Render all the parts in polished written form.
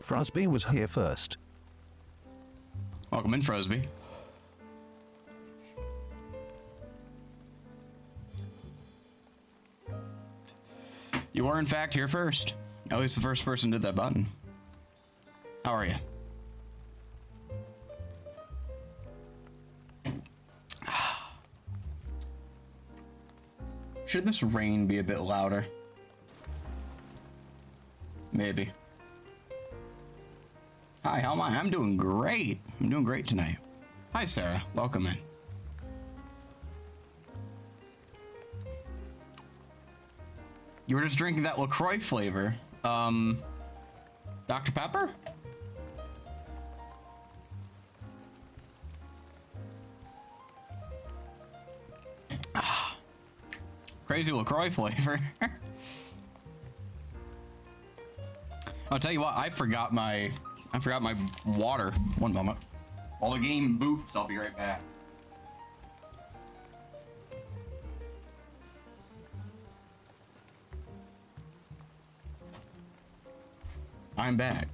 Frosby was here first. Welcome in, Frosby. You are, in fact, here first. At least the first person did that button. How are you? Should this rain be a bit louder? Maybe. Hi, how am I? I'm doing great. I'm doing great tonight. Hi, Sarah. Welcome in. You were just drinking that LaCroix flavor. Dr. Pepper? Crazy LaCroix flavor. I'll tell you what, I forgot my water. One moment. While the game boots, I'll be right back. I'm back.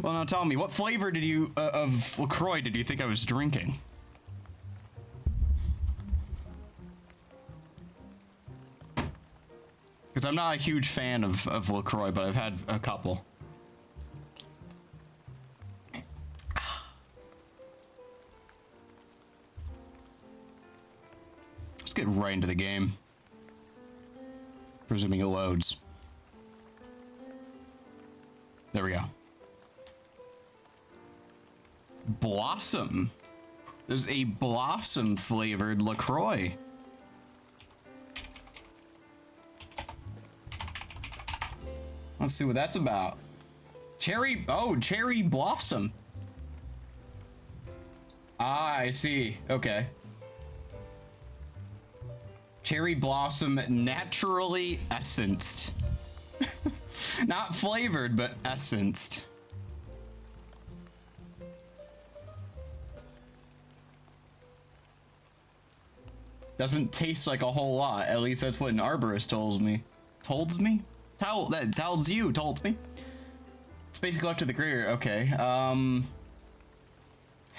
Well, now tell me, what flavor did you of LaCroix did you think I was drinking? Because I'm not a huge fan of LaCroix, but I've had a couple. Let's get right into the game. Presuming it loads. There we go. Blossom. There's a blossom flavored LaCroix. Let's see what that's about. Cherry, oh, cherry blossom. Ah, I see. Okay. Cherry blossom naturally essenced. Not flavored, but essenced. Doesn't taste like a whole lot. At least that's what an arborist tells me. Told me? That tells you. Told me. It's basically up to the creator. Okay. How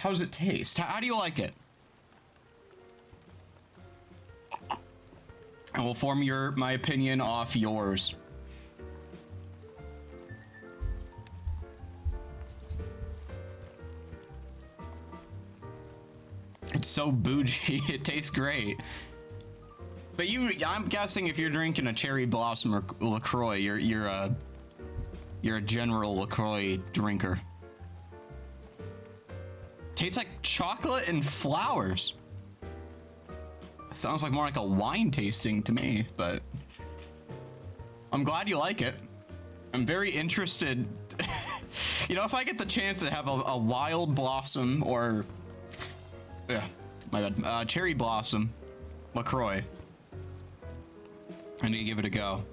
does it taste? How do you like it? I will form my opinion off yours. It's so bougie, it tastes great. But I'm guessing if you're drinking a cherry blossom or LaCroix, you're a general LaCroix drinker. Tastes like chocolate and flowers. Sounds like more like a wine tasting to me, but I'm glad you like it. I'm very interested. You know, if I get the chance to have a wild blossom or, yeah, my bad, cherry blossom LaCroix, I need to give it a go.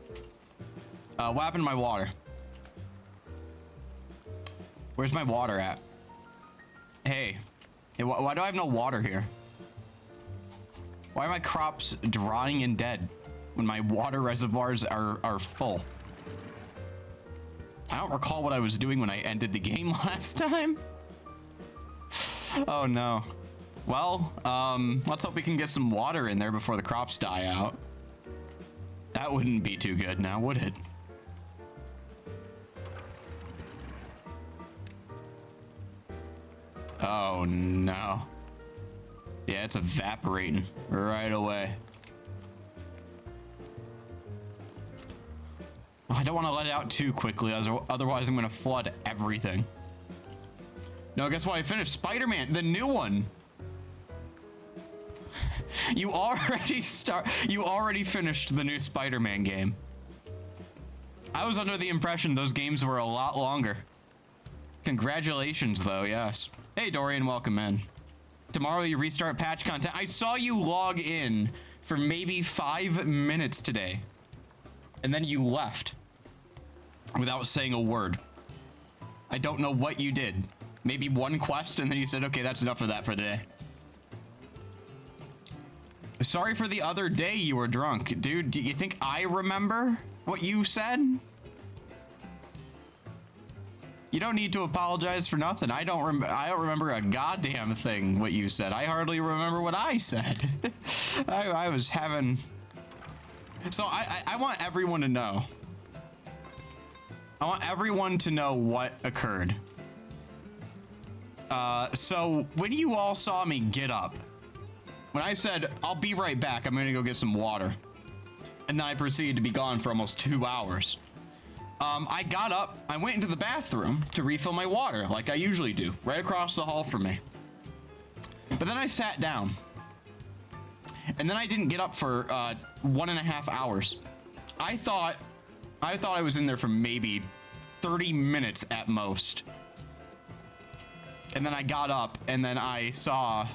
What happened to my water? Where's my water at? Hey, why do I have no water here? Why are my crops drying and dead when my water reservoirs are full? I don't recall what I was doing when I ended the game last time. Oh no. Well, let's hope we can get some water in there before the crops die out. That wouldn't be too good now, would it? Oh no. Yeah, it's evaporating right away. I don't want to let it out too quickly, otherwise I'm going to flood everything. No, guess what? I finished Spider-Man, the new one. You already finished the new Spider-Man game. I was under the impression those games were a lot longer. Congratulations, though, yes. Hey, Dorian, welcome in. Tomorrow you restart patch content. I saw you log in for maybe 5 minutes today. And then you left. Without saying a word. I don't know what you did. Maybe one quest and then you said, okay, that's enough of that for today. Sorry for the other day you were drunk. Dude, do you think I remember what you said? You don't need to apologize for nothing. I don't remember a goddamn thing what you said. I hardly remember what I said. I was having... So I want everyone to know. I want everyone to know what occurred. So when you all saw me get up, when I said, I'll be right back, I'm gonna go get some water. And then I proceeded to be gone for almost 2 hours. I got up, I went into the bathroom to refill my water, like I usually do, right across the hall from me. But then I sat down. And then I didn't get up for 1.5 hours. I thought I was in there for maybe 30 minutes at most. And then I got up and then I saw...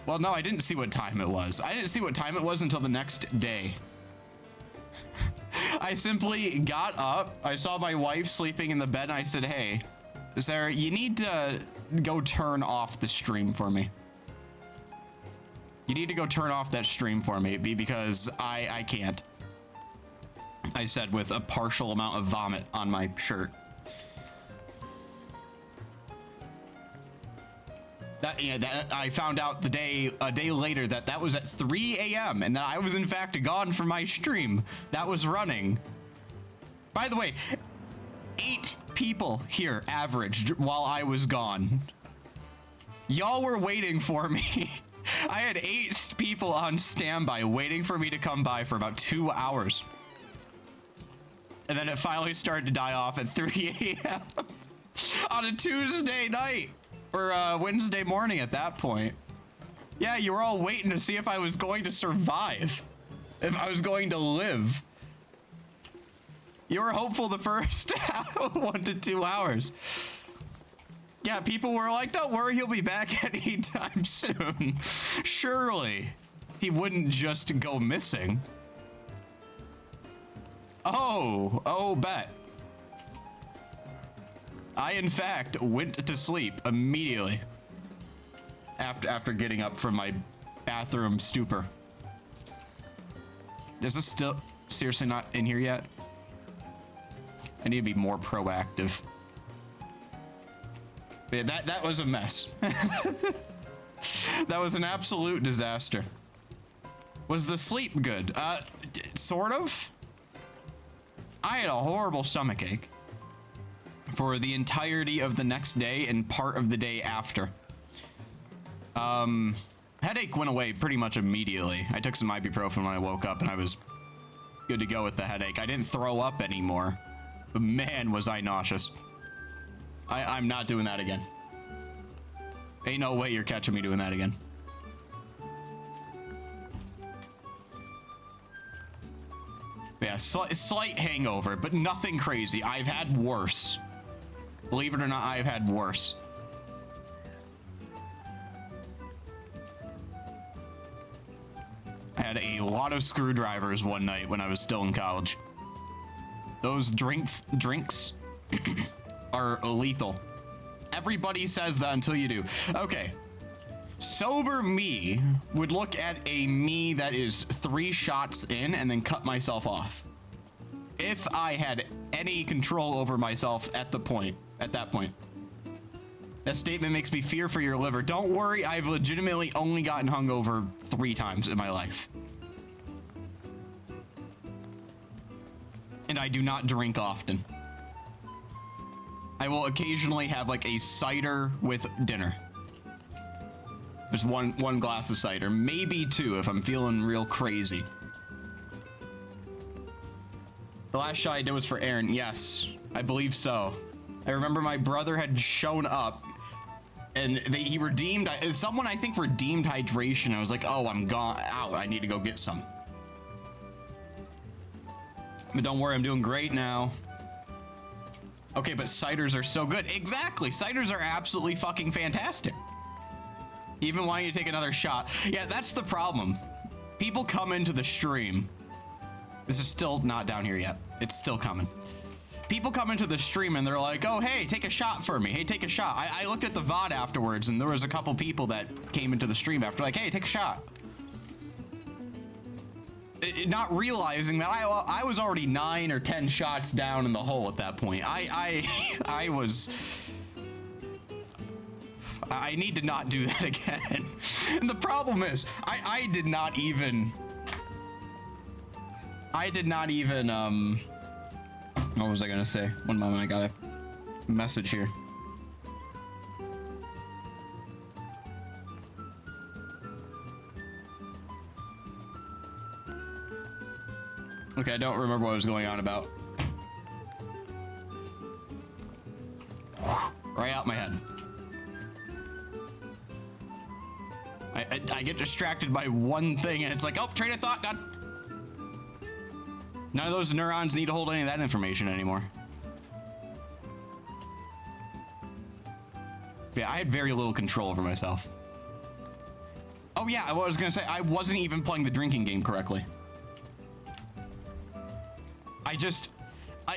Well, no, I didn't see what time it was. I didn't see what time it was until the next day. I simply got up, I saw my wife sleeping in the bed, and I said, hey, Sarah, you need to go turn off the stream for me. You need to go turn off that stream for me because I can't. I said with a partial amount of vomit on my shirt. That I found out a day later that was at 3 a.m. and that I was in fact gone from my stream that was running. By the way, 8 people here averaged while I was gone. Y'all were waiting for me. I had 8 people on standby waiting for me to come by for about 2 hours. And then it finally started to die off at 3 a.m. on a Tuesday night. Or Wednesday morning at that point. Yeah, you were all waiting to see if I was going to survive. If I was going to live. You were hopeful the first 1 to 2 hours. Yeah, people were like, don't worry, he'll be back anytime soon. Surely, he wouldn't just go missing. Oh, bet. I, in fact, went to sleep immediately after getting up from my bathroom stupor. Is this still seriously not in here yet? I need to be more proactive. Yeah, that was a mess. That was an absolute disaster. Was the sleep good? Sort of. I had a horrible stomachache for the entirety of the next day and part of the day after. Headache went away pretty much immediately. I took some ibuprofen when I woke up and I was good to go with the headache. I didn't throw up anymore, but man, was I nauseous. I'm not doing that again. Ain't no way you're catching me doing that again. Yeah, slight hangover, but nothing crazy. I've had worse. Believe it or not, I've had worse. I had a lot of screwdrivers one night when I was still in college. Those drinks are lethal. Everybody says that until you do. Okay. Sober me would look at a me that is 3 shots in and then cut myself off. If I had any control over myself at that point. That statement makes me fear for your liver. Don't worry, I've legitimately only gotten hungover 3 times in my life. And I do not drink often. I will occasionally have like a cider with dinner. Just one glass of cider, maybe 2 if I'm feeling real crazy. The last shot I did was for Aaron. Yes, I believe so. I remember my brother had shown up and he redeemed, someone I think redeemed hydration. I was like, oh, I'm gone out. I need to go get some. But don't worry, I'm doing great now. Okay, but ciders are so good. Exactly, ciders are absolutely fucking fantastic. Even wanting to take another shot. Yeah, that's the problem. People come into the stream. This is still not down here yet. It's still coming. People come into the stream and they're like, oh, hey, take a shot for me. Hey, take a shot. I looked at the VOD afterwards and there was a couple people that came into the stream after like, hey, take a shot. not realizing that I was already 9 or 10 shots down in the hole at that point. I need to not do that again. And the problem is, I did not even, what was I gonna say? One moment, I got a message here. Okay, I don't remember what I was going on about. Right out my head. I get distracted by one thing and it's like, oh, train of thought, God. None of those neurons need to hold any of that information anymore. Yeah, I had very little control over myself. Oh yeah, I was gonna say, I wasn't even playing the drinking game correctly.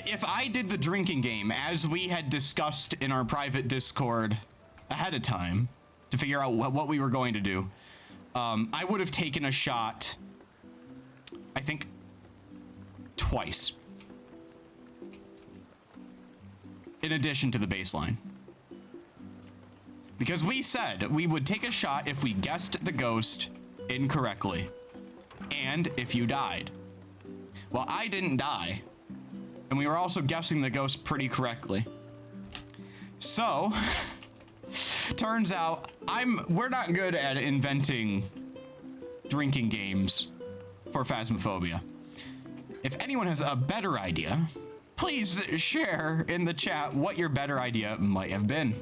If I did the drinking game as we had discussed in our private Discord ahead of time to figure out what we were going to do, I would have taken a shot, I think, twice. In addition to the baseline. Because we said we would take a shot if we guessed the ghost incorrectly. And if you died. Well, I didn't die. And we were also guessing the ghost pretty correctly. So, turns out we're not good at inventing drinking games for Phasmophobia. If anyone has a better idea, please share in the chat what your better idea might have been.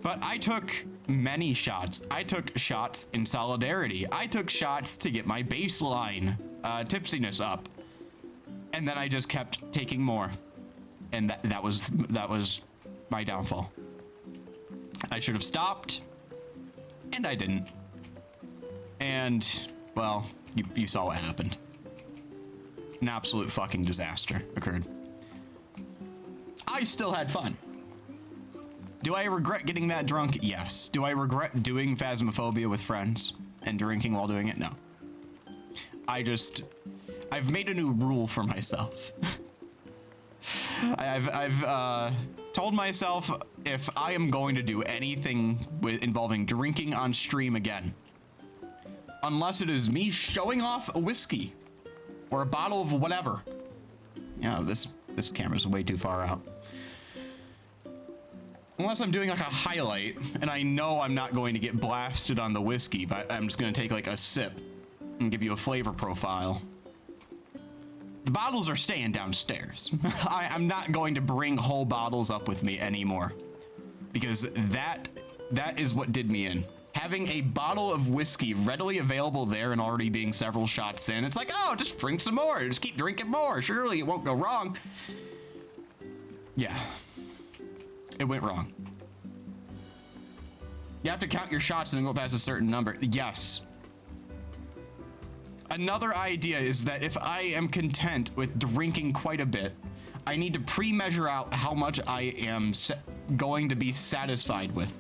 But I took many shots. I took shots in solidarity. I took shots to get my baseline tipsiness up. And then I just kept taking more. And that was my downfall. I should have stopped. And I didn't. And, well, you saw what happened. An absolute fucking disaster occurred. I still had fun. Do I regret getting that drunk? Yes. Do I regret doing Phasmophobia with friends and drinking while doing it? No. I've made a new rule for myself. I've told myself if I am going to do anything involving drinking on stream again, unless it is me showing off a whiskey or a bottle of whatever. Yeah, this camera's way too far out. Unless I'm doing like a highlight and I know I'm not going to get blasted on the whiskey, but I'm just going to take like a sip and give you a flavor profile. The bottles are staying downstairs. I'm not going to bring whole bottles up with me anymore because that is what did me in. Having a bottle of whiskey readily available there and already being several shots in, it's like, oh, just drink some more. Just keep drinking more. Surely it won't go wrong. Yeah. It went wrong. You have to count your shots and go past a certain number. Yes. Another idea is that if I am content with drinking quite a bit, I need to pre-measure out how much I am going to be satisfied with.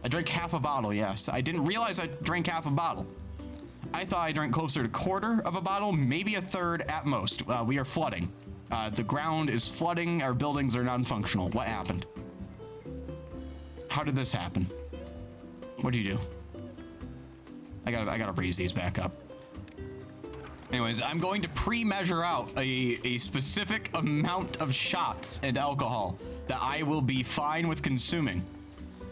I drank half a bottle, yes. I didn't realize I drank half a bottle. I thought I drank closer to a quarter of a bottle, maybe a third at most. We are flooding. The ground is flooding. Our buildings are non-functional. What happened? How did this happen? What do you do? I gotta raise these back up. Anyways, I'm going to pre-measure out a specific amount of shots and alcohol that I will be fine with consuming.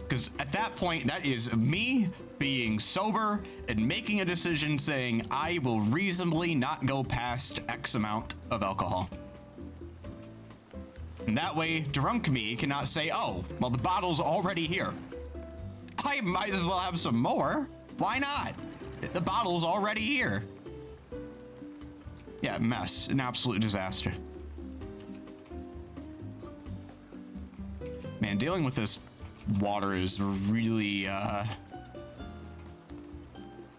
Because at that point, that is me being sober and making a decision saying I will reasonably not go past X amount of alcohol. And that way, drunk me cannot say, oh, well, the bottle's already here. I might as well have some more. Why not? The bottle's already here. Yeah, mess. An absolute disaster. Man, dealing with this water is really,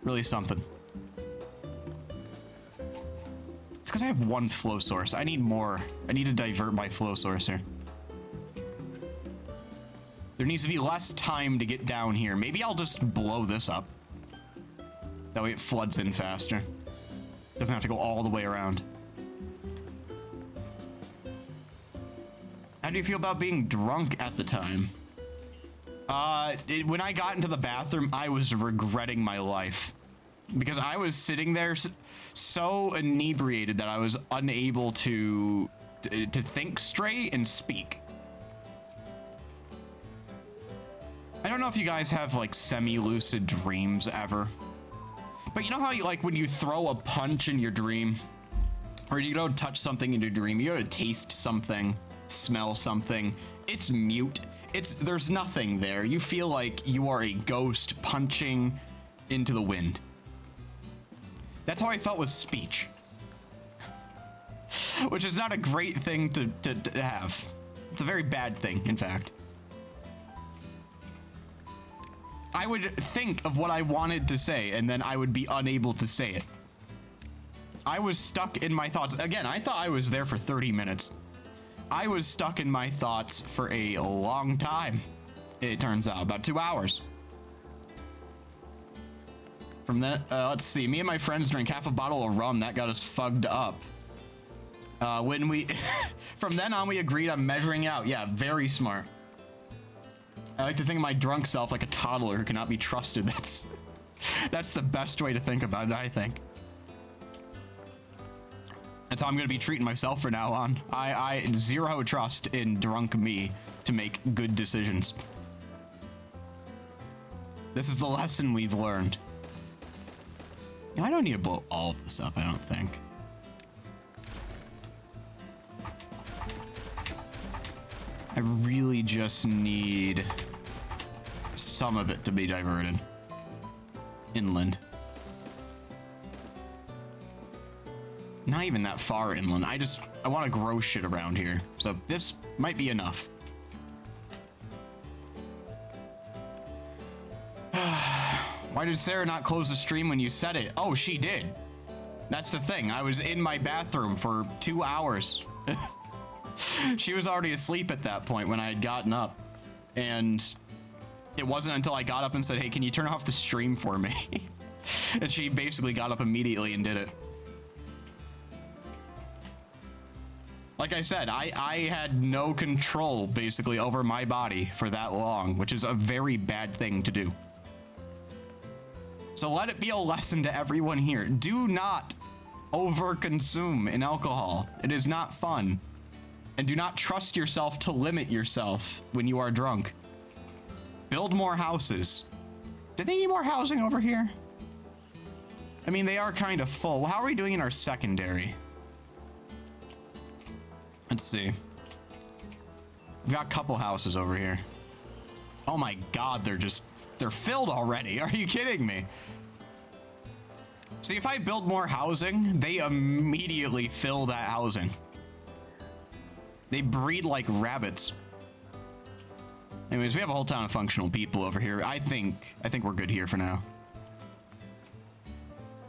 really something. It's because I have one flow source. I need more. I need to divert my flow source here. There needs to be less time to get down here. Maybe I'll just blow this up. That way it floods in faster. Doesn't have to go all the way around. How do you feel about being drunk at the time? When I got into the bathroom, I was regretting my life. Because I was sitting there so inebriated that I was unable to think straight and speak. I don't know if you guys have like semi-lucid dreams ever. But you know how you, like, when you throw a punch in your dream, or you go touch something in your dream, you go to taste something, smell something, it's mute. There's nothing there. You feel like you are a ghost punching into the wind. That's how I felt with speech. Which is not a great thing to have. It's a very bad thing, in fact. I would think of what I wanted to say, and then I would be unable to say it. I was stuck in my thoughts. Again, I thought I was there for 30 minutes. I was stuck in my thoughts for a long time. It turns out, about 2 hours. From then, let's see, me and my friends drank half a bottle of rum. That got us fugged up. When we, from then on, we agreed on measuring it out. Yeah, very smart. I like to think of my drunk self like a toddler who cannot be trusted. That's the best way to think about it, I think. That's how I'm going to be treating myself from now on. I zero trust in drunk me to make good decisions. This is the lesson we've learned. I don't need to blow all of this up, I don't think. I really just need some of it to be diverted inland. Not even that far inland. I want to grow shit around here. So this might be enough. Why did Sarah not close the stream when you said it? Oh, she did. That's the thing. I was in my bathroom for 2 hours. She was already asleep at that point when I had gotten up. And it wasn't until I got up and said, hey, can you turn off the stream for me? And she basically got up immediately and did it. Like I said, I had no control basically over my body for that long, which is a very bad thing to do. So let it be a lesson to everyone here. Do not overconsume in alcohol. It is not fun. And do not trust yourself to limit yourself when you are drunk. Build more houses. Do they need more housing over here? I mean, they are kind of full. Well, how are we doing in our secondary? Let's see. We've got a couple houses over here. Oh my God, they're filled already. Are you kidding me? See, if I build more housing, they immediately fill that housing. They breed like rabbits. Anyways, we have a whole town of functional people over here. I think we're good here for now.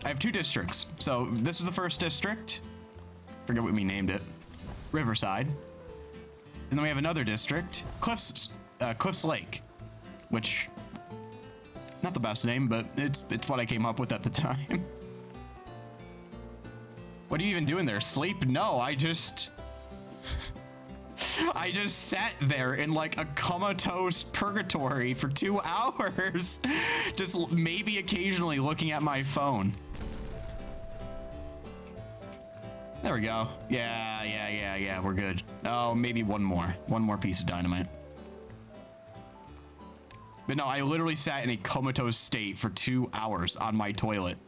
I have 2 districts. So this is the first district. Forget what we named it. Riverside. And then we have another district, Cliffs Lake, which not the best name, but it's what I came up with at the time. What are you even doing there? Sleep? No, I just sat there in like a comatose purgatory for 2 hours, just maybe occasionally looking at my phone. There we go. Yeah, we're good. Oh, maybe one more piece of dynamite. But no, I literally sat in a comatose state for 2 hours on my toilet.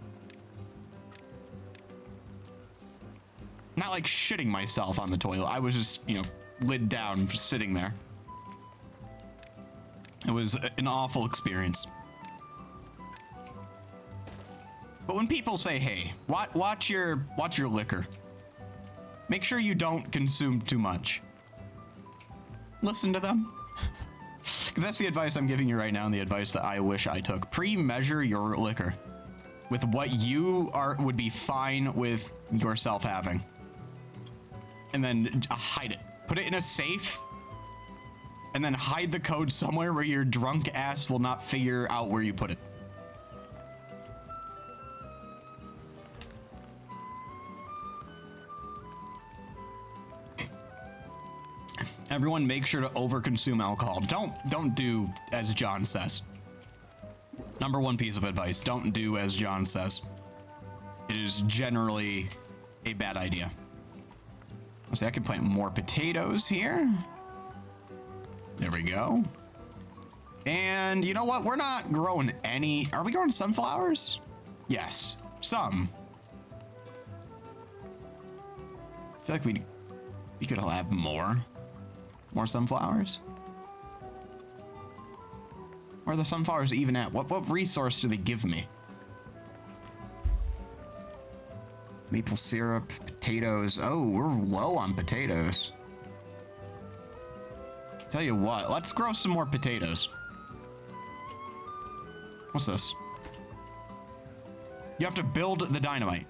Not like shitting myself on the toilet. I was just, lid down, just sitting there. It was an awful experience. But when people say, hey, watch your liquor. Make sure you don't consume too much. Listen to them. Because that's the advice I'm giving you right now, and the advice that I wish I took. Pre-measure your liquor with what you would be fine with yourself having. And then hide it. Put it in a safe. And then hide the code somewhere where your drunk ass will not figure out where you put it. Everyone make sure to overconsume alcohol. Don't do as John says. Number one piece of advice, don't do as John says. It is generally a bad idea. Let's see, I can plant more potatoes here. There we go. And you know what? We're not growing any... Are we growing sunflowers? Yes, some. I feel like we could have more sunflowers. Where are the sunflowers even at? What resource do they give me? Maple syrup, potatoes. Oh, we're low on potatoes. Tell you what, let's grow some more potatoes. What's this? You have to build the dynamite.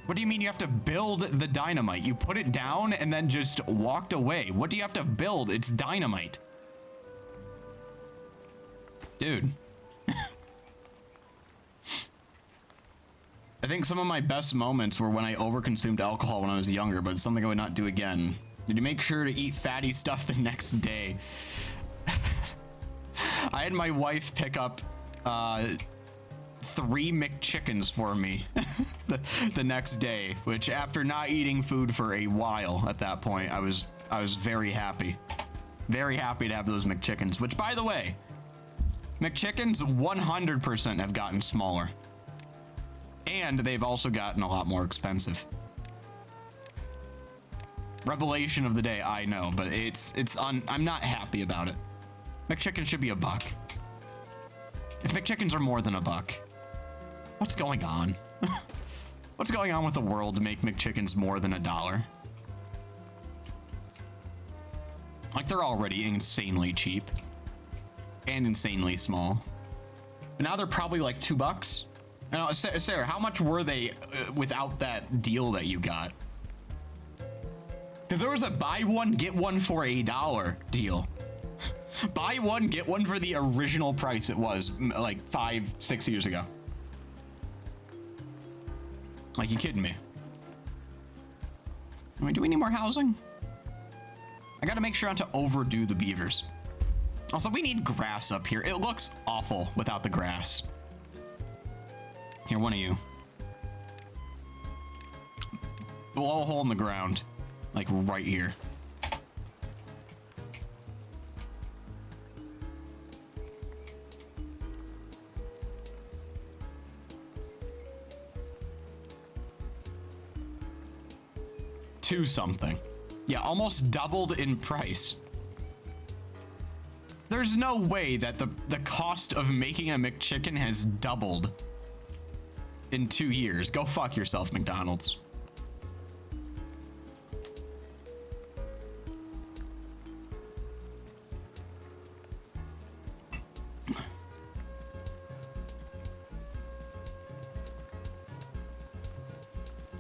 What do you mean you have to build the dynamite? You put it down and then just walked away. What do you have to build? It's dynamite. Dude. I think some of my best moments were when I overconsumed alcohol when I was younger, but it's something I would not do again. Did you make sure to eat fatty stuff the next day? I had my wife pick up 3 McChickens for me the next day, which after not eating food for a while at that point, I was very happy. Very happy to have those McChickens, which by the way, McChickens 100% have gotten smaller. And they've also gotten a lot more expensive. Revelation of the day, I know, but I'm not happy about it. McChicken should be $1. If McChickens are more than $1, what's going on? What's going on with the world to make McChickens more than $1? Like, they're already insanely cheap and insanely small. But now they're probably like $2. Now, Sarah, how much were they without that deal that you got? Because there was a buy one, get one for $1 deal. Buy one, get one for the original price it was like 5-6 years ago. Like, you kidding me? I mean, do we need more housing? I gotta make sure not to overdo the beavers. Also, we need grass up here. It looks awful without the grass. Here, one of you. Blow a hole in the ground. Like right here. $2 something. Yeah, almost doubled in price. There's no way that the cost of making a McChicken has doubled in 2 years. Go fuck yourself, McDonald's.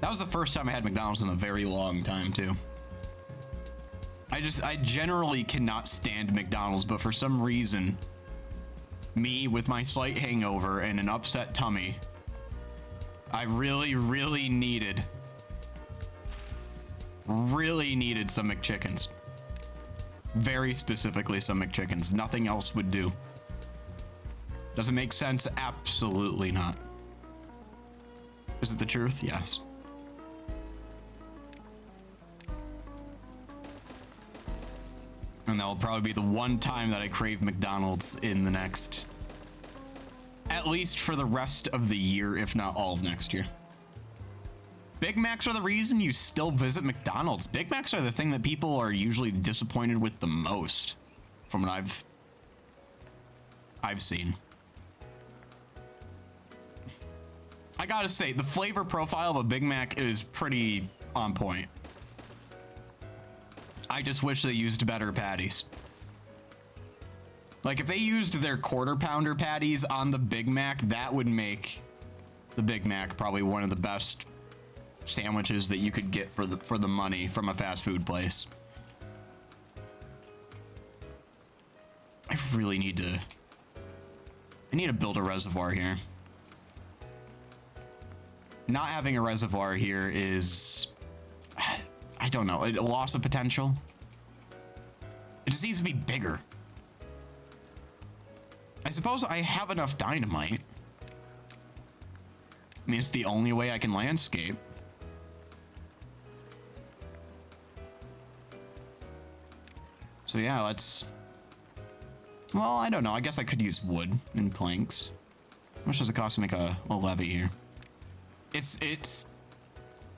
That was the first time I had McDonald's in a very long time, too. I generally cannot stand McDonald's, but for some reason, me with my slight hangover and an upset tummy, I really needed some McChickens. Very specifically some McChickens. Nothing else would do. Does it make sense? Absolutely not. This is the truth? Yes. And that will probably be the one time that I crave McDonald's in the next, at least for the rest of the year, if not all of next year. Big Macs are the reason you still visit McDonald's. Big Macs are the thing that people are usually disappointed with the most, from what I've seen. I gotta say, the flavor profile of a Big Mac is pretty on point. I just wish they used better patties. Like, if they used their quarter pounder patties on the Big Mac, that would make the Big Mac probably one of the best sandwiches that you could get for the money from a fast food place. I really need to build a reservoir here. Not having a reservoir here is, I don't know, a loss of potential. It just needs to be bigger. I suppose I have enough dynamite. I mean, it's the only way I can landscape. So yeah, let's... Well, I don't know. I guess I could use wood and planks. How much does it cost to make a levee here? It's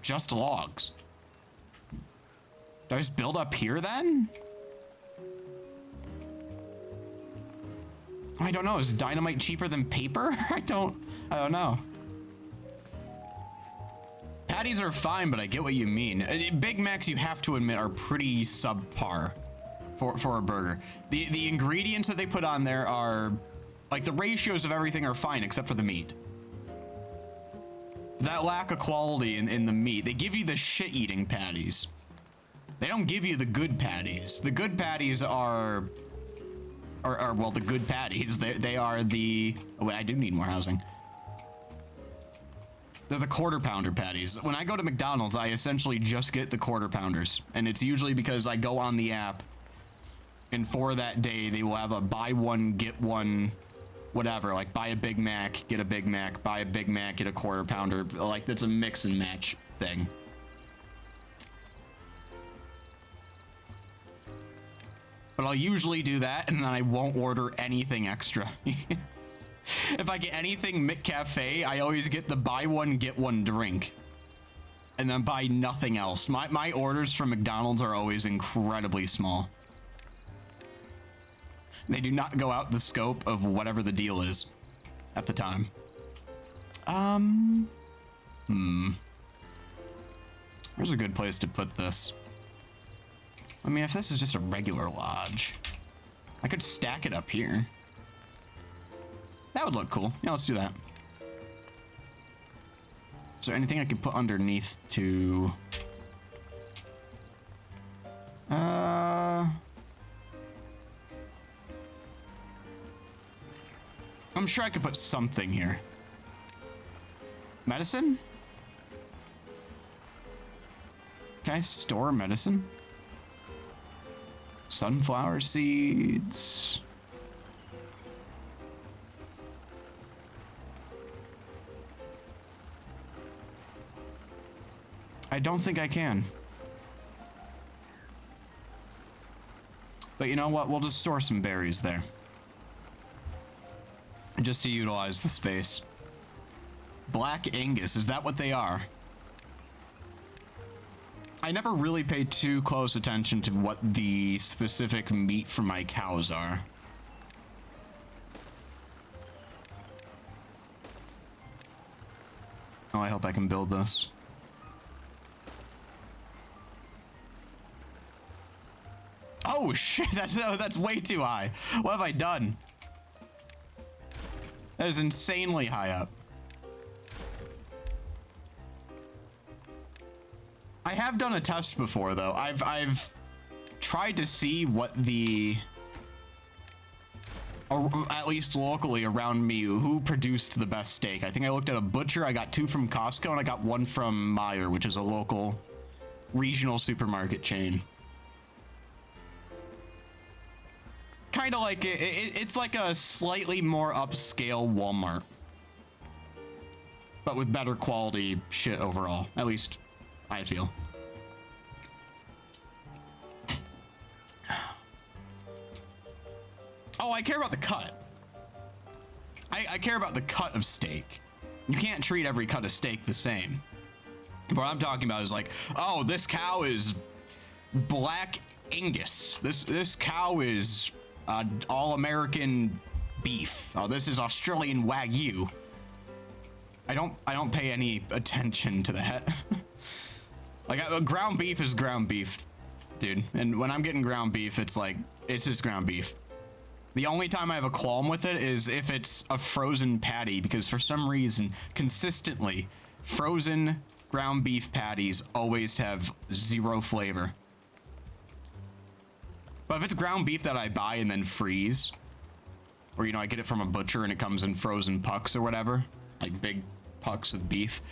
just logs. Do I just build up here then? I don't know. Is dynamite cheaper than paper? I don't know. Patties are fine, but I get what you mean. Big Macs, you have to admit, are pretty subpar for a burger. The ingredients that they put on there are, like, the ratios of everything are fine except for the meat. That lack of quality in the meat. They give you the shit-eating patties. They don't give you the good patties. The good patties are well, the good patties. They are the... Oh, wait, I do need more housing. They're the quarter pounder patties. When I go to McDonald's, I essentially just get the quarter pounders. And it's usually because I go on the app, and for that day, they will have a buy one, get one, whatever. Like, buy a Big Mac, get a Big Mac, buy a Big Mac, get a quarter pounder. Like, that's a mix and match thing. But I'll usually do that, and then I won't order anything extra. If I get anything McCafe, I always get the buy one, get one drink. And then buy nothing else. My orders from McDonald's are always incredibly small. They do not go out the scope of whatever the deal is at the time. Where's a good place to put this? I mean, if this is just a regular lodge, I could stack it up here. That would look cool. Yeah, let's do that. Is there anything I can put underneath to... I'm sure I could put something here. Medicine? Can I store medicine? Sunflower seeds. I don't think I can. But you know what? We'll just store some berries there. Just to utilize the space. Black Angus, is that what they are? I never really paid too close attention to what the specific meat for my cows are. Oh, I hope I can build this. Oh shit, that's way too high. What have I done? That is insanely high up. I have done a test before though. I've tried to see what the, or at least locally around me, who produced the best steak. I think I looked at a butcher. I got 2 from Costco and I got 1 from Meyer, which is a local regional supermarket chain. Kind of like it's like a slightly more upscale Walmart, but with better quality shit overall. At least I feel. Oh, I care about the cut. I care about the cut of steak. You can't treat every cut of steak the same. What I'm talking about is like, oh, this cow is Black Angus. This cow is all-American beef. Oh, this is Australian Wagyu. I don't pay any attention to that. Like, ground beef is ground beef, dude. And when I'm getting ground beef, it's like, it's just ground beef. The only time I have a qualm with it is if it's a frozen patty, because for some reason, consistently, frozen ground beef patties always have 0 flavor. But if it's ground beef that I buy and then freeze, or, you know, I get it from a butcher and it comes in frozen pucks or whatever, like big pucks of beef,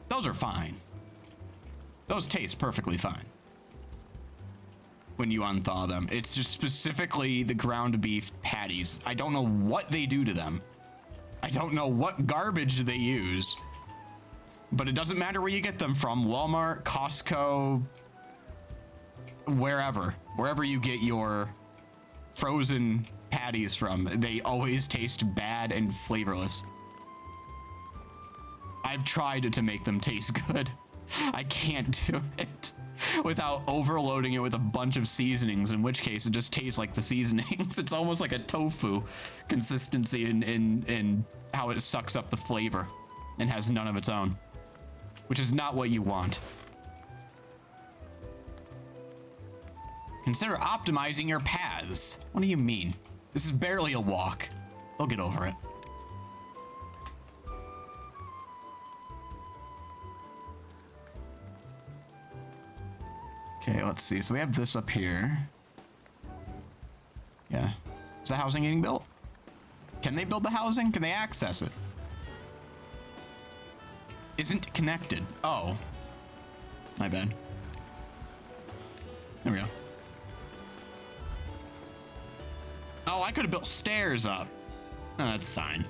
those are fine. Those taste perfectly fine. when you unthaw them. It's just specifically the ground beef patties. I don't know what they do to them. I don't know what garbage they use. But it doesn't matter where you get them from. Walmart, Costco, wherever you get your frozen patties from, they always taste bad and flavorless. I've tried to make them taste good. I can't do it without overloading it with a bunch of seasonings, in which case it just tastes like the seasonings. It's almost like a tofu consistency in how it sucks up the flavor and has none of its own, which is not what you want. Consider optimizing your paths. What do you mean? This is barely a walk. They'll get over it. Okay, let's see. So we have this up here. Yeah. Is the housing getting built? Can they build the housing? Can they access it? Isn't connected. Oh. My bad. There we go. Oh, I could have built stairs up. Oh, that's fine.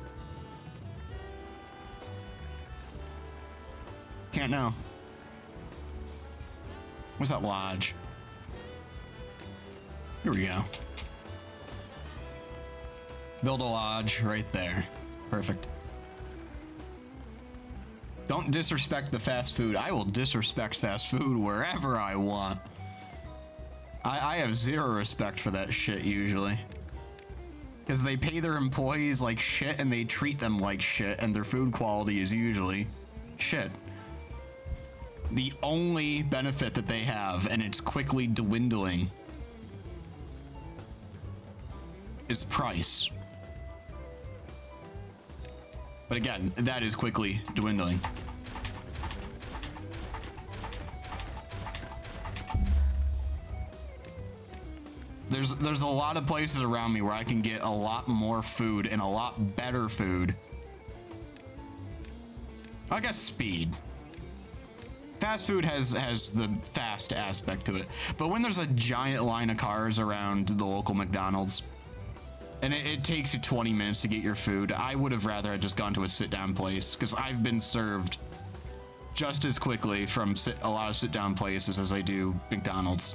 Can't know. Where's that lodge? Here we go. Build a lodge right there. Perfect. Don't disrespect the fast food. I will disrespect fast food wherever I want. I have zero respect for that shit usually. Because they pay their employees like shit and they treat them like shit, and their food quality is usually shit. The only benefit that they have, and it's quickly dwindling, is price. But again, that is quickly dwindling. There's a lot of places around me where I can get a lot more food and a lot better food. I guess speed. Fast food has the fast aspect to it, but when there's a giant line of cars around the local McDonald's, and it takes you 20 minutes to get your food, I would have rather just gone to a sit-down place, because I've been served just as quickly from a lot of sit-down places as I do McDonald's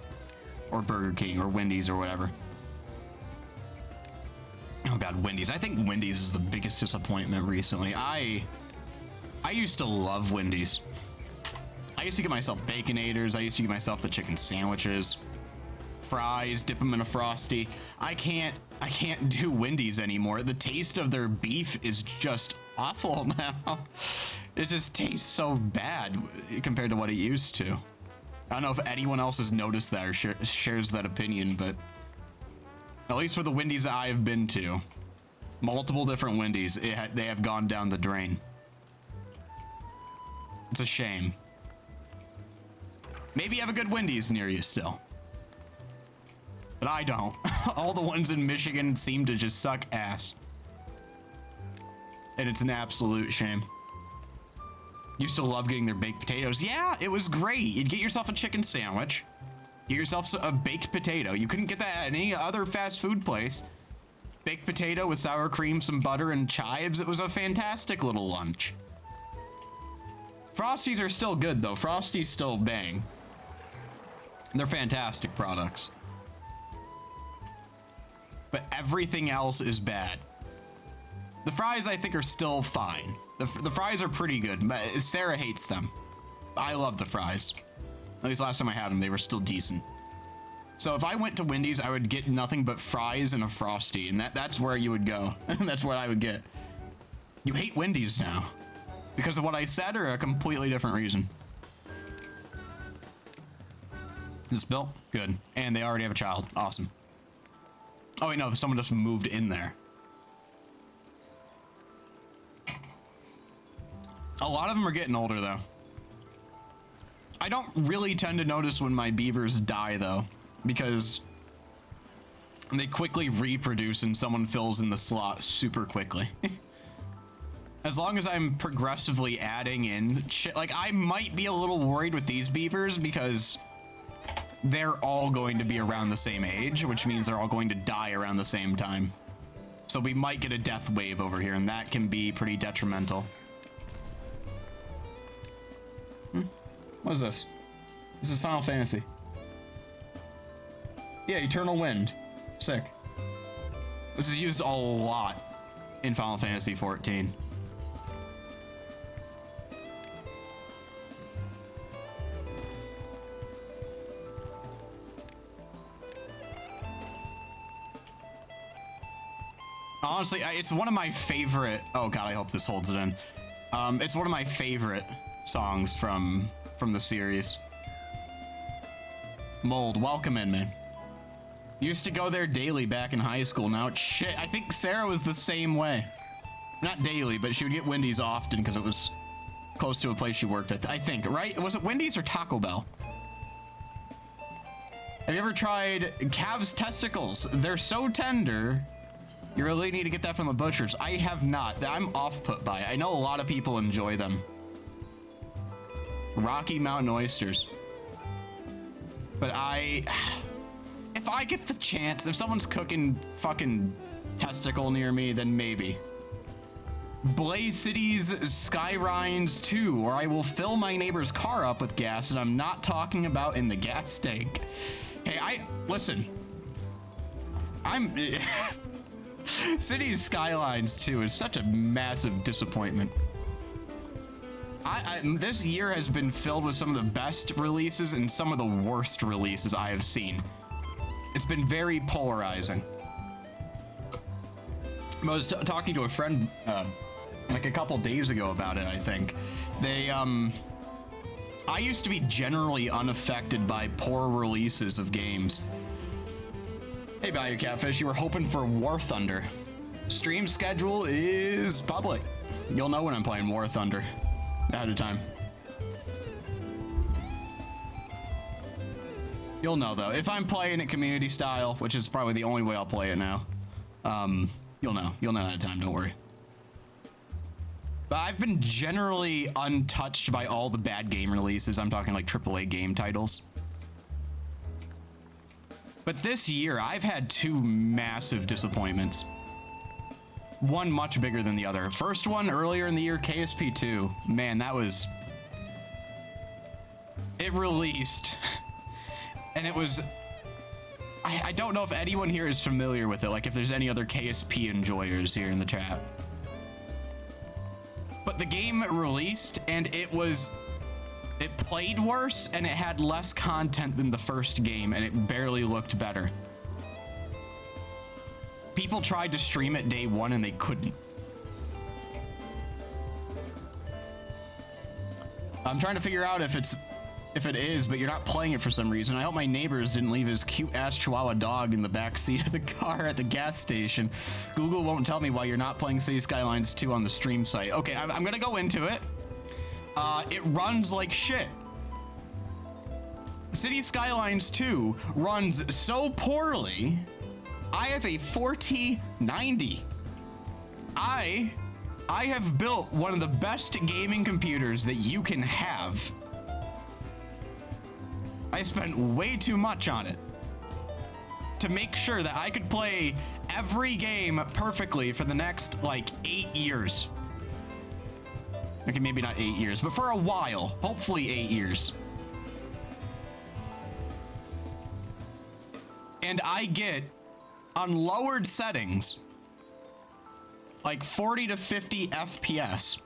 or Burger King or Wendy's or whatever. Oh god, Wendy's. I think Wendy's is the biggest disappointment recently. I used to love Wendy's. I used to get myself Baconators. I used to get myself the chicken sandwiches, fries, dip them in a Frosty. I can't do Wendy's anymore. The taste of their beef is just awful now. It just tastes so bad compared to what it used to. I don't know if anyone else has noticed that or shares that opinion, but at least for the Wendy's that I have been to, multiple different Wendy's, they have gone down the drain. It's a shame. Maybe you have a good Wendy's near you still. But I don't. All the ones in Michigan seem to just suck ass. And it's an absolute shame. Used to love getting their baked potatoes. Yeah, it was great. You'd get yourself a chicken sandwich. Get yourself a baked potato. You couldn't get that at any other fast food place. Baked potato with sour cream, some butter, and chives. It was a fantastic little lunch. Frosties are still good, though. Frosties still bang. They're fantastic products. But everything else is bad. The fries, I think, are still fine. The fries are pretty good, but Sarah hates them. I love the fries. At least last time I had them, they were still decent. So if I went to Wendy's, I would get nothing but fries and a Frosty, and that's where you would go. That's what I would get. You hate Wendy's now. Because of what I said, or a completely different reason? This built? Good. And they already have a child. Awesome. Oh wait, no, someone just moved in there. A lot of them are getting older, though. I don't really tend to notice when my beavers die, though, because they quickly reproduce and someone fills in the slot super quickly. As long as I'm progressively adding in shit, like I might be a little worried with these beavers because they're all going to be around the same age, which means they're all going to die around the same time. So we might get a death wave over here, and that can be pretty detrimental. What is this? This is Final Fantasy. Yeah, Eternal Wind. Sick. This is used a lot in Final Fantasy 14. Honestly, it's one of my favorite. Oh god, I hope this holds it in. It's one of my favorite songs from the series. Mold, welcome in, man. Used to go there daily back in high school. Now it's shit. I think Sarah was the same way. Not daily, but she would get Wendy's often because it was close to a place she worked at. I think, right? Was it Wendy's or Taco Bell? Have you ever tried calves' testicles? They're so tender. You really need to get that from the butchers. I have not. I'm off-put by it. I know a lot of people enjoy them. Rocky Mountain oysters. But if I get the chance, if someone's cooking fucking testicle near me, then maybe. Blaze City's Skyrines 2, or I will fill my neighbor's car up with gas, and I'm not talking about in the gas tank. Hey, listen. Cities Skylines 2 is such a massive disappointment. This year has been filled with some of the best releases and some of the worst releases I have seen. It's been very polarizing. I was talking to a friend like a couple days ago about it, I think. I used to be generally unaffected by poor releases of games. Hey, Bayou Catfish, you were hoping for War Thunder. Stream schedule is public. You'll know when I'm playing War Thunder ahead of time. You'll know though. If I'm playing it community style, which is probably the only way I'll play it now, you'll know. You'll know ahead of time, don't worry. But I've been generally untouched by all the bad game releases. I'm talking like AAA game titles. But this year, I've had two massive disappointments. One much bigger than the other. First one earlier in the year, KSP 2. Man, that was... It released. And it was... I don't know if anyone here is familiar with it, like if there's any other KSP enjoyers here in the chat. But the game released, and it played worse, and it had less content than the first game, and it barely looked better. People tried to stream it day one, and they couldn't. I'm trying to figure out if it is, but you're not playing it for some reason. I hope my neighbors didn't leave his cute-ass Chihuahua dog in the back seat of the car at the gas station. Google won't tell me why you're not playing City Skylines 2 on the stream site. Okay, I'm gonna go into it. It runs like shit. City Skylines 2 runs so poorly. I have a 4090. I have built one of the best gaming computers that you can have. I spent way too much on it to make sure that I could play every game perfectly for the next like 8 years. Okay, maybe not 8 years, but for a while, hopefully 8 years. And I get, on lowered settings, like 40 to 50 FPS.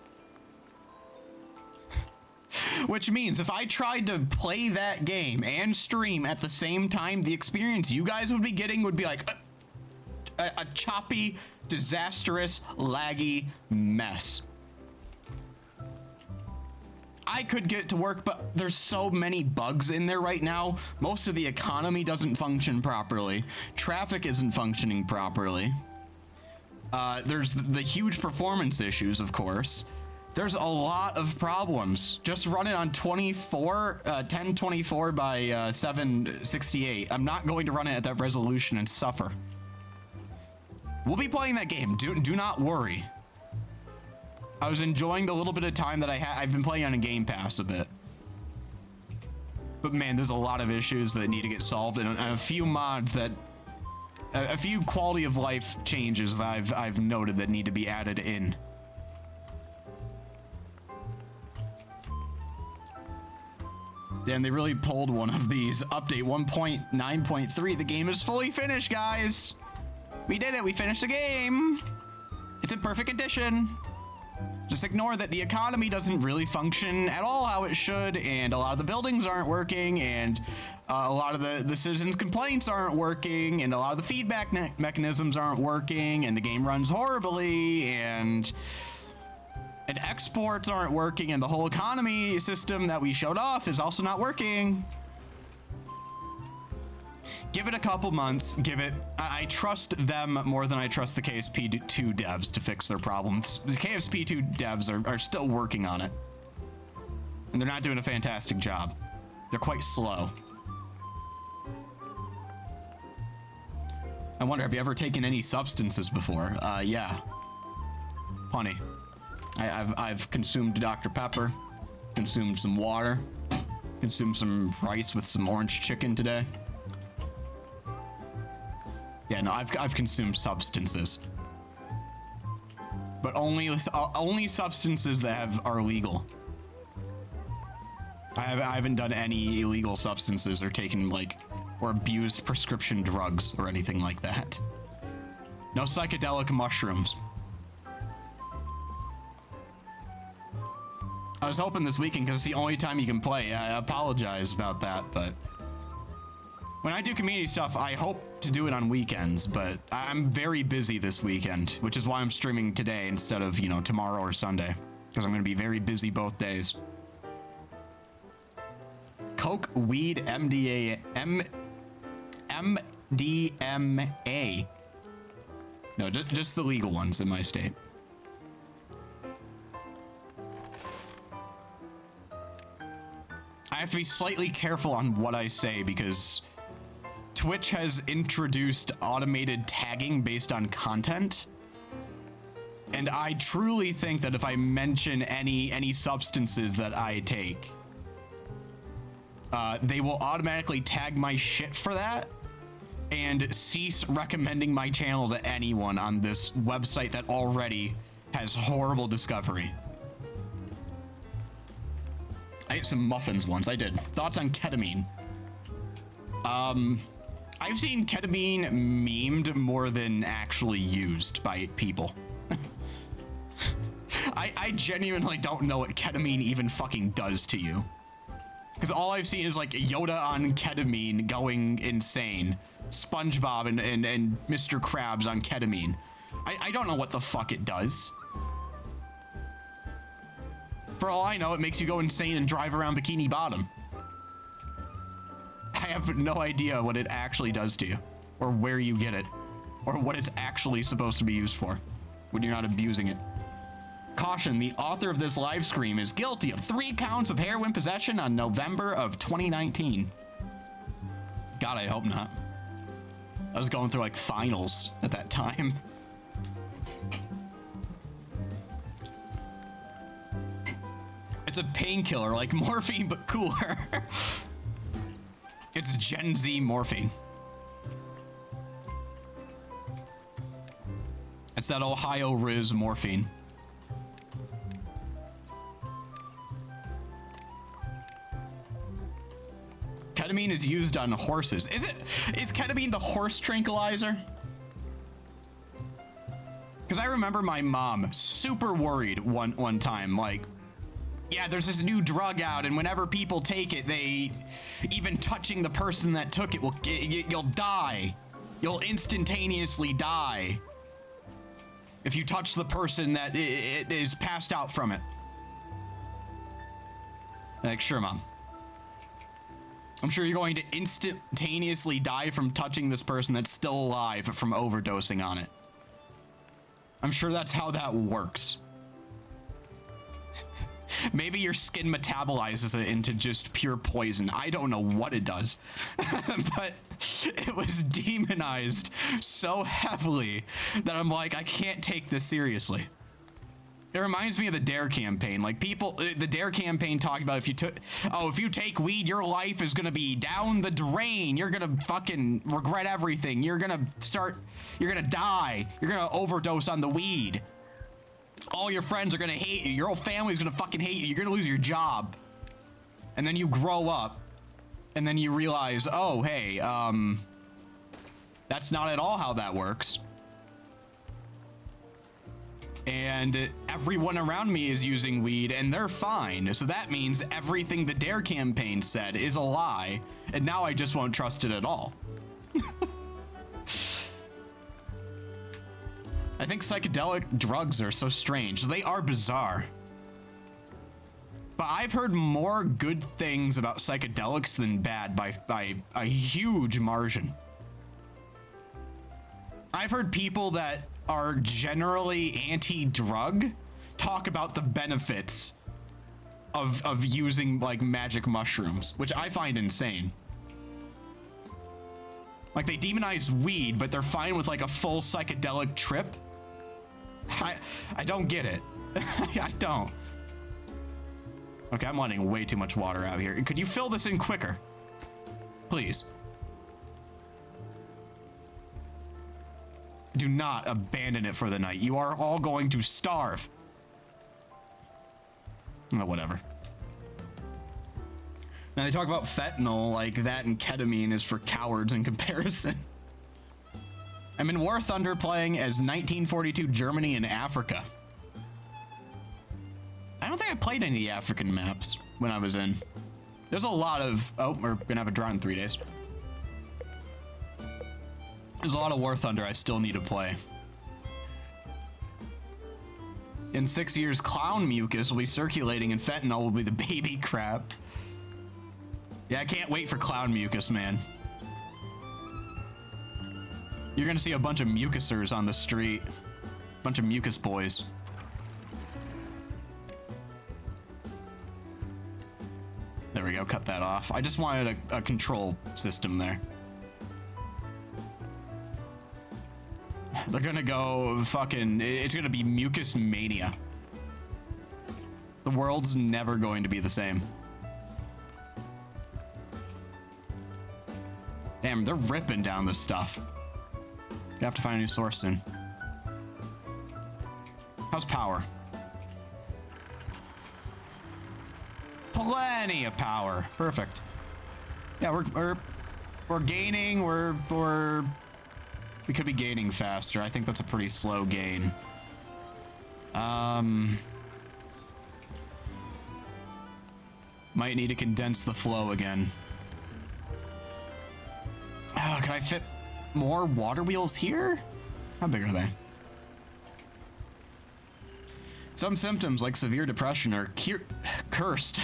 Which means if I tried to play that game and stream at the same time, the experience you guys would be getting would be like a choppy, disastrous, laggy mess. I could get it to work, but there's so many bugs in there right now. Most of the economy doesn't function properly. Traffic isn't functioning properly. There's the huge performance issues, of course. There's a lot of problems. Just run it on 1024 by 768. I'm not going to run it at that resolution and suffer. We'll be playing that game. Do not worry. I was enjoying the little bit of time that I've been playing on a Game Pass a bit. But man, there's a lot of issues that need to get solved, and a few mods that, a few quality of life changes that I've noted that need to be added in. Damn, they really pulled one of these. Update 1.9.3. The game is fully finished, guys. We did it. We finished the game. It's in perfect condition. Just ignore that the economy doesn't really function at all how it should, and a lot of the buildings aren't working, and a lot of the citizens' complaints aren't working, and a lot of the feedback mechanisms aren't working, and the game runs horribly, and exports aren't working, and the whole economy system that we showed off is also not working. Give it a couple months. I trust them more than I trust the KSP2 devs to fix their problems. The KSP2 devs are still working on it, and they're not doing a fantastic job. They're quite slow. I wonder, have you ever taken any substances before? Yeah. Plenty. I've consumed Dr. Pepper, consumed some water, consumed some rice with some orange chicken today. Yeah, no, I've consumed substances, but only substances that are legal. I haven't done any illegal substances or taken or abused prescription drugs or anything like that. No psychedelic mushrooms. I was hoping this weekend because it's the only time you can play. I apologize about that, but when I do community stuff, I hope to do it on weekends, but I'm very busy this weekend, which is why I'm streaming today instead of, tomorrow or Sunday, because I'm going to be very busy both days. Coke, weed, MDMA. No, just the legal ones in my state. I have to be slightly careful on what I say because Twitch has introduced automated tagging based on content. And I truly think that if I mention any substances that I take, they will automatically tag my shit for that and cease recommending my channel to anyone on this website that already has horrible discovery. I ate some muffins once. I did. Thoughts on ketamine? I've seen ketamine memed more than actually used by people. I genuinely don't know what ketamine even fucking does to you. Because all I've seen is Yoda on ketamine going insane. SpongeBob and Mr. Krabs on ketamine. I don't know what the fuck it does. For all I know, it makes you go insane and drive around Bikini Bottom. I have no idea what it actually does to you, or where you get it, or what it's actually supposed to be used for when you're not abusing it. Caution, the author of this live stream is guilty of 3 counts of heroin possession on November of 2019. God, I hope not. I was going through finals at that time. It's a painkiller like morphine, but cooler. It's Gen Z morphine. It's that Ohio Riz morphine. Ketamine is used on horses. Is ketamine the horse tranquilizer? Because I remember my mom super worried one time, yeah, there's this new drug out, and whenever people take it, even touching the person that took it, you'll die. You'll instantaneously die if you touch the person that it is passed out from it. Sure, Mom. I'm sure you're going to instantaneously die from touching this person that's still alive from overdosing on it. I'm sure that's how that works. Maybe your skin metabolizes it into just pure poison. I don't know what it does. But it was demonized so heavily that I'm I can't take this seriously. It reminds me of the Dare campaign. Like people, the Dare campaign talked about if you take weed, your life is gonna be down the drain. You're gonna fucking regret everything. You're gonna die. You're gonna overdose on the weed. All your friends are gonna hate you. Your whole family's gonna fucking hate you. You're gonna lose your job. And then you grow up, and then you realize, oh, hey, that's not at all how that works. And everyone around me is using weed and they're fine. So that means everything the Dare campaign said is a lie. And now I just won't trust it at all. I think psychedelic drugs are so strange. They are bizarre. But I've heard more good things about psychedelics than bad by a huge margin. I've heard people that are generally anti-drug talk about the benefits of using like magic mushrooms, which I find insane. Like they demonize weed, but they're fine with like a full psychedelic trip. I don't get it. I don't. Okay, I'm letting way too much water out here. Could you fill this in quicker? Please. Do not abandon it for the night. You are all going to starve. Oh, whatever. Now they talk about fentanyl, like that and ketamine is for cowards in comparison. I'm in War Thunder playing as 1942 Germany in Africa. I don't think I played any of the African maps when I was in. There's a lot of... Oh, we're gonna have a drought in 3 days. There's a lot of War Thunder I still need to play. In 6 years, clown mucus will be circulating and fentanyl will be the baby crap. Yeah, I can't wait for clown mucus, man. You're gonna see a bunch of mucusers on the street. Bunch of mucus boys. There we go, cut that off. I just wanted a control system there. They're gonna go fucking... It's gonna be mucus mania. The world's never going to be the same. Damn, they're ripping down this stuff. You have to find a new source soon. How's power? Plenty of power. Perfect. Yeah, we're gaining. We could be gaining faster. I think that's a pretty slow gain. Might need to condense the flow again. Oh, can I fit more water wheels here? How big are they? Some symptoms like severe depression are cursed.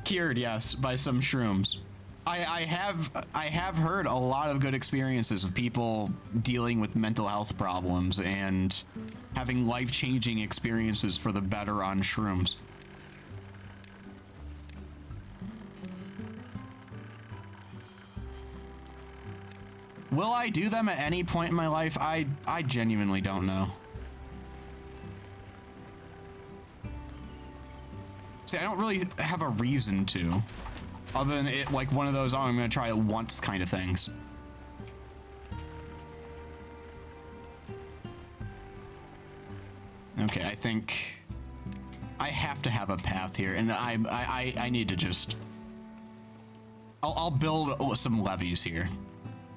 Cured, yes, by some shrooms. I have heard a lot of good experiences of people dealing with mental health problems and having life-changing experiences for the better on shrooms. Will I do them at any point in my life? I genuinely don't know. See, I don't really have a reason to. Other than it, like one of those, oh, I'm gonna try it once kind of things. Okay, I think I have to have a path here, and I need to just... I'll build some levees here.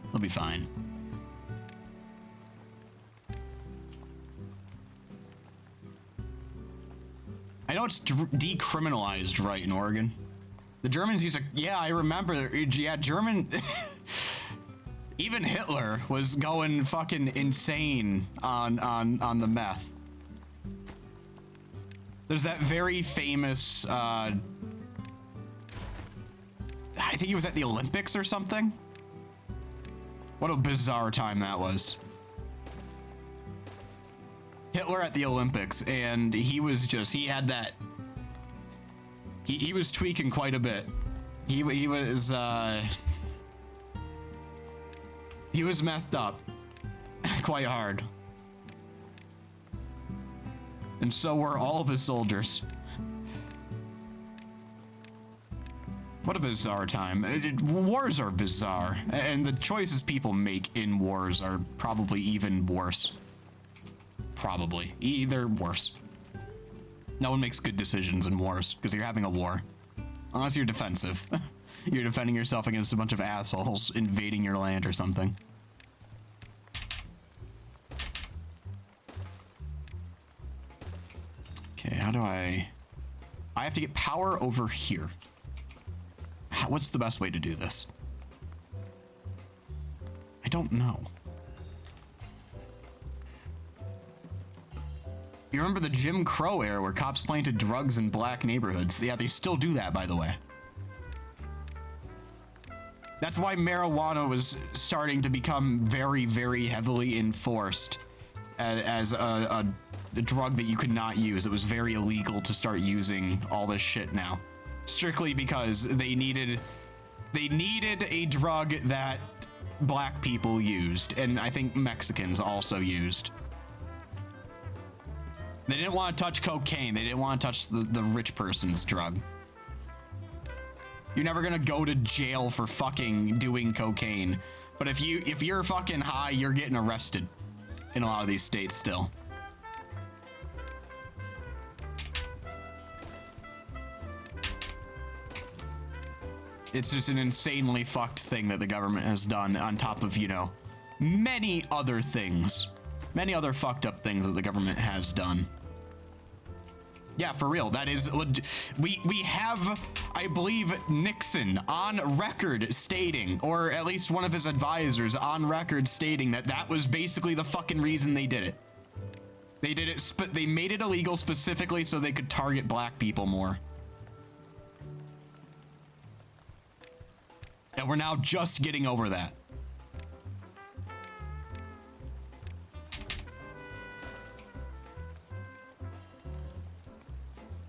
It'll be fine. I know it's decriminalized, right, in Oregon. The Germans used to, yeah, I remember, yeah, German, even Hitler was going fucking insane on the meth. There's that very famous, I think he was at the Olympics or something. What a bizarre time that was. Hitler at the Olympics, and he was just, he had that, he was tweaking quite a bit. He was methed up quite hard. And so were all of his soldiers. What a bizarre time. Wars are bizarre, and the choices people make in wars are probably even worse. Probably. They're worse. No one makes good decisions in wars, because you're having a war. Unless you're defensive. You're defending yourself against a bunch of assholes invading your land or something. Okay, how do I have to get power over here. What's the best way to do this? I don't know. You remember the Jim Crow era where cops planted drugs in black neighborhoods? Yeah, they still do that, by the way. That's why marijuana was starting to become very, very heavily enforced as a drug that you could not use. It was very illegal to start using all this shit now. Strictly because they needed a drug that black people used, and I think Mexicans also used. They didn't want to touch cocaine. They didn't want to touch the rich person's drug. You're never gonna go to jail for fucking doing cocaine, but if you're fucking high, you're getting arrested in a lot of these states still. It's just an insanely fucked thing that the government has done on top of, you know, many other things. Many other fucked up things that the government has done. Yeah, for real. That is we have, I believe, Nixon on record stating, or at least one of his advisors on record stating that was basically the fucking reason they did it. They did it, they made it illegal specifically so they could target black people more. And we're now just getting over that.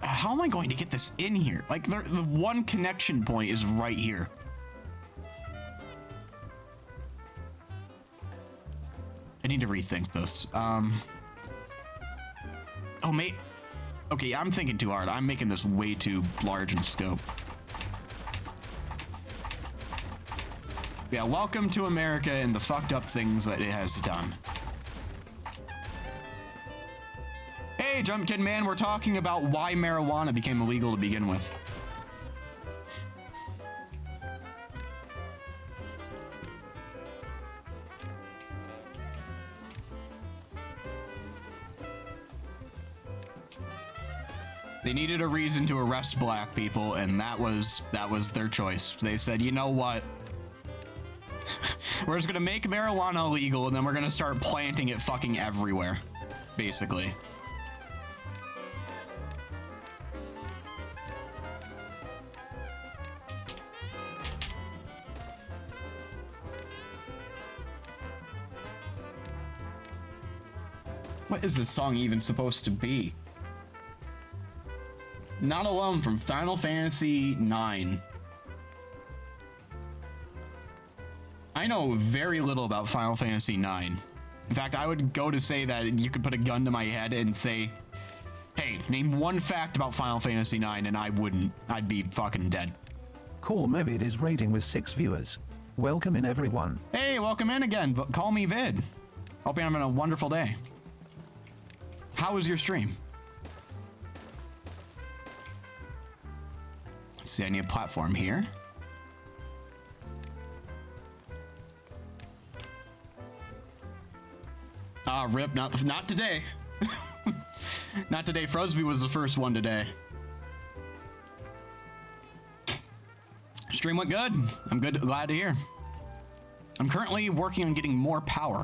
How am I going to get this in here? Like, the one connection point is right here. I need to rethink this. Oh, mate. Okay, I'm thinking too hard. I'm making this way too large in scope. Yeah, welcome to America and the fucked up things that it has done. Hey, Jumpkin Man, we're talking about why marijuana became illegal to begin with. They needed a reason to arrest black people, and that was their choice. They said, you know what? We're just gonna make marijuana illegal, and then we're gonna start planting it fucking everywhere, basically. What is this song even supposed to be? Not Alone from Final Fantasy IX. I know very little about Final Fantasy IX. In fact, I would go to say that you could put a gun to my head and say, hey, name one fact about Final Fantasy IX, and I wouldn't. I'd be fucking dead. Call me Vid is rating with 6 viewers. Welcome in, everyone. Hey, welcome in again. Call me Vid. Hope you're having a wonderful day. How was your stream? Let's see, I need a platform here. Ah, rip, not today. Not today. Frosby was the first one today. Stream went good. I'm good, glad to hear. I'm currently working on getting more power.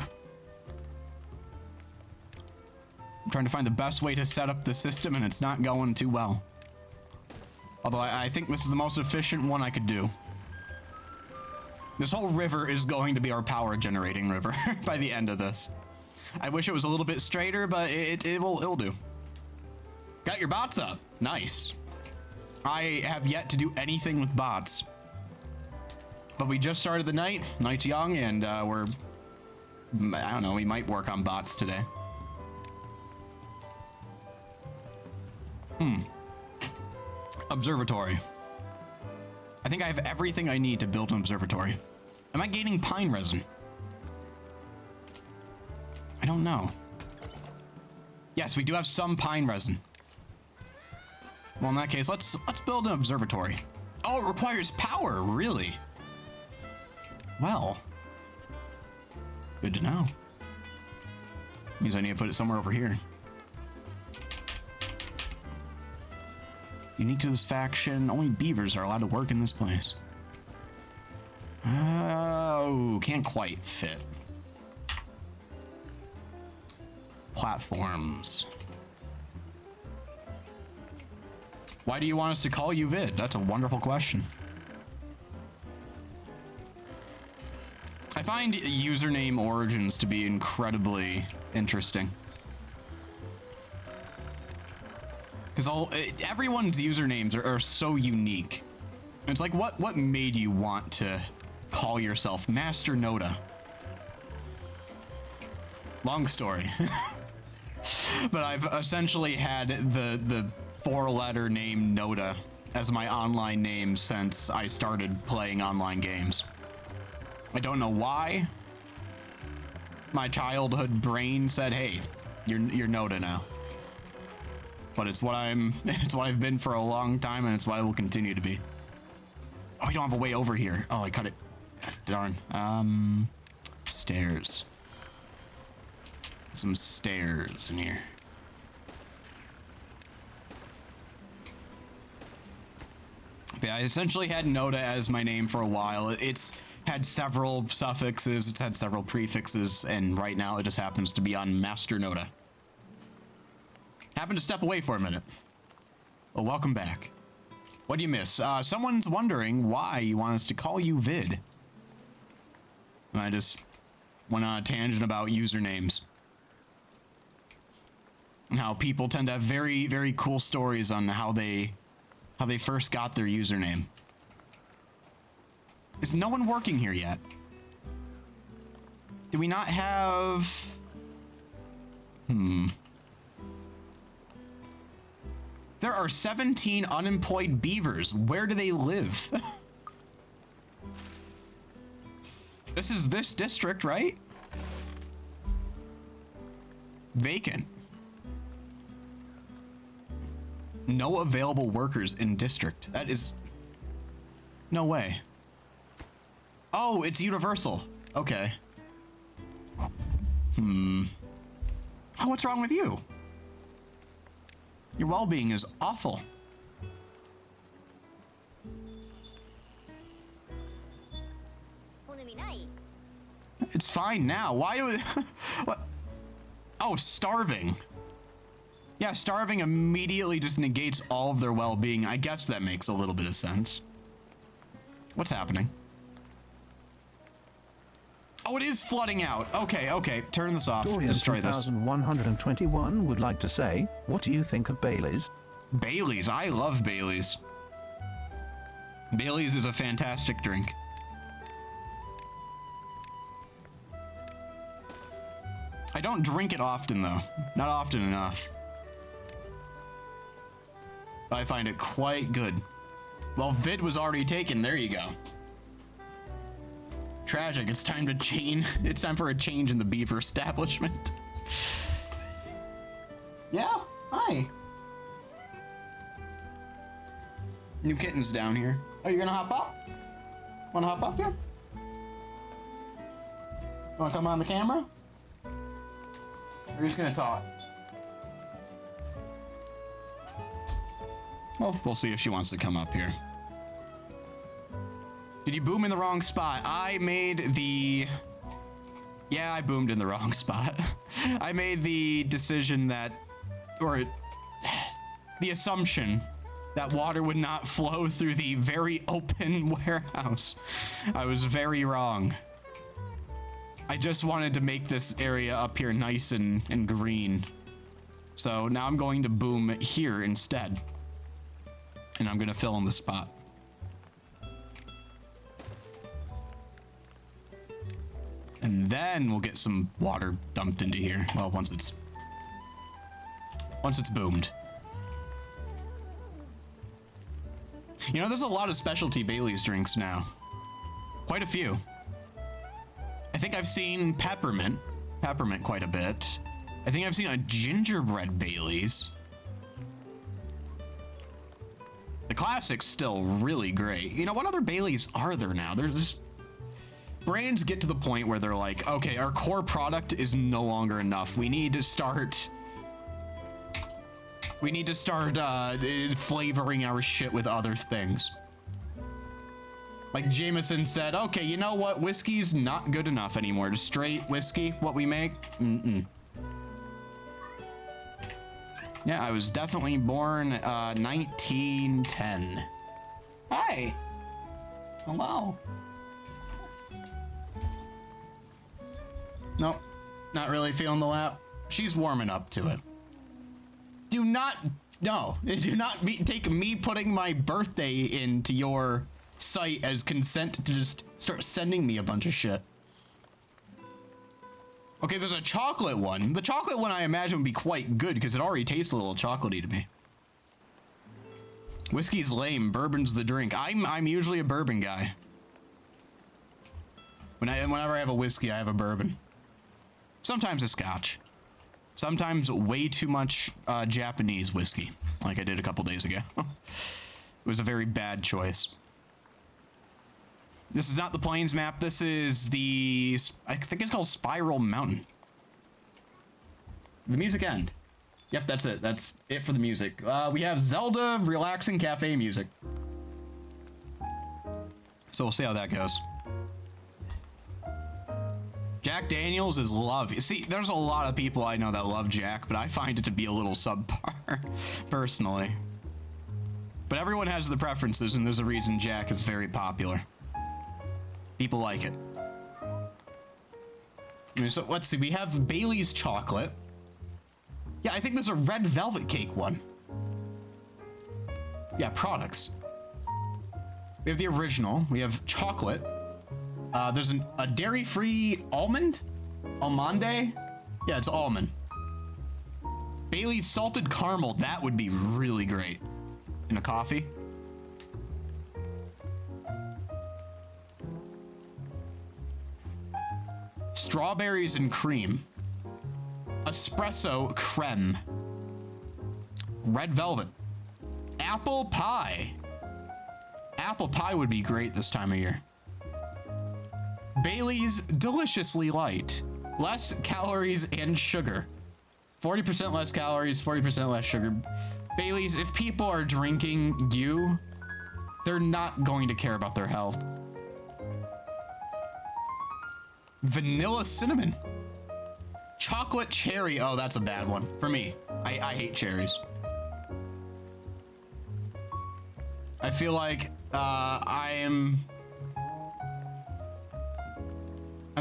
I'm trying to find the best way to set up the system, and it's not going too well. Although I think this is the most efficient one I could do. This whole river is going to be our power generating river by the end of this. I wish it was a little bit straighter, but it'll do. Got your bots up. Nice. I have yet to do anything with bots. But we just started the night. Night's young, and I don't know, we might work on bots today. Observatory. I think I have everything I need to build an observatory. Am I gaining pine resin? I don't know. Yes, we do have some pine resin. Well, in that case, let's build an observatory. Oh, it requires power, really? Well, good to know. Means I need to put it somewhere over here. Unique to this faction, only beavers are allowed to work in this place. Oh, can't quite fit. Platforms. Why do you want us to call you Vid? That's a wonderful question. I find username origins to be incredibly interesting. Because everyone's usernames are so unique. It's like, what made you want to call yourself Master Noda? Long story. But I've essentially had the 4-letter name Noda as my online name since I started playing online games. I don't know why. My childhood brain said, hey, you're Noda now. But it's what I've been for a long time, and it's what I will continue to be. Oh, we don't have a way over here. Oh, I cut it. Darn. Stairs. Some stairs in here. Yeah, I essentially had Noda as my name for a while. It's had several suffixes, it's had several prefixes, and right now it just happens to be on Master Noda. Happened to step away for a minute. Well, welcome back. What do you miss? Someone's wondering why you want us to call you Vid. And I just went on a tangent about usernames. And how people tend to have very, very cool stories on how they first got their username. Is no one working here yet? Do we not have... There are 17 unemployed beavers. Where do they live? This is this district, right? Vacant. No available workers in district. That is... No way. Oh, it's universal. Okay. Oh, what's wrong with you? Your well-being is awful. It's fine now. Why do we... What? Oh, starving. Yeah, starving immediately just negates all of their well-being. I guess that makes a little bit of sense. What's happening? Oh, it is flooding out. Okay, okay. Turn this off. Dorian Destroy this. 2121 would like to say, what do you think of Bailey's? Bailey's. I love Bailey's. Bailey's is a fantastic drink. I don't drink it often, though. Not often enough. But I find it quite good. Well, Vid was already taken. There you go. Tragic. It's time to change. It's time for a change in the beaver establishment. Yeah. Hi. New kitten's down here. Oh, you're gonna hop up? Wanna hop up here? Wanna come on the camera? Or just gonna talk? Well, we'll see if she wants to come up here. Did you boom in the wrong spot? I made the... Yeah, I boomed in the wrong spot. I made the decision that... Or... The assumption that water would not flow through the very open warehouse. I was very wrong. I just wanted to make this area up here nice and green. So now I'm going to boom here instead. And I'm gonna fill in the spot. And then we'll get some water dumped into here. Well, once it's boomed. You know, there's a lot of specialty Bailey's drinks now. Quite a few. I think I've seen peppermint quite a bit. I think I've seen a gingerbread Bailey's. The classic's still really great. You know, what other Baileys are there now? There's just... brands get to the point where they're like, okay, our core product is no longer enough. We need to start flavoring our shit with other things. Like Jameson said, okay, you know what? Whiskey's not good enough anymore. Just straight whiskey, what we make? Yeah, I was definitely born 1910. Hi. Hello. Nope, not really feeling the lap. She's warming up to it. Do not take me putting my birthday into your site as consent to just start sending me a bunch of shit. Okay, there's a chocolate one. The chocolate one I imagine would be quite good because it already tastes a little chocolatey to me. Whiskey's lame, bourbon's the drink. I'm usually a bourbon guy. Whenever I have a whiskey, I have a bourbon. Sometimes a scotch. Sometimes way too much Japanese whiskey, like I did a couple days ago. It was a very bad choice. This is not the Plains map. This is the, I think it's called Spiral Mountain. The music end. Yep, that's it. That's it for the music. We have Zelda relaxing cafe music. So we'll see how that goes. Jack Daniels is love. See, there's a lot of people I know that love Jack, but I find it to be a little subpar, personally. But everyone has their preferences, and there's a reason Jack is very popular. People like it. So let's see, we have Bailey's chocolate. Yeah, I think there's a red velvet cake one. Yeah, products. We have the original. We have chocolate. There's a dairy-free almond? Almande? Yeah, it's almond. Bailey's salted caramel. That would be really great. In a coffee. Strawberries and cream. Espresso creme. Red velvet. Apple pie. Apple pie would be great this time of year. Bailey's deliciously light. Less calories and sugar. 40% less calories, 40% less sugar. Bailey's, if people are drinking you, they're not going to care about their health. Vanilla cinnamon. Chocolate cherry. Oh, that's a bad one for me. I hate cherries. I feel like I'm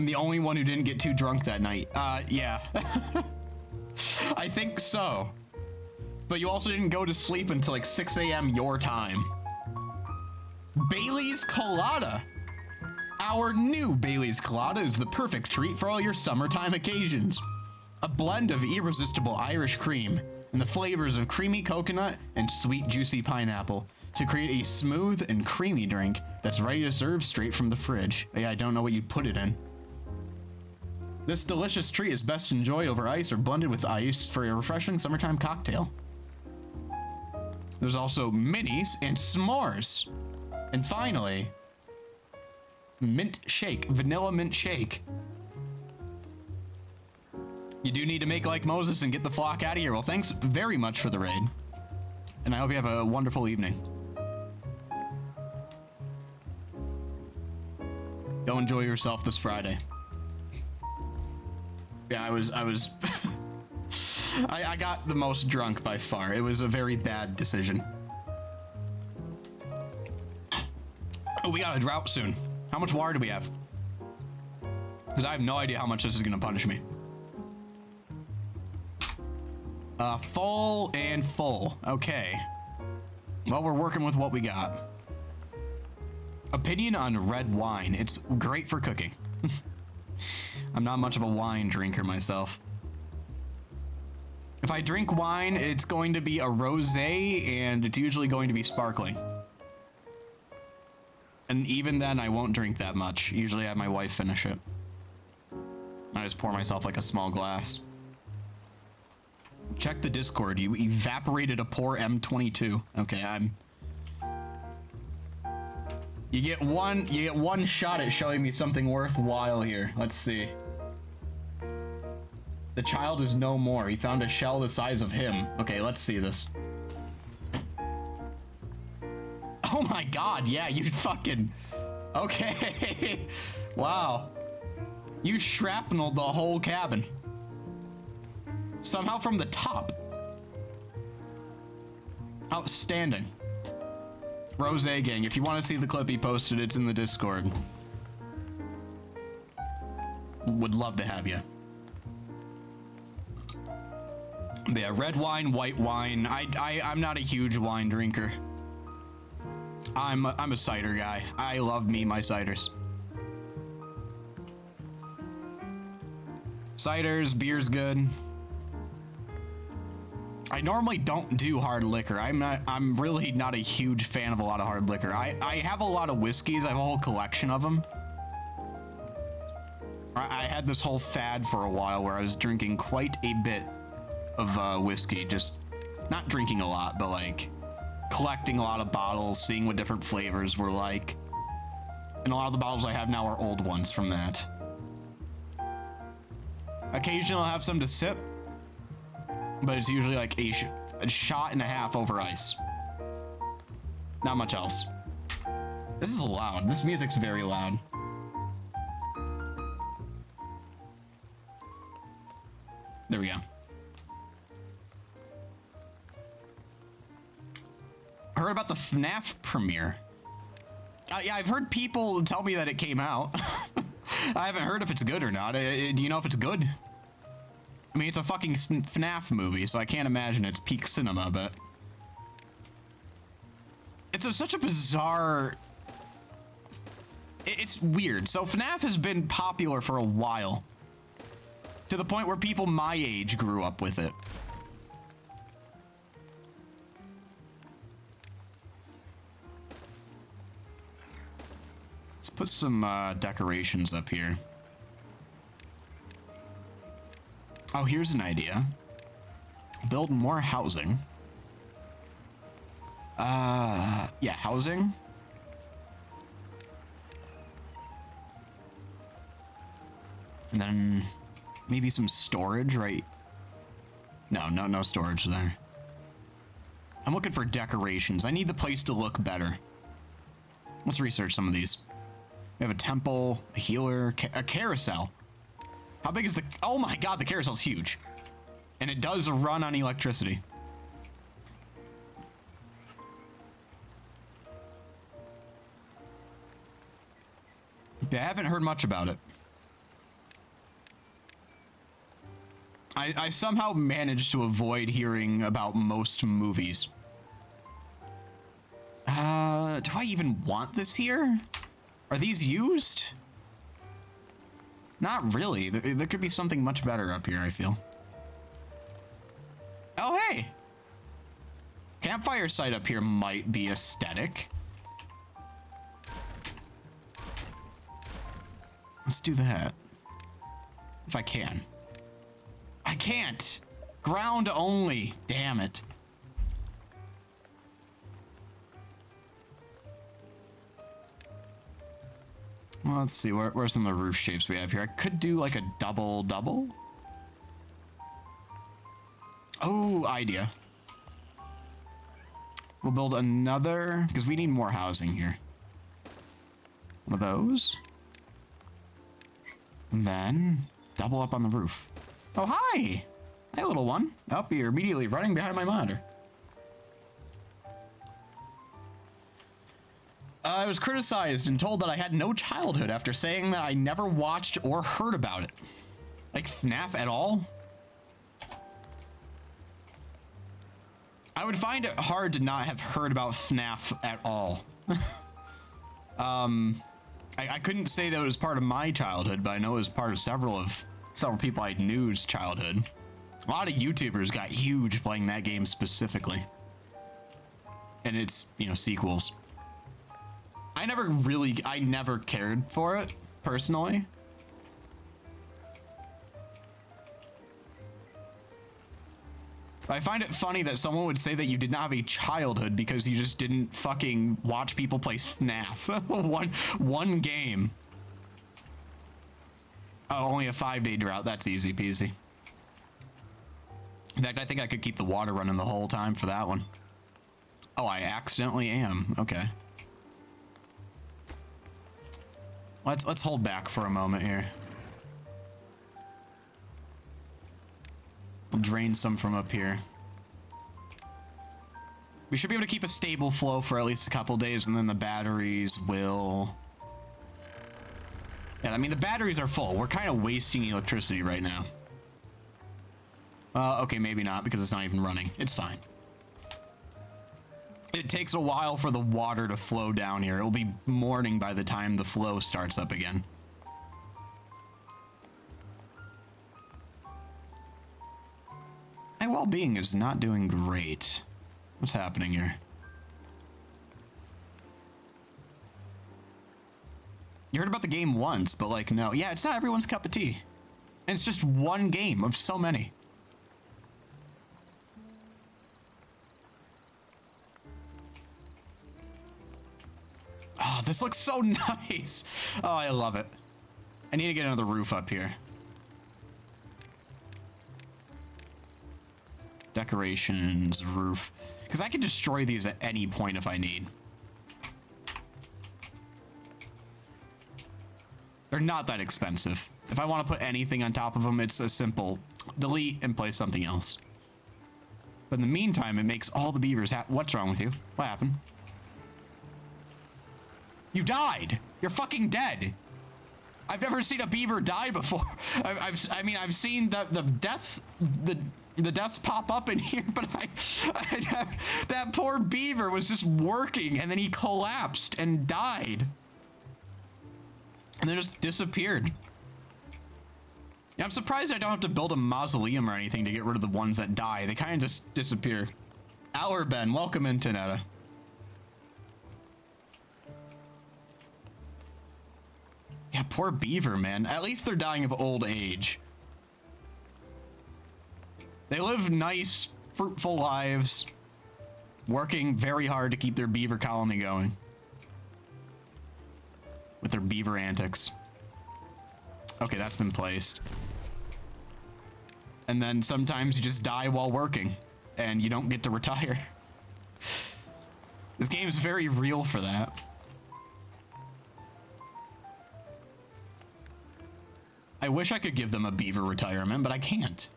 the only one who didn't get too drunk that night. Yeah. I think so. But you also didn't go to sleep until like 6 a.m. your time. Bailey's Colada. Our new Bailey's Colada is the perfect treat for all your summertime occasions. A blend of irresistible Irish cream and the flavors of creamy coconut and sweet juicy pineapple to create a smooth and creamy drink that's ready to serve straight from the fridge. Yeah, I don't know what you'd put it in. This delicious treat is best enjoyed over ice or blended with ice for a refreshing summertime cocktail. There's also minis and s'mores. And finally, mint shake, vanilla mint shake. You do need to make like Moses and get the flock out of here. Well, thanks very much for the raid. And I hope you have a wonderful evening. Go enjoy yourself this Friday. Yeah, I was I got the most drunk by far. It was a very bad decision. Oh, we got a drought soon. How much water do we have? Because I have no idea how much this is going to punish me. Full and full. Okay. Well, we're working with what we got. Opinion on red wine. It's great for cooking. I'm not much of a wine drinker myself. If I drink wine, it's going to be a rosé, and it's usually going to be sparkling. And even then, I won't drink that much. Usually I have my wife finish it. I just pour myself like a small glass. Check the Discord. You evaporated a poor M22. Okay, You get one shot at showing me something worthwhile here. Let's see. The child is no more. He found a shell the size of him. Okay, let's see this. Oh my god, yeah, you fucking... Okay. Wow. You shrapneled the whole cabin. Somehow from the top. Outstanding. Rose Gang, if you want to see the clip he posted, it's in the Discord. Would love to have you. But yeah, red wine, white wine. I'm not a huge wine drinker. I'm a cider guy. I love me my ciders. Ciders, beer's good. I normally don't do hard liquor. I'm really not a huge fan of a lot of hard liquor. I have a lot of whiskeys. I have a whole collection of them. I had this whole fad for a while where I was drinking quite a bit of whiskey, just not drinking a lot, but like collecting a lot of bottles, seeing what different flavors were like. And a lot of the bottles I have now are old ones from that. Occasionally I'll have some to sip, but it's usually like a shot and a half over ice. Not much else. This is loud. This music's very loud. There we go. Heard about the FNAF premiere. Yeah, I've heard people tell me that it came out. I haven't heard if it's good or not. Do you know if it's good? I mean, it's a fucking FNAF movie, so I can't imagine it's peak cinema, but... It's such a bizarre... It's weird. So FNAF has been popular for a while. To the point where people my age grew up with it. Let's put some decorations up here. Oh, here's an idea. Build more housing. Yeah, housing. And then maybe some storage, right? No storage there. I'm looking for decorations. I need the place to look better. Let's research some of these. We have a temple, a healer, a carousel. How big is the... Oh my god, the carousel's huge. And it does run on electricity. I haven't heard much about it. I somehow managed to avoid hearing about most movies. Do I even want this here? Are these used? Not really. There could be something much better up here, I feel. Oh, hey! Campfire site up here might be aesthetic. Let's do that. If I can. I can't! Ground only. Damn it. Well, let's see. Where's some of the roof shapes we have here? I could do like a double. Oh, idea. We'll build another, because we need more housing here. One of those. And then double up on the roof. Oh, hi! Hi, little one. Oh, you're immediately running behind my monitor. I was criticized and told that I had no childhood after saying that I never watched or heard about it. Like FNAF at all? I would find it hard to not have heard about FNAF at all. I couldn't say that it was part of my childhood, but I know it was part of several people I knew's childhood. A lot of YouTubers got huge playing that game specifically. And its, sequels. I never cared for it, personally. I find it funny that someone would say that you did not have a childhood because you just didn't fucking watch people play FNAF. one game. Oh, only a 5-day drought. That's easy peasy. In fact, I think I could keep the water running the whole time for that one. Oh, I accidentally am. Okay. Let's hold back for a moment here. We'll drain some from up here. We should be able to keep a stable flow for at least a couple days, and then the batteries will... Yeah, I mean, the batteries are full. We're kind of wasting electricity right now. Okay, maybe not, because it's not even running. It's fine. It takes a while for the water to flow down here. It'll be morning by the time the flow starts up again. My well-being is not doing great. What's happening here? You heard about the game once, but like, no. Yeah, it's not everyone's cup of tea. And it's just one game of so many. Oh, this looks so nice. Oh, I love it. I need to get another roof up here. Decorations, roof. Because I can destroy these at any point if I need. They're not that expensive. If I want to put anything on top of them, it's a simple delete and place something else. But in the meantime, it makes all the beavers What's wrong with you? What happened? You died. You're fucking dead. I've never seen a beaver die before. I mean, I've seen the deaths pop up in here, but that poor beaver was just working, and then he collapsed and died, and then just disappeared. Yeah, I'm surprised I don't have to build a mausoleum or anything to get rid of the ones that die. They kind of just disappear. Our Ben, welcome in, Tanetta. Yeah, poor beaver, man. At least they're dying of old age. They live nice, fruitful lives, working very hard to keep their beaver colony going with their beaver antics. Okay, that's been placed. And then sometimes you just die while working and you don't get to retire. This game is very real for that. I wish I could give them a beaver retirement, but I can't.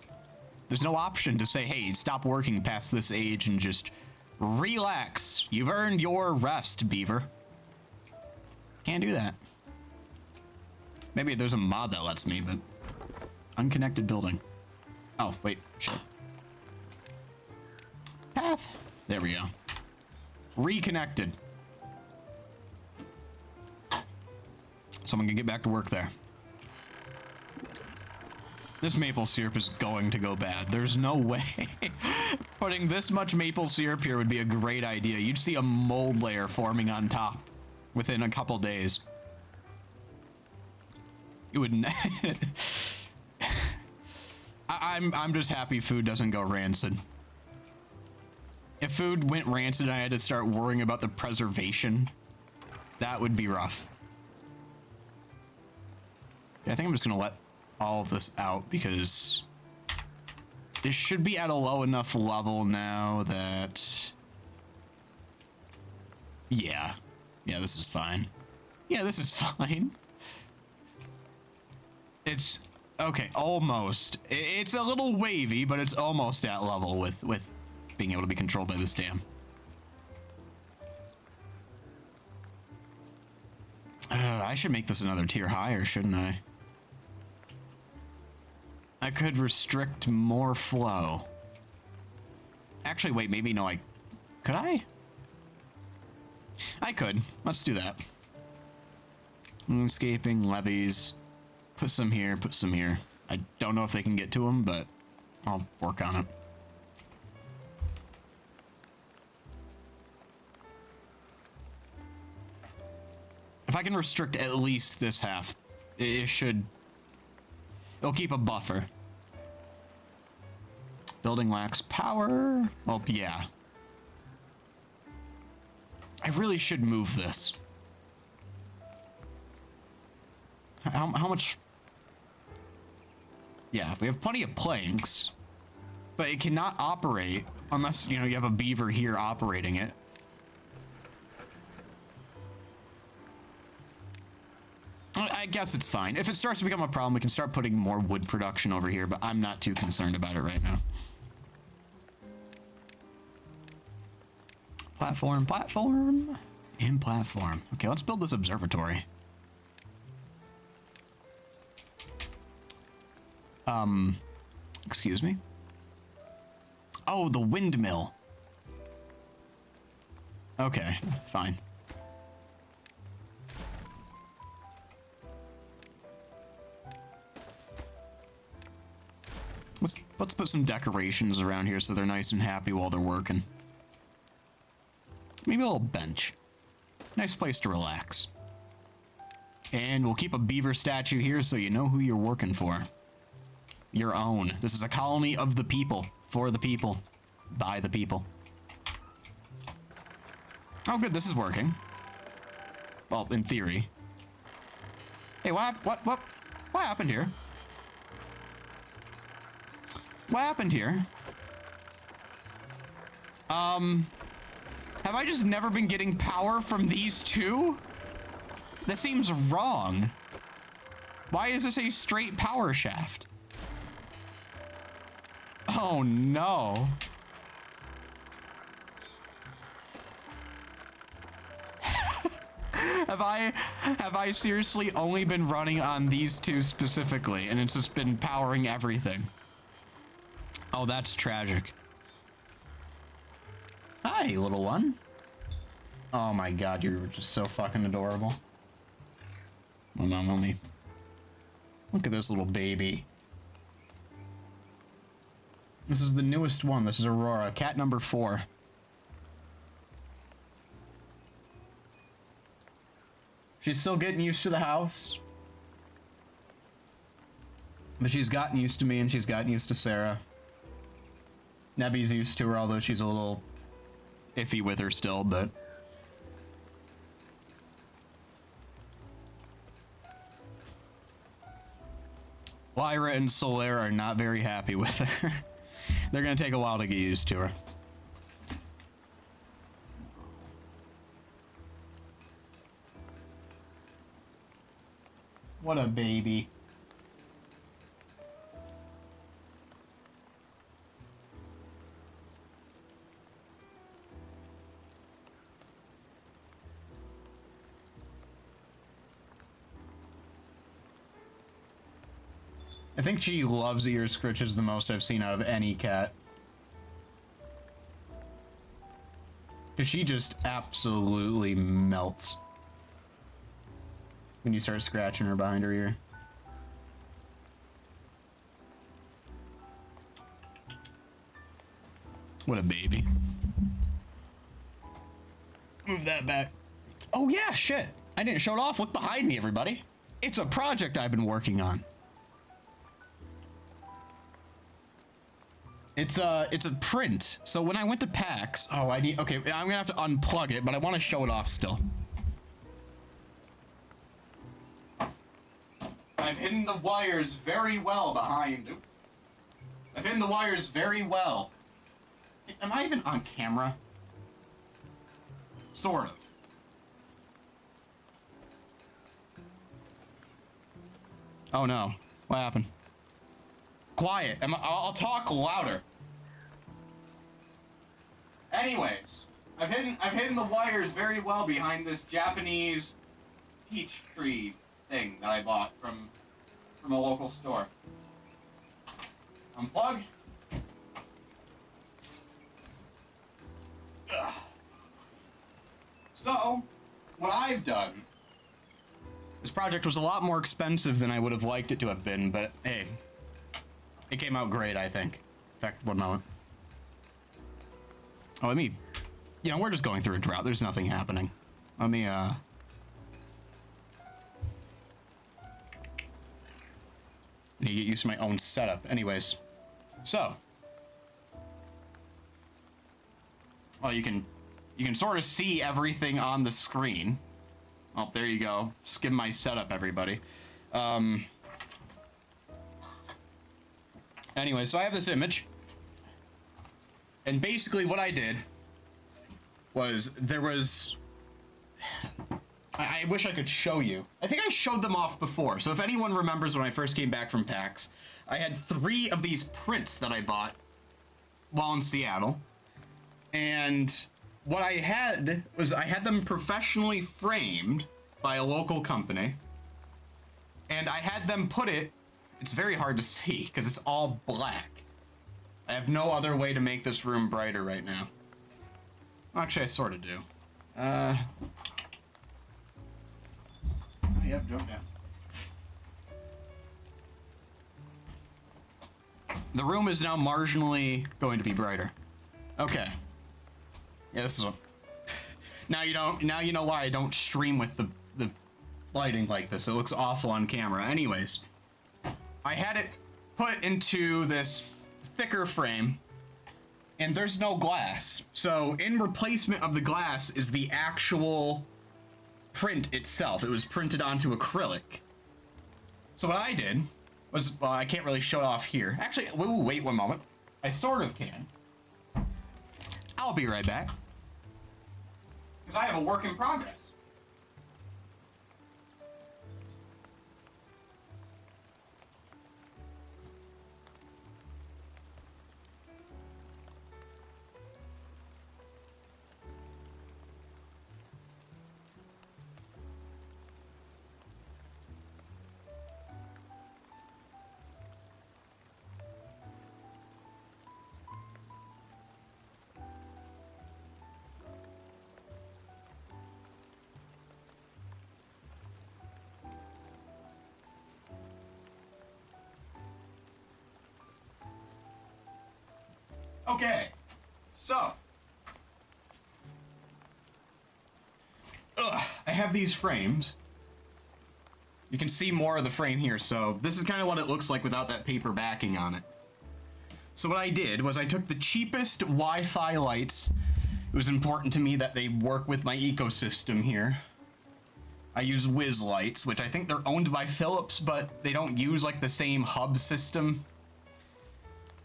There's no option to say, hey, stop working past this age and just relax. You've earned your rest, beaver. Can't do that. Maybe there's a mod that lets me, but... Unconnected building. Oh, wait, shit. Path. There we go. Reconnected. Someone can get back to work there. This maple syrup is going to go bad. There's no way. Putting this much maple syrup here would be a great idea. You'd see a mold layer forming on top within a couple days. It would. I'm just happy food doesn't go rancid. If food went rancid and I had to start worrying about the preservation, that would be rough. Yeah, I think I'm just gonna let all of this out because it should be at a low enough level now that yeah, this is fine. Yeah, this is fine. It's okay, almost. It's a little wavy, but it's almost at level with being able to be controlled by this dam. I should make this another tier higher, shouldn't I? I could restrict more flow. Actually, wait, maybe no, could I? I could. Let's do that. Moonscaping, levees. Put some here, put some here. I don't know if they can get to them, but I'll work on it. I can restrict at least this half, it'll keep a buffer. Building lacks power. Well, yeah. I really should move this. How much? Yeah, we have plenty of planks, but it cannot operate unless, you know, you have a beaver here operating it. I guess it's fine. If it starts to become a problem, we can start putting more wood production over here, but I'm not too concerned about it right now. Platform, and platform. Okay, let's build this observatory. Excuse me? Oh, the windmill. Okay, fine. Let's put some decorations around here so they're nice and happy while they're working. Maybe a little bench. Nice place to relax. And we'll keep a beaver statue here so you know who you're working for. Your own. This is a colony of the people, for the people, by the people. Oh, good, this is working. Well, in theory. Hey, what happened here? What happened here? Have I just never been getting power from these two? That seems wrong. Why is this a straight power shaft? Oh no. Have I seriously only been running on these two specifically, and it's just been powering everything? Oh, that's tragic. Hi, little one. Oh my god, you're just so fucking adorable. Hold on, let me... Look at this little baby. This is the newest one. This is Aurora, cat number 4. She's still getting used to the house. But she's gotten used to me and she's gotten used to Sarah. Nebby's used to her, although she's a little iffy with her still, but... Lyra and Solaire are not very happy with her. They're gonna take a while to get used to her. What a baby. I think she loves ear scritches the most I've seen out of any cat. Because she just absolutely melts when you start scratching her behind her ear. What a baby. Move that back. Oh yeah, shit. I didn't show it off. Look behind me, everybody. It's a project I've been working on. It's a print. So when I went to PAX, okay, I'm gonna have to unplug it, but I want to show it off still. I've hidden the wires very well behind. I've hidden the wires very well. Am I even on camera? Sort of. Oh no, what happened? Quiet. I'll talk louder. Anyways, I've hidden the wires very well behind this Japanese peach tree thing that I bought from a local store. Unplug. Ugh. So, what I've done. This project was a lot more expensive than I would have liked it to have been, but hey. It came out great, I think. In fact, one moment. Oh, let me... You know, we're just going through a drought. There's nothing happening. Let me, need to get used to my own setup. Anyways, so. Well, you can sort of see everything on the screen. Oh, there you go. Skim my setup, everybody. Anyway, so I have this image. And basically what I did was I wish I could show you. I think I showed them off before. So if anyone remembers when I first came back from PAX, I had 3 of these prints that I bought while in Seattle. And what I had was I had them professionally framed by a local company. And I had them put it, it's very hard to see because it's all black. I have no other way to make this room brighter right now. Actually, I sort of do. Yep, jump down. The room is now marginally going to be brighter. Okay. Yeah, this is a... Now you know why I don't stream with the lighting like this. It looks awful on camera. Anyways, I had it put into this thicker frame, and there's no glass. So in replacement of the glass is the actual print itself. It was printed onto acrylic. So what I did was, well, I can't really show it off here. Actually, wait 1 moment. I sort of can. I'll be right back. Because I have a work in progress. Okay, so I have these frames. You can see more of the frame here, so this is kind of what it looks like without that paper backing on it. So what I did was I took the cheapest Wi-Fi lights. It was important to me that they work with my ecosystem here. I use Wiz lights, which I think they're owned by Philips, but they don't use like the same hub system.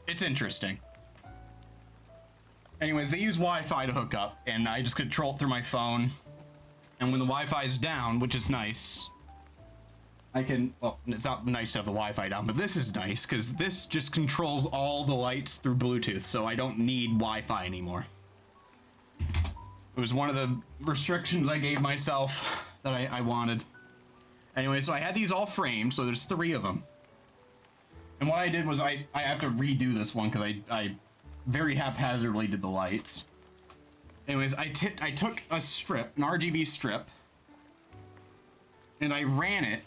It's interesting. Anyways, they use Wi-Fi to hook up, and I just control it through my phone. And when the Wi-Fi is down, which is nice, I can, well, it's not nice to have the Wi-Fi down, but this is nice, because this just controls all the lights through Bluetooth, so I don't need Wi-Fi anymore. It was one of the restrictions I gave myself that I wanted. Anyway, so I had these all framed, so there's 3 of them. And what I did was I have to redo this one, because I very haphazardly did the lights. Anyways, I took a strip, an RGB strip, and I ran it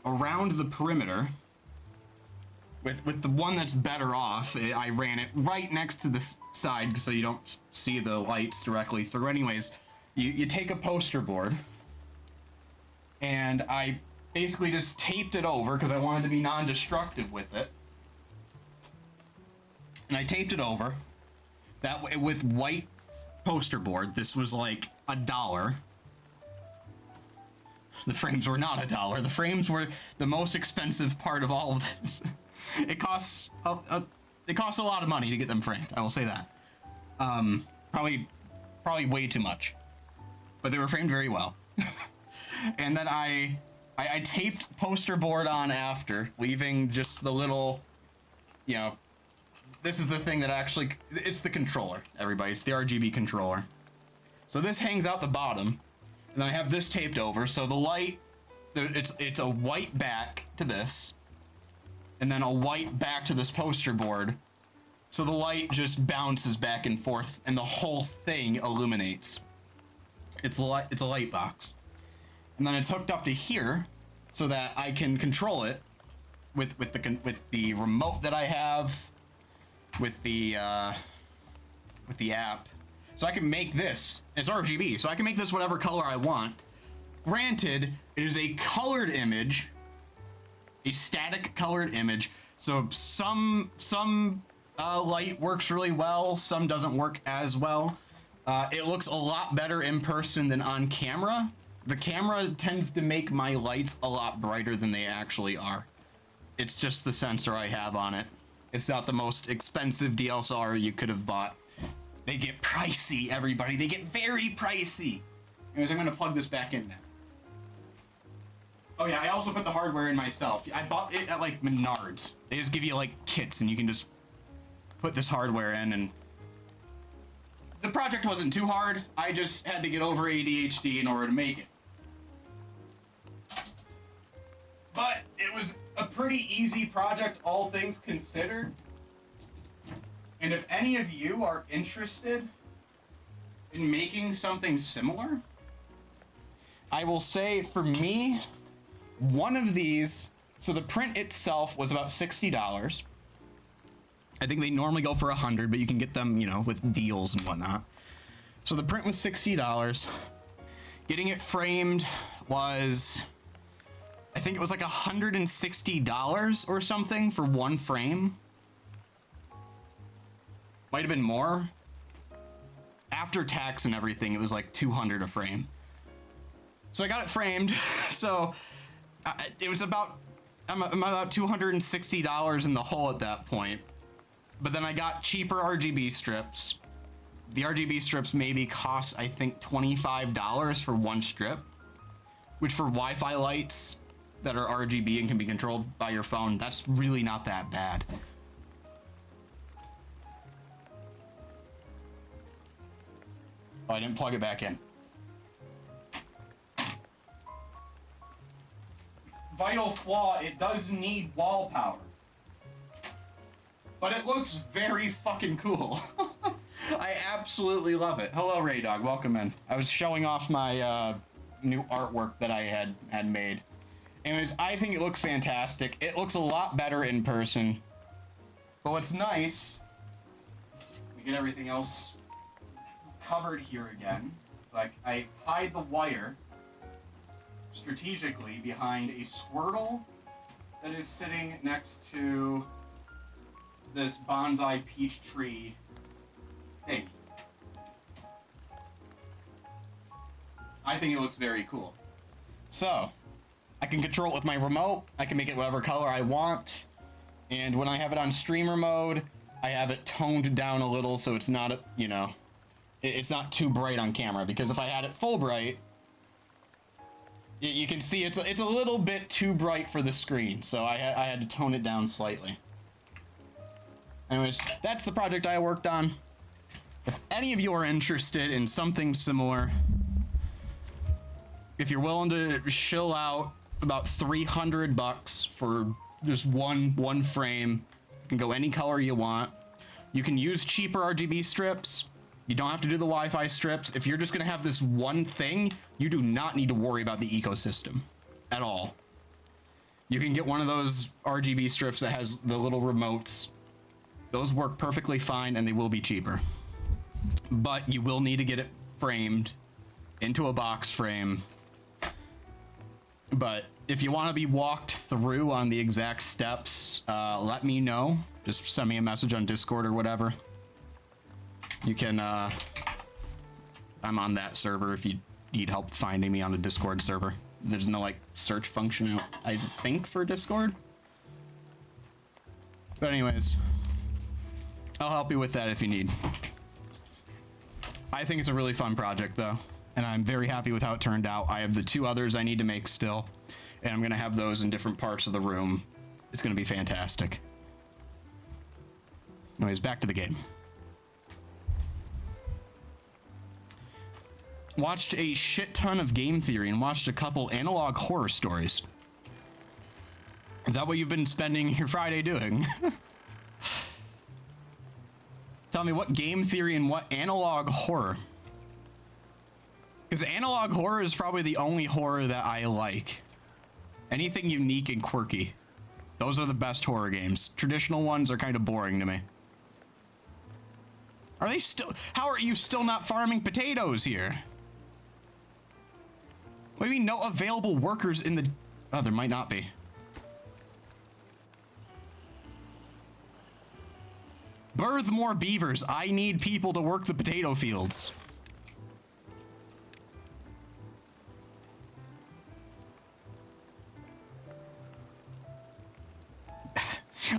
around the perimeter with the one that's better off. I ran it right next to the side so you don't see the lights directly through. Anyways, you take a poster board, and I basically just taped it over because I wanted to be non-destructive with it. And I taped it over that way with white poster board. This was like $1. The frames were not $1. The frames were the most expensive part of all of this. It costs a lot of money to get them framed. I will say that. Probably way too much, but they were framed very well. And then I taped poster board on after, leaving just the little, you know. This is the thing that actually, it's the controller, everybody. It's the RGB controller. So this hangs out the bottom, and then I have this taped over. So the light, it's a white back to this, and then a white back to this poster board. So the light just bounces back and forth, and the whole thing illuminates. It's a light box, and then it's hooked up to here, so that I can control it with the remote that I have. With the app, so I can make this. It's RGB, so I can make this whatever color I want. Granted, it is a colored image a static colored image. So some light works really well, some doesn't work as well. It looks a lot better in person than on camera. The camera tends to make my lights a lot brighter than they actually are. It's just the sensor I have on it. It's not the most expensive DSLR you could have bought. They get pricey, everybody. They get very pricey. Anyways, I'm gonna plug this back in now. Oh yeah, I also put the hardware in myself. I bought it at like Menards. They just give you like kits and you can just put this hardware in, and the project wasn't too hard. I just had to get over ADHD in order to make it. But it was a pretty easy project, all things considered. And if any of you are interested in making something similar, I will say for me, one of these, so the print itself was about $60. I think they normally go for $100, but you can get them, you know, with deals and whatnot. So the print was $60. Getting it framed was, I think it was like $160 or something for one frame. Might have been more. After tax and everything, it was like $200 a frame. So I got it framed. So it was about, I'm about $260 in the hole at that point. But then I got cheaper RGB strips. The RGB strips maybe cost, I think, $25 for one strip, which for Wi-Fi lights that are RGB and can be controlled by your phone, that's really not that bad. Oh, I didn't plug it back in. Vital flaw, it does need wall power. But it looks very fucking cool. I absolutely love it. Hello, Ray Dog. Welcome in. I was showing off my new artwork that I had made. Anyways, I think it looks fantastic. It looks a lot better in person. But what's nice, we get everything else covered here again. It's like I hide the wire strategically behind a Squirtle that is sitting next to this bonsai peach tree thing. I think it looks very cool. So, I can control it with my remote. I can make it whatever color I want. And when I have it on streamer mode, I have it toned down a little so it's not, you know, it's not too bright on camera. Because if I had it full bright, you can see it's a little bit too bright for the screen. So I had to tone it down slightly. Anyways, that's the project I worked on. If any of you are interested in something similar, if you're willing to shill out about $300 for just one frame, you can go any color you want. You can use cheaper RGB strips. You don't have to do the Wi-Fi strips. If you're just gonna have this one thing, you do not need to worry about the ecosystem at all. You can get one of those RGB strips that has the little remotes. Those work perfectly fine and they will be cheaper. But you will need to get it framed into a box frame. But if you want to be walked through on the exact steps, let me know. Just send me a message on Discord or whatever. You can, I'm on that server if you need help finding me on a Discord server. There's no like search function out, I think, for Discord. But anyways, I'll help you with that if you need. I think it's a really fun project though, and I'm very happy with how it turned out. I have the two others I need to make still, and I'm gonna have those in different parts of the room. It's gonna be fantastic. Anyways, back to the game. Watched a shit ton of game theory and watched a couple analog horror stories. Is that what you've been spending your Friday doing? Tell me what game theory and what analog horror. Because analog horror is probably the only horror that I like. Anything unique and quirky. Those are the best horror games. Traditional ones are kind of boring to me. Are they still... How are you still not farming potatoes here? What do you mean no available workers in the... Oh, there might not be. Birth more beavers. I need people to work the potato fields.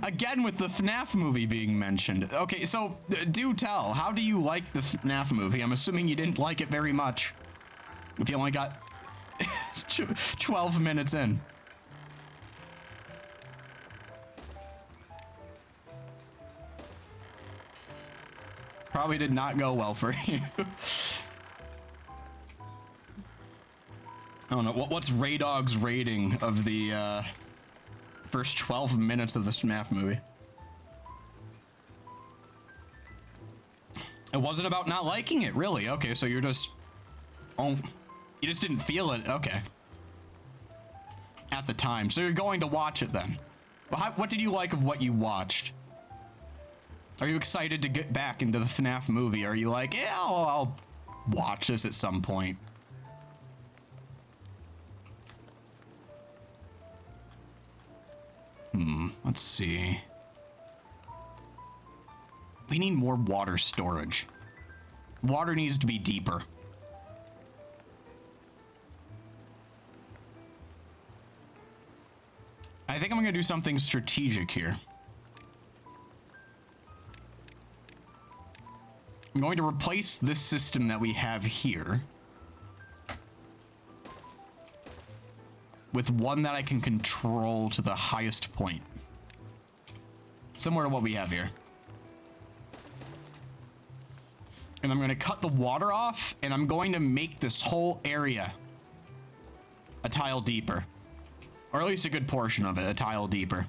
Again with the FNAF movie being mentioned. Okay, so do tell. How do you like the FNAF movie? I'm assuming you didn't like it very much. If you only got 12 minutes in. Probably did not go well for you. I don't know. What's Raydog's rating of the first 12 minutes of the FNAF movie? It wasn't about not liking it, really. Okay, so you're just... Oh, you just didn't feel it. Okay. At the time. So you're going to watch it then. Well, what did you like of what you watched? Are you excited to get back into the FNAF movie? Are you like, yeah, I'll watch this at some point? Let's see. We need more water storage. Water needs to be deeper. I think I'm gonna do something strategic here. I'm going to replace this system that we have here with one that I can control to the highest point. Similar to what we have here. And I'm going to cut the water off, and I'm going to make this whole area a tile deeper. Or at least a good portion of it, a tile deeper.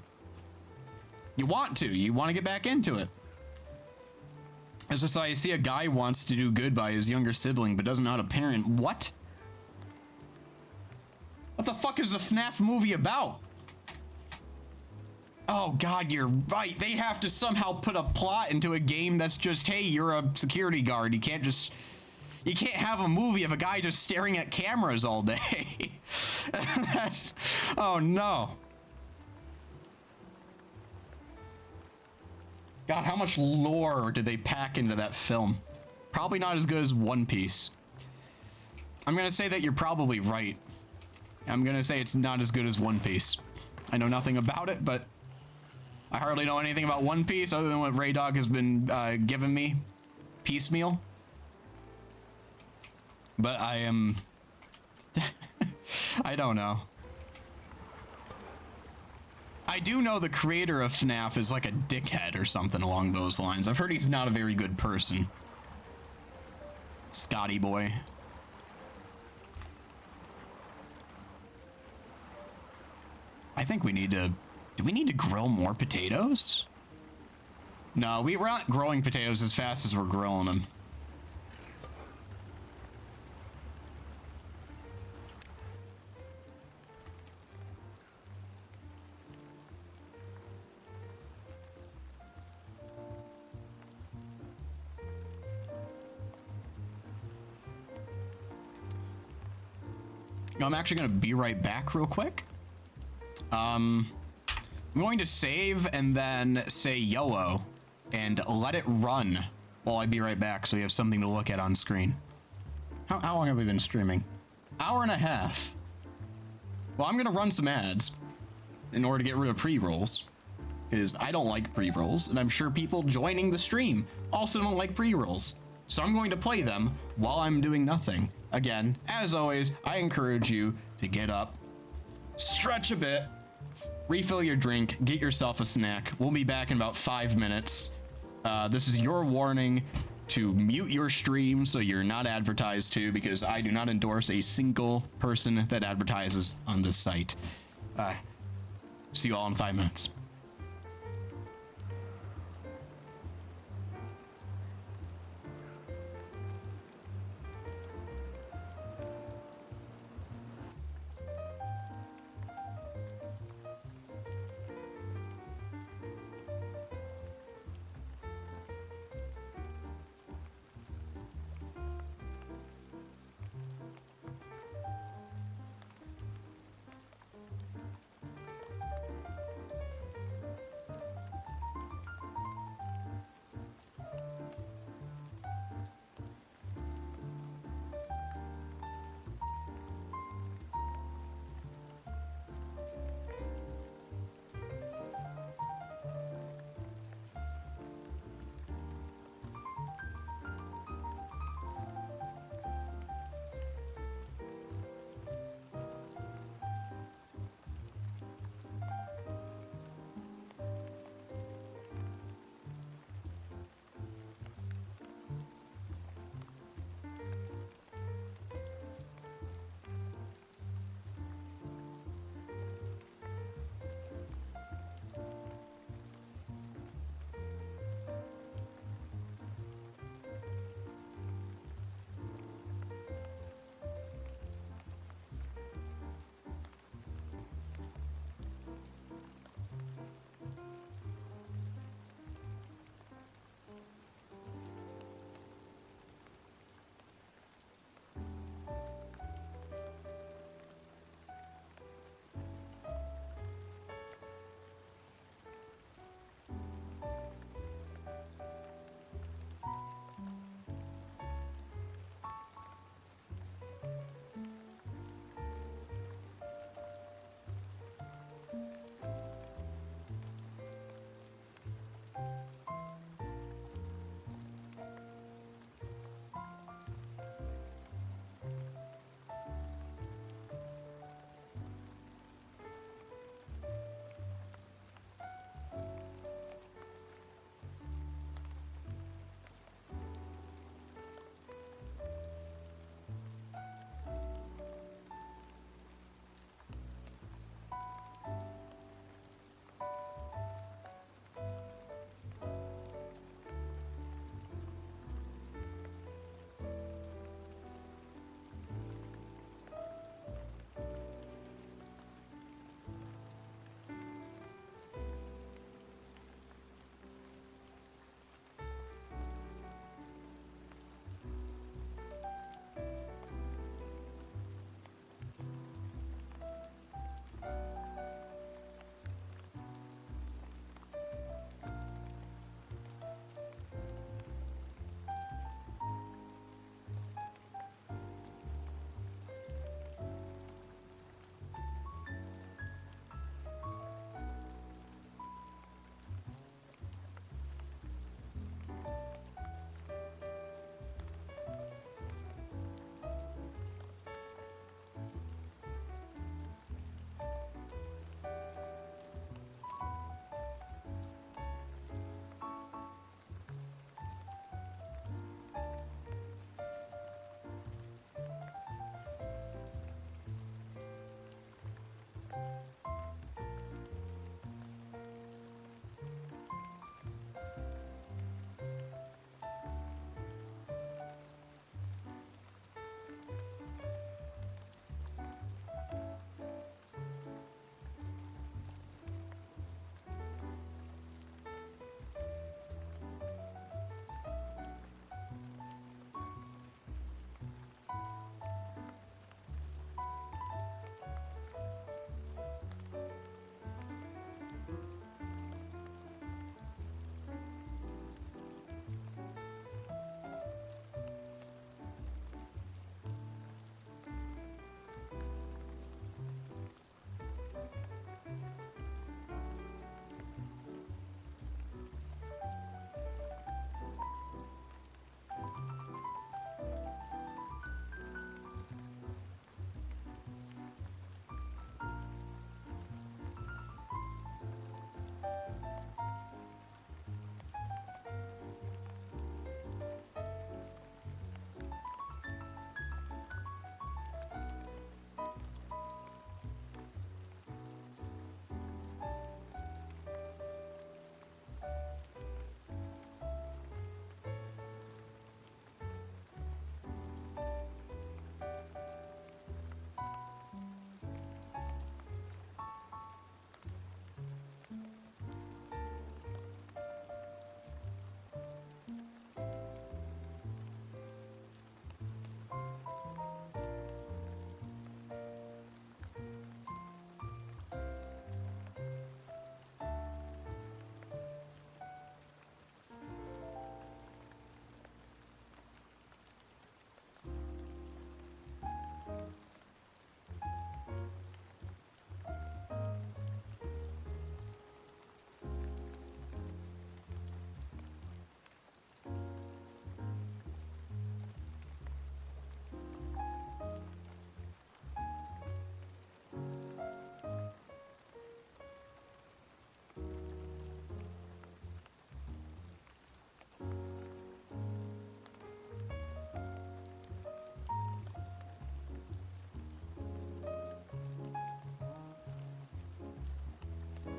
You want to get back into it. It's just I see a guy wants to do good by his younger sibling, but doesn't know how to parent. What? What the fuck is the FNAF movie about? Oh god, you're right. They have to somehow put a plot into a game that's just, hey, you're a security guard. You can't have a movie of a guy just staring at cameras all day. That's, oh no. God, how much lore did they pack into that film? Probably not as good as One Piece. I'm gonna say that you're probably right. I'm gonna say it's not as good as One Piece. I know nothing about it, but I hardly know anything about One Piece other than what Raydog has been giving me piecemeal. But I am... I don't know. I do know the creator of FNAF is like a dickhead or something along those lines. I've heard he's not a very good person. Scotty boy. I think we need to... Do we need to grill more potatoes? No, we're not growing potatoes as fast as we're grilling them. I'm actually going to be right back real quick. I'm going to save and then say YOLO and let it run while I be right back so you have something to look at on screen. How long have we been streaming? Hour and a half. Well, I'm going to run some ads in order to get rid of pre-rolls because I don't like pre-rolls and I'm sure people joining the stream also don't like pre-rolls. So I'm going to play them while I'm doing nothing. Again, as always, I encourage you to get up, stretch a bit, refill your drink, get yourself a snack. We'll be back in about 5 minutes. This is your warning to mute your stream so you're not advertised to, because I do not endorse a single person that advertises on this site. See you all in 5 minutes.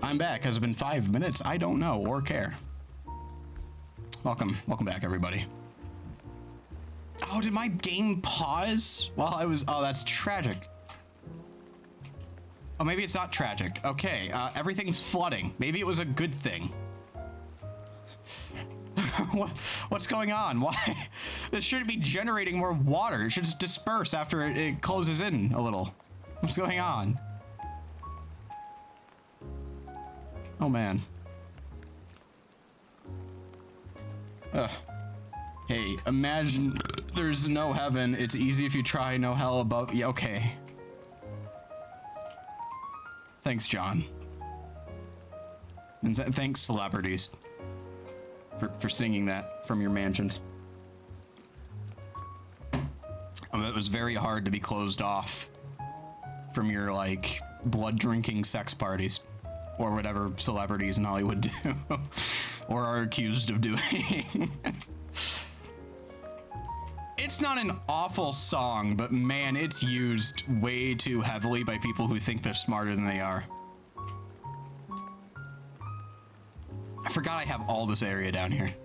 I'm back. Has it been 5 minutes? I don't know or care. Welcome back, everybody. Oh, did my game pause while I was... Oh, that's tragic. Oh, maybe it's not tragic. Okay, everything's flooding. Maybe it was a good thing. What's going on? Why? This shouldn't be generating more water. It should just disperse after it closes in a little. What's going on? Oh, man. Hey, imagine there's no heaven. It's easy if you try, no hell above. Yeah, okay. Thanks, John. And thanks, celebrities, for singing that from your mansions. It was very hard to be closed off from your, like, blood-drinking sex parties. Or whatever celebrities in Hollywood do. Or are accused of doing. It's not an awful song, but man, it's used way too heavily by people who think they're smarter than they are. I forgot I have all this area down here.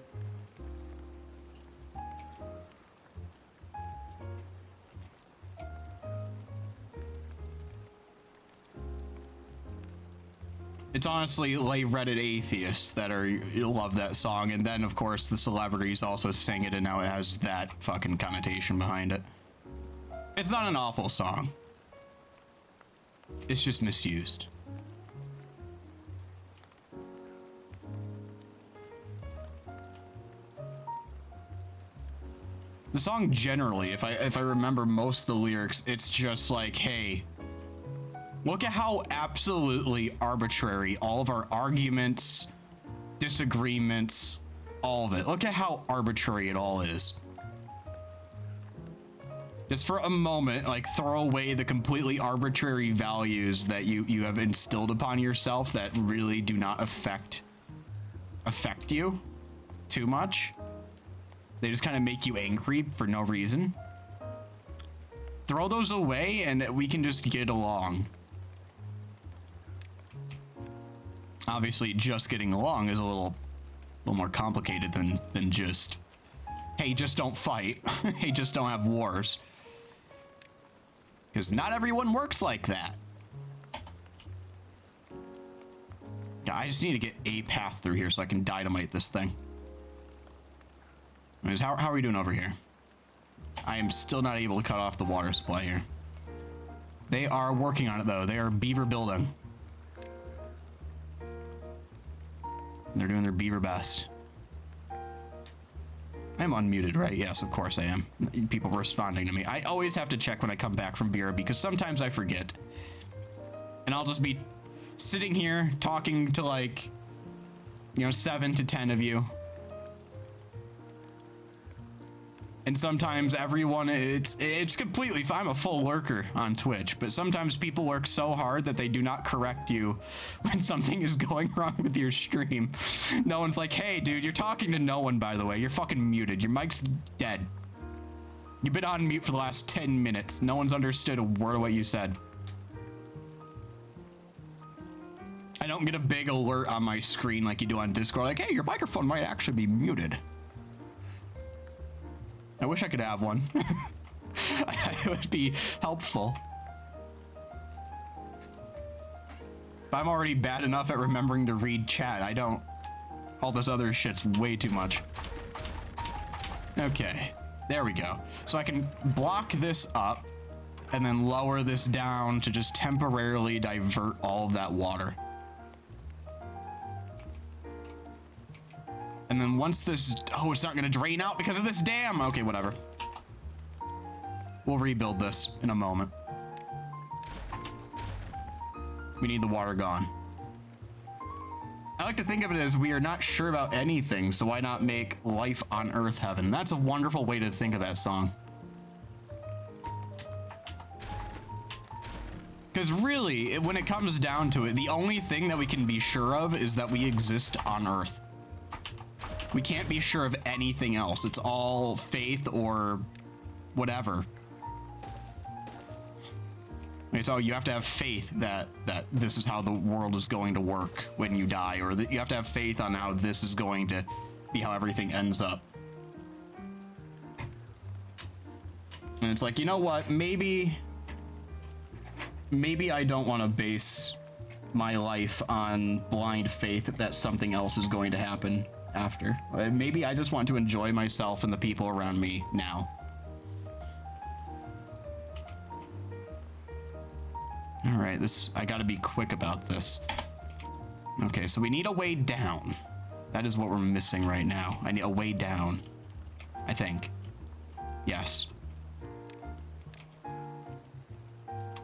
It's honestly like Reddit atheists that love that song, and then of course the celebrities also sing it, and now it has that fucking connotation behind it. It's not an awful song. It's just misused. The song generally, if I remember most of the lyrics, it's just like, hey, look at how absolutely arbitrary all of our arguments, disagreements, all of it. Look at how arbitrary it all is. Just for a moment, like, throw away the completely arbitrary values that you have instilled upon yourself that really do not affect you too much. They just kind of make you angry for no reason. Throw those away and we can just get along. Obviously, just getting along is a little more complicated than just, hey, just don't fight. Hey, just don't have wars. Because not everyone works like that. Yeah, I just need to get a path through here so I can dynamite this thing. Anyways, how are we doing over here? I am still not able to cut off the water supply here. They are working on it, though. They are beaver building. They're doing their beaver best. I'm unmuted, right? Yes, of course I am. People responding to me. I always have to check when I come back from beer because sometimes I forget. And I'll just be sitting here talking to, like, 7 to 10 of you. And sometimes everyone, it's completely fine. I'm a full lurker on Twitch, but sometimes people work so hard that they do not correct you when something is going wrong with your stream. No one's like, hey, dude, you're talking to no one, by the way. You're fucking muted. Your mic's dead. You've been on mute for the last 10 minutes. No one's understood a word of what you said. I don't get a big alert on my screen like you do on Discord, like, hey, your microphone might actually be muted. I wish I could have one. It would be helpful. I'm already bad enough at remembering to read chat. I don't. All this other shit's way too much. Okay, there we go. So I can block this up and then lower this down to just temporarily divert all of that water. And then once this, oh, it's not gonna drain out because of this dam. Okay, whatever. We'll rebuild this in a moment. We need the water gone. I like to think of it as we are not sure about anything, so why not make life on Earth heaven? That's a wonderful way to think of that song. Because really, when it comes down to it, the only thing that we can be sure of is that we exist on Earth. We can't be sure of anything else. It's all faith or whatever. Okay, so you have to have faith that this is how the world is going to work when you die, or that you have to have faith on how this is going to be how everything ends up. And it's like, you know what? Maybe I don't want to base my life on blind faith that something else is going to happen after. Maybe I just want to enjoy myself and the people around me now. All right, I gotta be quick about this. Okay, so we need a way down. That is what we're missing right now. I need a way down, I think. Yes.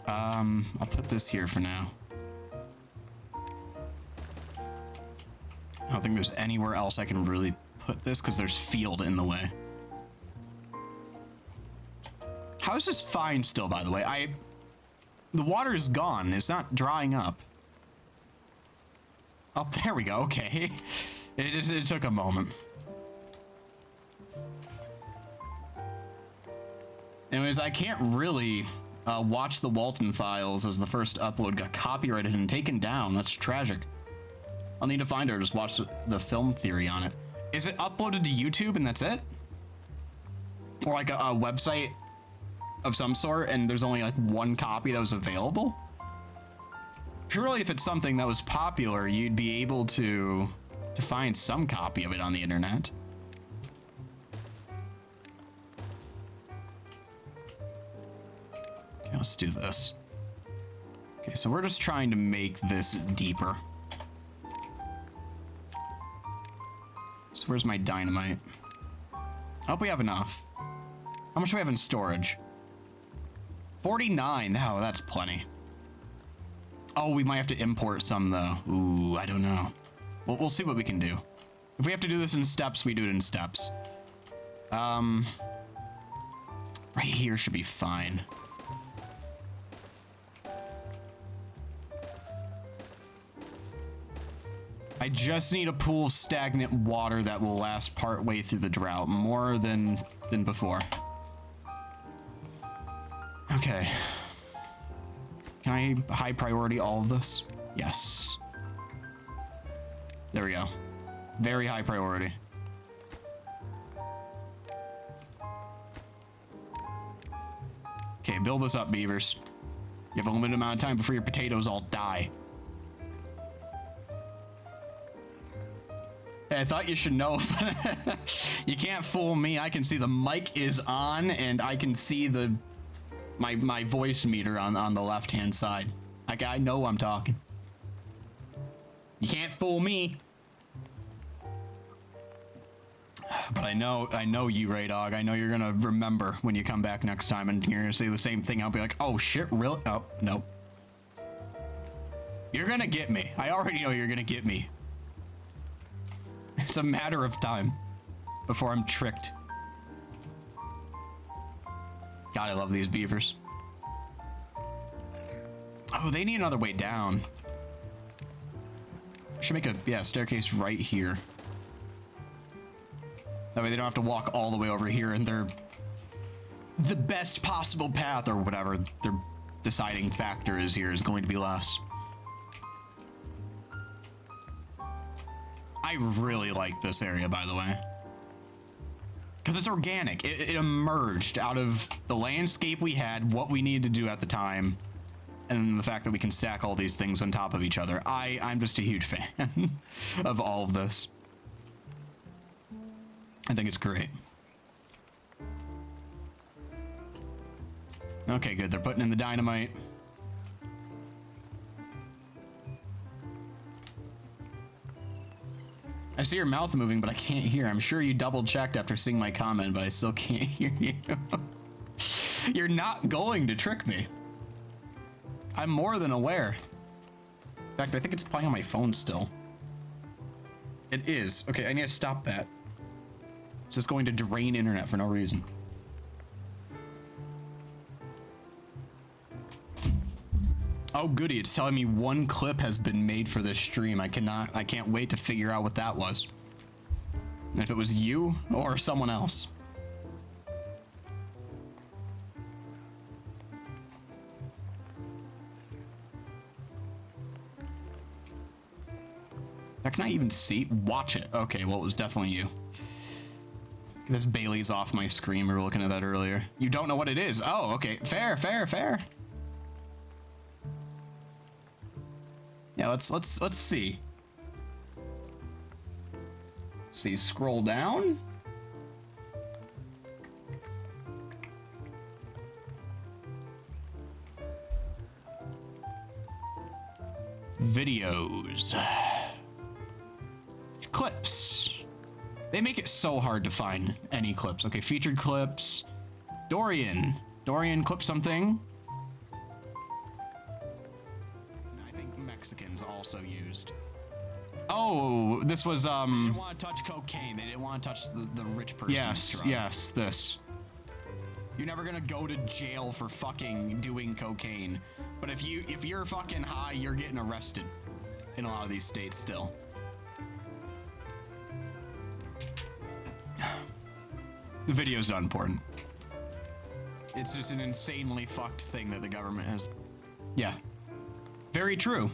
I'll put this here for now. I don't think there's anywhere else I can really put this because there's field in the way. How is this fine still, by the way? The water is gone. It's not drying up. Oh, there we go. Okay. It took a moment. Anyways, I can't really watch the Walton files as the first upload got copyrighted and taken down. That's tragic. I'll need to find her. Just watch the film theory on it. Is it uploaded to YouTube and that's it? Or like a website of some sort and there's only like one copy that was available? Surely if it's something that was popular, you'd be able to find some copy of it on the internet. Okay, let's do this. Okay, so we're just trying to make this deeper. So where's my dynamite? I hope we have enough. How much do we have in storage? 49. Oh, that's plenty. Oh, we might have to import some though. Ooh, I don't know. Well, we'll see what we can do. If we have to do this in steps, we do it in steps. Right here should be fine. I just need a pool of stagnant water that will last part way through the drought, more than before. Okay. Can I high priority all of this? Yes. There we go. Very high priority. Okay, build this up, beavers. You have a limited amount of time before your potatoes all die. I thought you should know, but you can't fool me. I can see the mic is on, and I can see my voice meter on the left-hand side. I know I'm talking. You can't fool me. But I know you, Ray Dog. I know you're gonna remember when you come back next time, and you're gonna say the same thing. I'll be like, oh shit, really? Oh, no. You're gonna get me. I already know you're gonna get me. It's a matter of time before I'm tricked. God, I love these beavers. Oh, they need another way down. Should make a staircase right here. That way they don't have to walk all the way over here and they're the best possible path or whatever their deciding factor is here is going to be less. I really like this area, by the way. Because it's organic. It emerged out of the landscape we had, what we needed to do at the time, and the fact that we can stack all these things on top of each other. I'm just a huge fan of all of this. I think it's great. Okay, good. They're putting in the dynamite. I see your mouth moving, but I can't hear. I'm sure you double-checked after seeing my comment, but I still can't hear you. You're not going to trick me. I'm more than aware. In fact, I think it's playing on my phone still. It is. Okay, I need to stop that. It's just going to drain internet for no reason. Oh goody, it's telling me one clip has been made for this stream. I can't wait to figure out what that was. If it was you or someone else. Can I even see? Watch it. Okay, well, it was definitely you. This Bailey's off my screen. We were looking at that earlier. You don't know what it is. Oh, okay. Fair, fair, fair. Yeah, let's see. See, scroll down. Videos. Clips. They make it so hard to find any clips. Okay, featured clips. Dorian. Dorian clipped something. I think Mexicans also used. Oh, this was, They didn't want to touch cocaine. They didn't want to touch the rich person. Yes, drug. yes, this. You're never gonna go to jail for fucking doing cocaine. But if you're fucking high, you're getting arrested in a lot of these states still. The video's not important. It's just an insanely fucked thing that the government has. Yeah. Very true.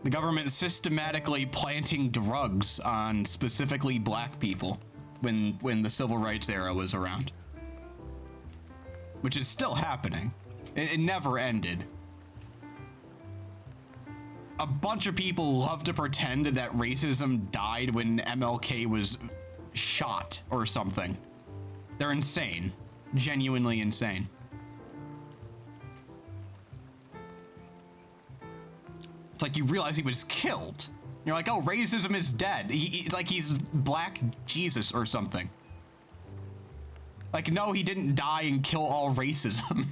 The government systematically planting drugs on specifically black people when the civil rights era was around. Which is still happening. It never ended. A bunch of people love to pretend that racism died when MLK was shot or something. They're insane. Genuinely insane. It's like you realize he was killed. You're like, oh, racism is dead. It's like he's Black Jesus or something. Like, no, he didn't die and kill all racism.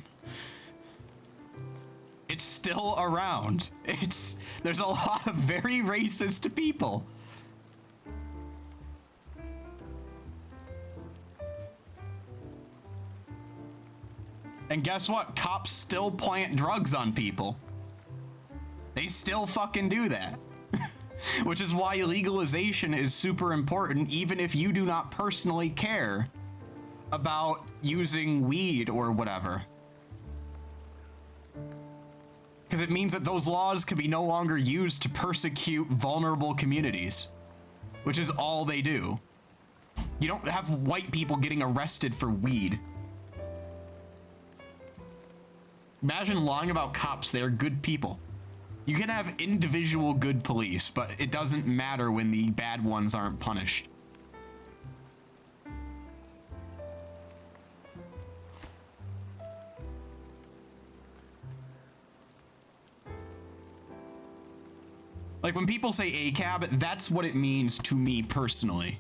It's still around. There's a lot of very racist people. And guess what? Cops still plant drugs on people. They still fucking do that. Which is why legalization is super important, even if you do not personally care about using weed or whatever. Because it means that those laws can be no longer used to persecute vulnerable communities, which is all they do. You don't have white people getting arrested for weed. Imagine lying about cops. They're good people. You can have individual good police, but it doesn't matter when the bad ones aren't punished. Like when people say ACAB, that's what it means to me personally.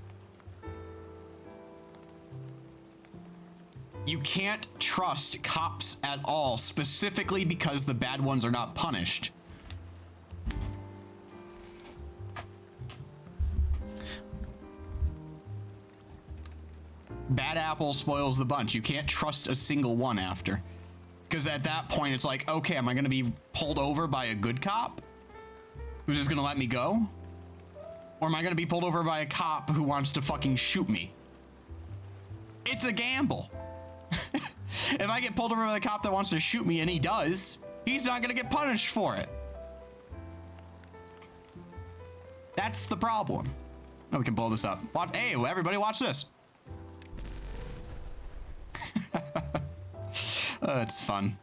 You can't trust cops at all, specifically because the bad ones are not punished. Bad apple spoils the bunch. You can't trust a single one after. Because at that point, it's like, okay, am I going to be pulled over by a good cop who's just going to let me go? Or am I going to be pulled over by a cop who wants to fucking shoot me? It's a gamble. If I get pulled over by the cop that wants to shoot me, and he does, he's not going to get punished for it. That's the problem. Oh, we can blow this up. Hey, everybody watch this. Oh, it's fun.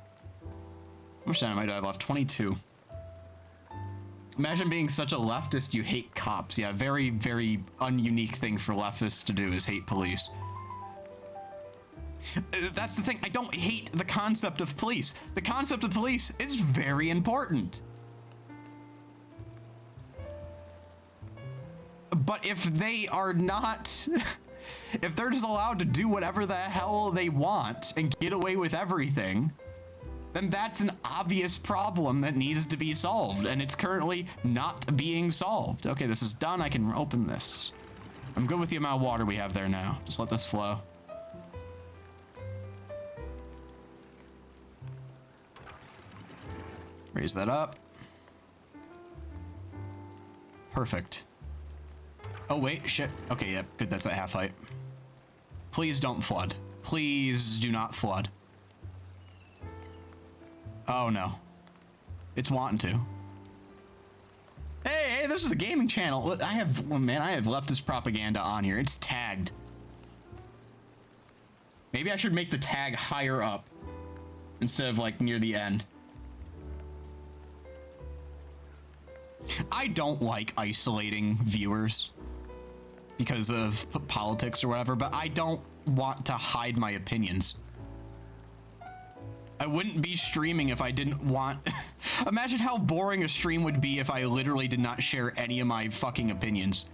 How much dynamite do I have left? 22. Imagine being such a leftist you hate cops. Yeah, very, very ununique thing for leftists to do is hate police. That's the thing. I don't hate the concept of police. The concept of police is very important. But if they are not... If they're just allowed to do whatever the hell they want and get away with everything, then that's an obvious problem that needs to be solved, and it's currently not being solved. Okay, this is done. I can open this. I'm good with the amount of water we have there now. Just let this flow. Raise that up. Perfect. Oh, wait, shit. Okay, yeah, good, that's at half height. Please don't flood. Please do not flood. Oh, no. It's wanting to. this is a gaming channel. I have leftist propaganda on here. It's tagged. Maybe I should make the tag higher up instead of like near the end. I don't like isolating viewers because of politics or whatever, but I don't want to hide my opinions. I wouldn't be streaming if I didn't want... Imagine how boring a stream would be if I literally did not share any of my fucking opinions.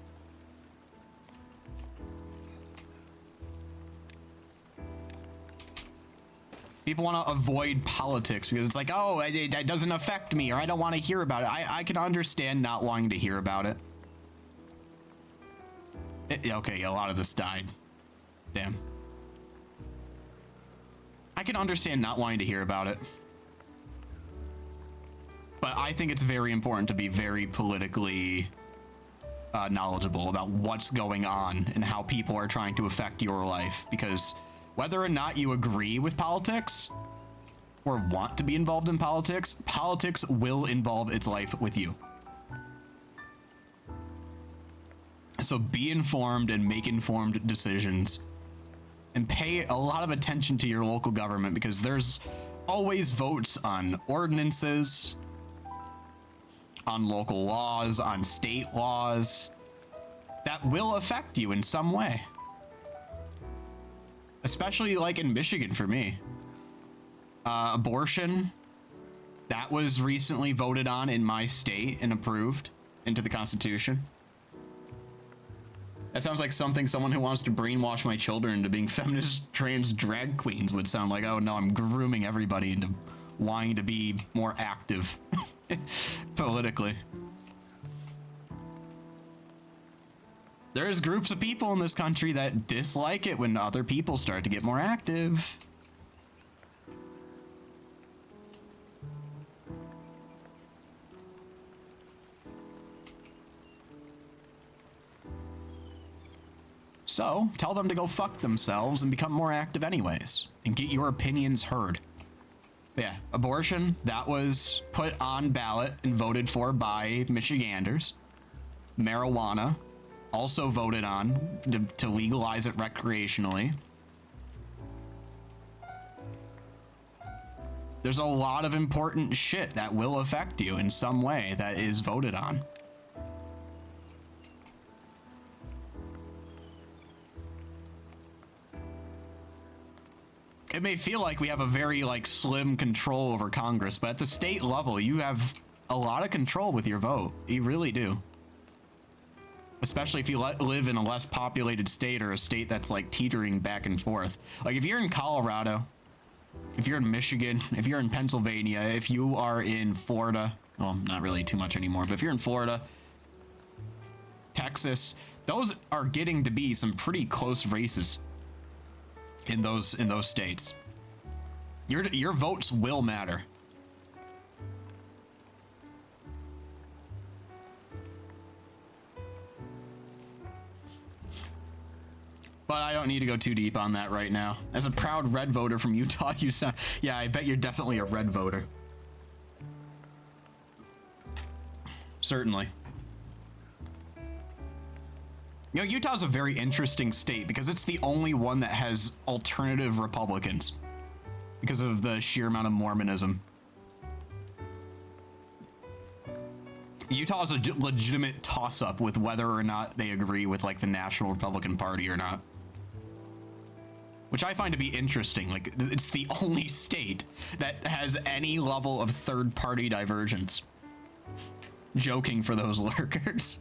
People want to avoid politics because it's like, oh, it doesn't affect me, or I don't want to hear about it. I can understand not wanting to hear about it. Okay, a lot of this died. Damn. I can understand not wanting to hear about it. But I think it's very important to be very politically knowledgeable about what's going on and how people are trying to affect your life. Because whether or not you agree with politics or want to be involved in politics, politics will involve its life with you. So be informed and make informed decisions. And pay a lot of attention to your local government because there's always votes on ordinances, on local laws, on state laws that will affect you in some way. Especially like in Michigan for me. Abortion, that was recently voted on in my state and approved into the Constitution. That sounds like something someone who wants to brainwash my children into being feminist trans drag queens would sound like. Oh no, I'm grooming everybody into wanting to be more active politically. There's groups of people in this country that dislike it when other people start to get more active. So, tell them to go fuck themselves and become more active anyways, and get your opinions heard. Yeah, abortion, that was put on ballot and voted for by Michiganders. Marijuana, also voted on to legalize it recreationally. There's a lot of important shit that will affect you in some way that is voted on. It may feel like we have a very like slim control over Congress, but at the state level, you have a lot of control with your vote. You really do. Especially if you live in a less populated state or a state that's like teetering back and forth. Like if you're in Colorado, if you're in Michigan, if you're in Pennsylvania, if you are in Florida, well, not really too much anymore, but if you're in Florida, Texas, those are getting to be some pretty close races. In those states, your votes will matter. But I don't need to go too deep on that right now. As a proud red voter from Utah, you sound, yeah, I bet you're definitely a red voter. Certainly. You know, Utah's a very interesting state because it's the only one that has alternative Republicans because of the sheer amount of Mormonism. Utah is a legitimate toss-up with whether or not they agree with like the National Republican Party or not. Which I find to be interesting. Like, it's the only state that has any level of third-party divergence. Joking for those lurkers.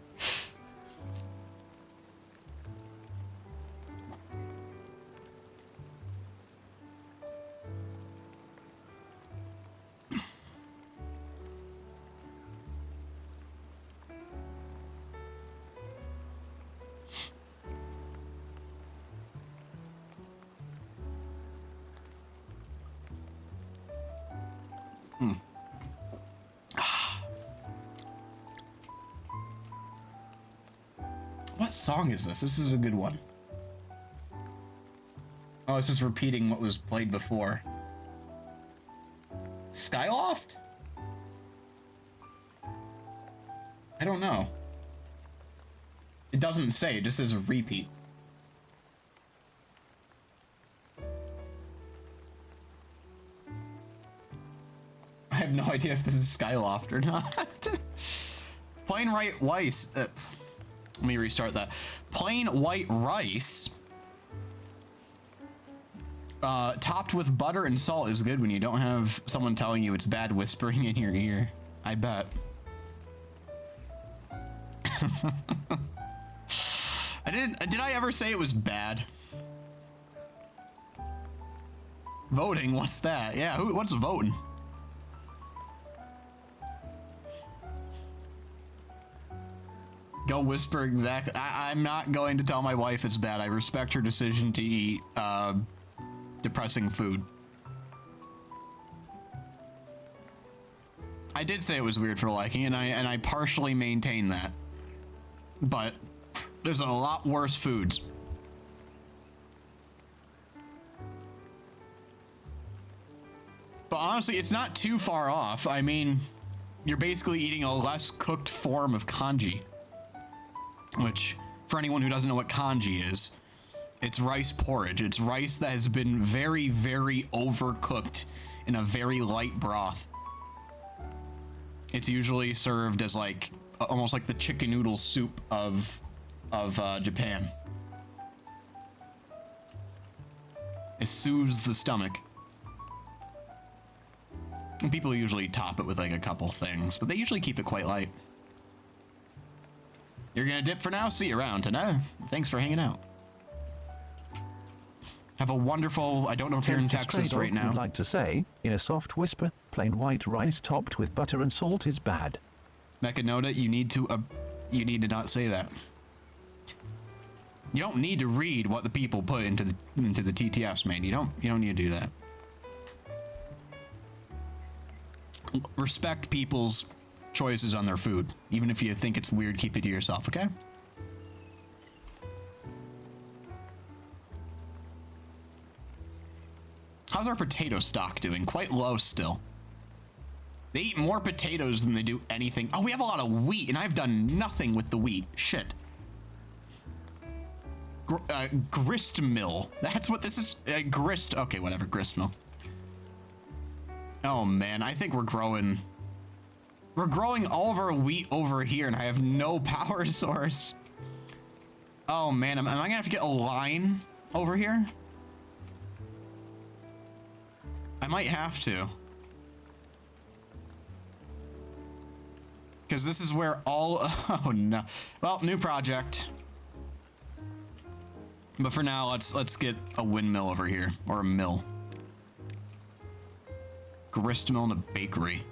What song is this? This is a good one. Oh, it's just repeating what was played before. Skyloft? I don't know. It doesn't say, it just says repeat. I have no idea if this is Skyloft or not. Plain white rice. Let me restart that. Plain white rice topped with butter and salt is good when you don't have someone telling you it's bad whispering in your ear. I bet. Did I ever say it was bad? Voting, what's that? Yeah, what's voting? Go whisper exactly. I'm not going to tell my wife it's bad. I respect her decision to eat depressing food. I did say it was weird for liking, and I partially maintain that. But there's a lot worse foods. But honestly, it's not too far off. I mean, you're basically eating a less cooked form of kanji. Which, for anyone who doesn't know what kanji is, it's rice porridge. It's rice that has been very, very overcooked in a very light broth. It's usually served as like, almost like the chicken noodle soup of Japan. It soothes the stomach. And people usually top it with like a couple things, but they usually keep it quite light. You're gonna dip for now? See you around tonight. Thanks for hanging out. Have a wonderful, I don't know if you're in Texas right now. I'd like to say, in a soft whisper, plain white rice topped with butter and salt is bad. Mechanoda, you need to not say that. You don't need to read what the people put into the TTFs, man. You don't need to do that. Respect people's choices on their food. Even if you think it's weird, keep it to yourself, okay? How's our potato stock doing? Quite low still. They eat more potatoes than they do anything. Oh, we have a lot of wheat, and I've done nothing with the wheat. Shit. Grist mill. That's what this is. Grist. Okay, whatever. Grist mill. Oh, man. I think we're growing all of our wheat over here, and I have no power source. Oh, man. Am I going to have to get a line over here? I might have to. Because this is where all... Oh, no. Well, new project. But for now, let's get a windmill over here. Or a mill. Grist mill and a bakery.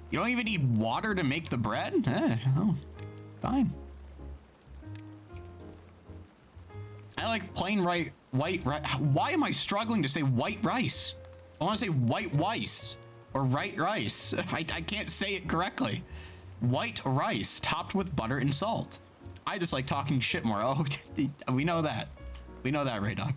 You don't even need water to make the bread? Oh, fine. I like plain white rice. Why am I struggling to say white rice? I want to say white rice or right rice. I can't say it correctly. White rice topped with butter and salt. I just like talking shit more. Oh, we know that. We know that, Ray Dog.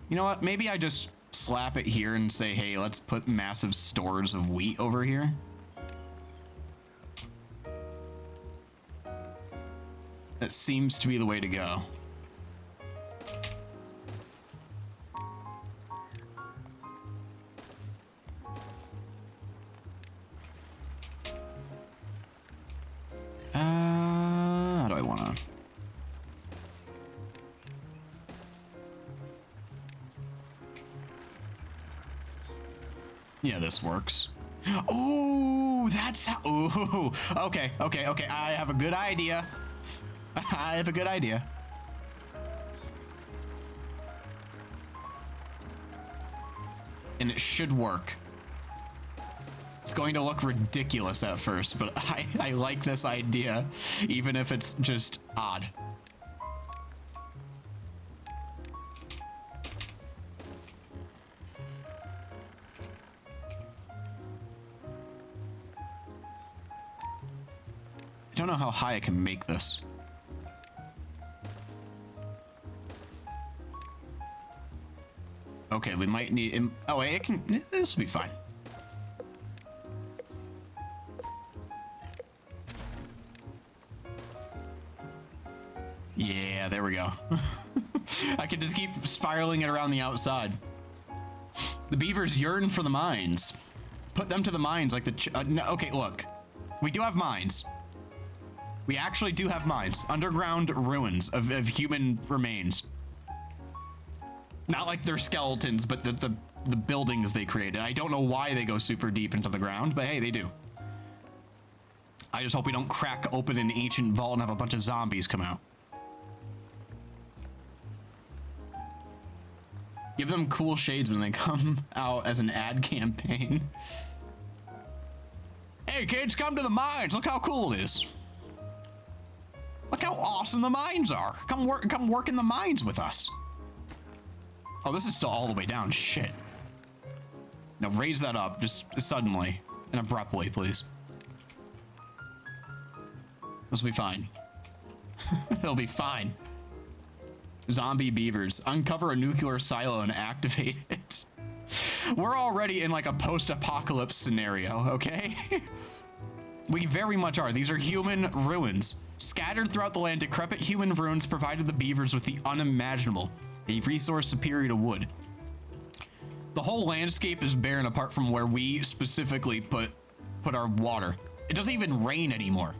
You know what? Maybe I just slap it here and say, hey, let's put massive stores of wheat over here. That seems to be the way to go. How do I want to? Yeah, this works. Oh, that's how. Ooh, okay. I have a good idea. I have a good idea. And it should work. It's going to look ridiculous at first, but I like this idea, even if it's just odd. I don't know how high I can make this. Okay, we might need... Oh, wait, it can... This will be fine. go. I could just keep spiraling it around the outside. The beavers yearn for the mines. Put them to the mines like the... no, okay, look. We do have mines. We actually do have mines. Underground ruins of human remains. Not like they're skeletons, but the buildings they created. I don't know why they go super deep into the ground, but hey, they do. I just hope we don't crack open an ancient vault and have a bunch of zombies come out. Give them cool shades when they come out as an ad campaign. Hey kids, come to the mines. Look how cool it is. Look how awesome the mines are. Come work in the mines with us. Oh, this is still all the way down. Shit. Now raise that up just suddenly and abruptly, please. This will be fine. It'll be fine. Zombie beavers. Uncover a nuclear silo and activate it. We're already in like a post-apocalypse scenario, okay? We very much are. These are human ruins. Scattered throughout the land, decrepit human ruins provided the beavers with the unimaginable, a resource superior to wood. The whole landscape is barren apart from where we specifically put our water. It doesn't even rain anymore.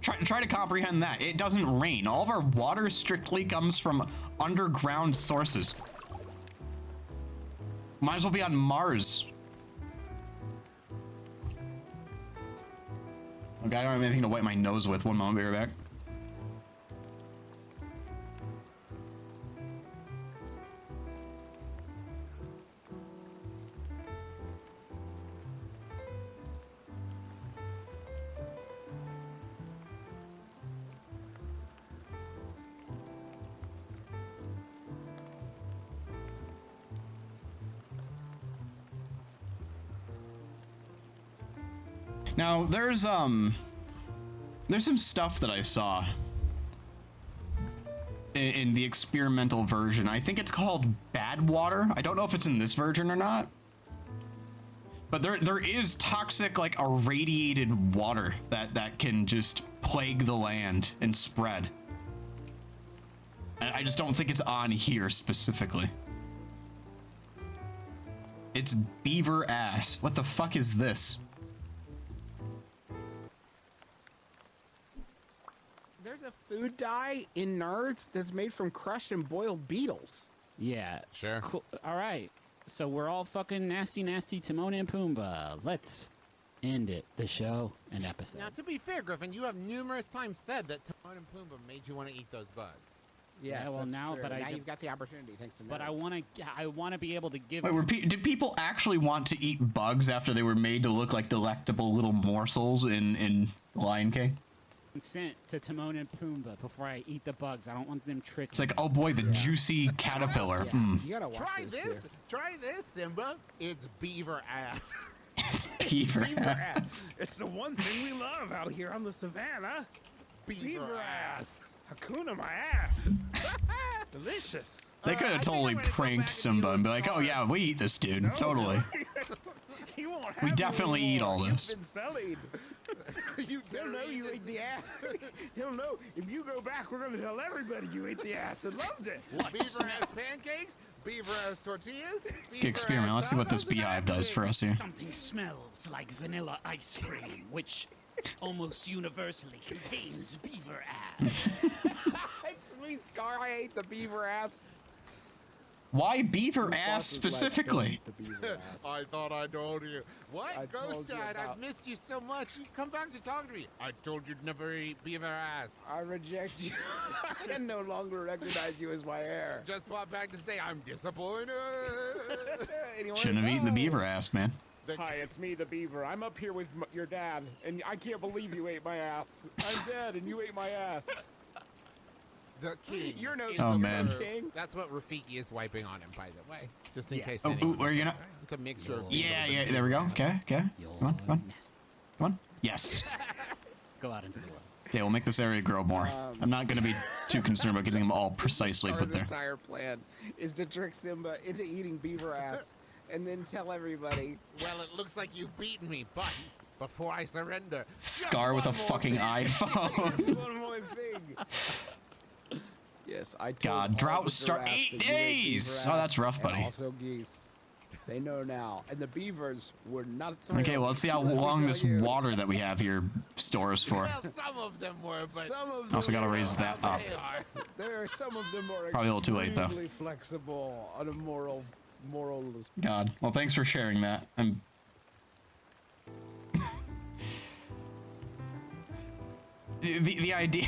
Try to comprehend that. It doesn't rain. All of our water strictly comes from underground sources. Might as well be on Mars. Okay, I don't have anything to wipe my nose with. One moment, be right back. Now, there's some stuff that I saw in the experimental version. I think it's called bad water. I don't know if it's in this version or not. But there is toxic, like, irradiated water that can just plague the land and spread. I just don't think it's on here specifically. It's beaver ass. What the fuck is this? There's a food dye in Nerds that's made from crushed and boiled beetles. Yeah. Sure. Cool. All right. So we're all fucking nasty Timon and Pumbaa. Let's end it. The show and episode. Now, to be fair, Griffin, you have numerous times said that Timon and Pumbaa made you want to eat those bugs. Yes, Yeah, well, that's now, true. but now I- you've got the opportunity thanks to Nerds. But I want to be able to give. Wait, did people actually want to eat bugs after they were made to look like delectable little morsels in Lion King? consent to Timon and Pumbaa before I eat the bugs. I don't want them tricked. It's like, oh boy, the juicy caterpillar. Yeah, Mm. you gotta watch Try this. this. Here. Try this, Simba. It's beaver ass. It's beaver Beaver ass. ass. It's the one thing we love out here on the savannah. Beaver ass. Hakuna my ass. Delicious. They could I have think totally I'm gonna go pranked back and Simba do and be a like, oh star. yeah, we eat this dude. No, Totally. no. He won't have We you definitely eat anymore. all this. You've been sullied. You He'll know dirty you ass. ate the ass. He'll know. If you go back, we're going to tell everybody you ate the ass and loved it. Beaver ass pancakes, beaver ass tortillas. Good experiment. Let's see what this beehive does for us here. Something smells like vanilla ice cream, which almost universally contains beaver ass. It's me, Scar. I ate the beaver ass. Why beaver Boss ass is like, specifically? "Don't eat the beaver ass." I thought I told you. What? I Ghost told you Dad, about- I've missed you so much. You come back to talk to me. I told you never eat beaver ass. I reject you. I can no longer recognize you as my heir. Just popped back to say I'm disappointed. Anyone Shouldn't have eaten the know? beaver ass, man. Hi, it's me, the beaver. I'm up here with your dad, and I can't believe you ate my ass. I'm dead, and you ate my ass. The king. You're no Oh, man. king. That's what Rafiki is wiping on him, by the way. Just in Yeah. case. Oh, anyone ooh, are you was gonna- wondering. It's a mixture of Yeah, beetles yeah, and there we go. beavers. Okay, okay. You're Come on, come on, nasty. come on. Yes. Go out into the world. Okay, we'll make this area grow more. I'm not gonna be too concerned about getting them all precisely put Scar's there. entire plan is to trick Simba into eating beaver ass, and then tell everybody. Well, it looks like you've beaten me, but before I surrender. Scar with a one more fucking iPhone. Just one more thing. Yes, I told God, all drought the start giraffes 8 that you ate days. beaver Oh, ass that's rough, and buddy. Also geese. They know now. And the beavers were not Okay, well, let's see how Let me long tell this you. water that we have here stores for. Well, some of them were, but Some of them Also gotta were- raise that up. they are. There are some of them are Probably a little too late, though. extremely flexible on a moralist. God. Well, thanks for sharing that. The idea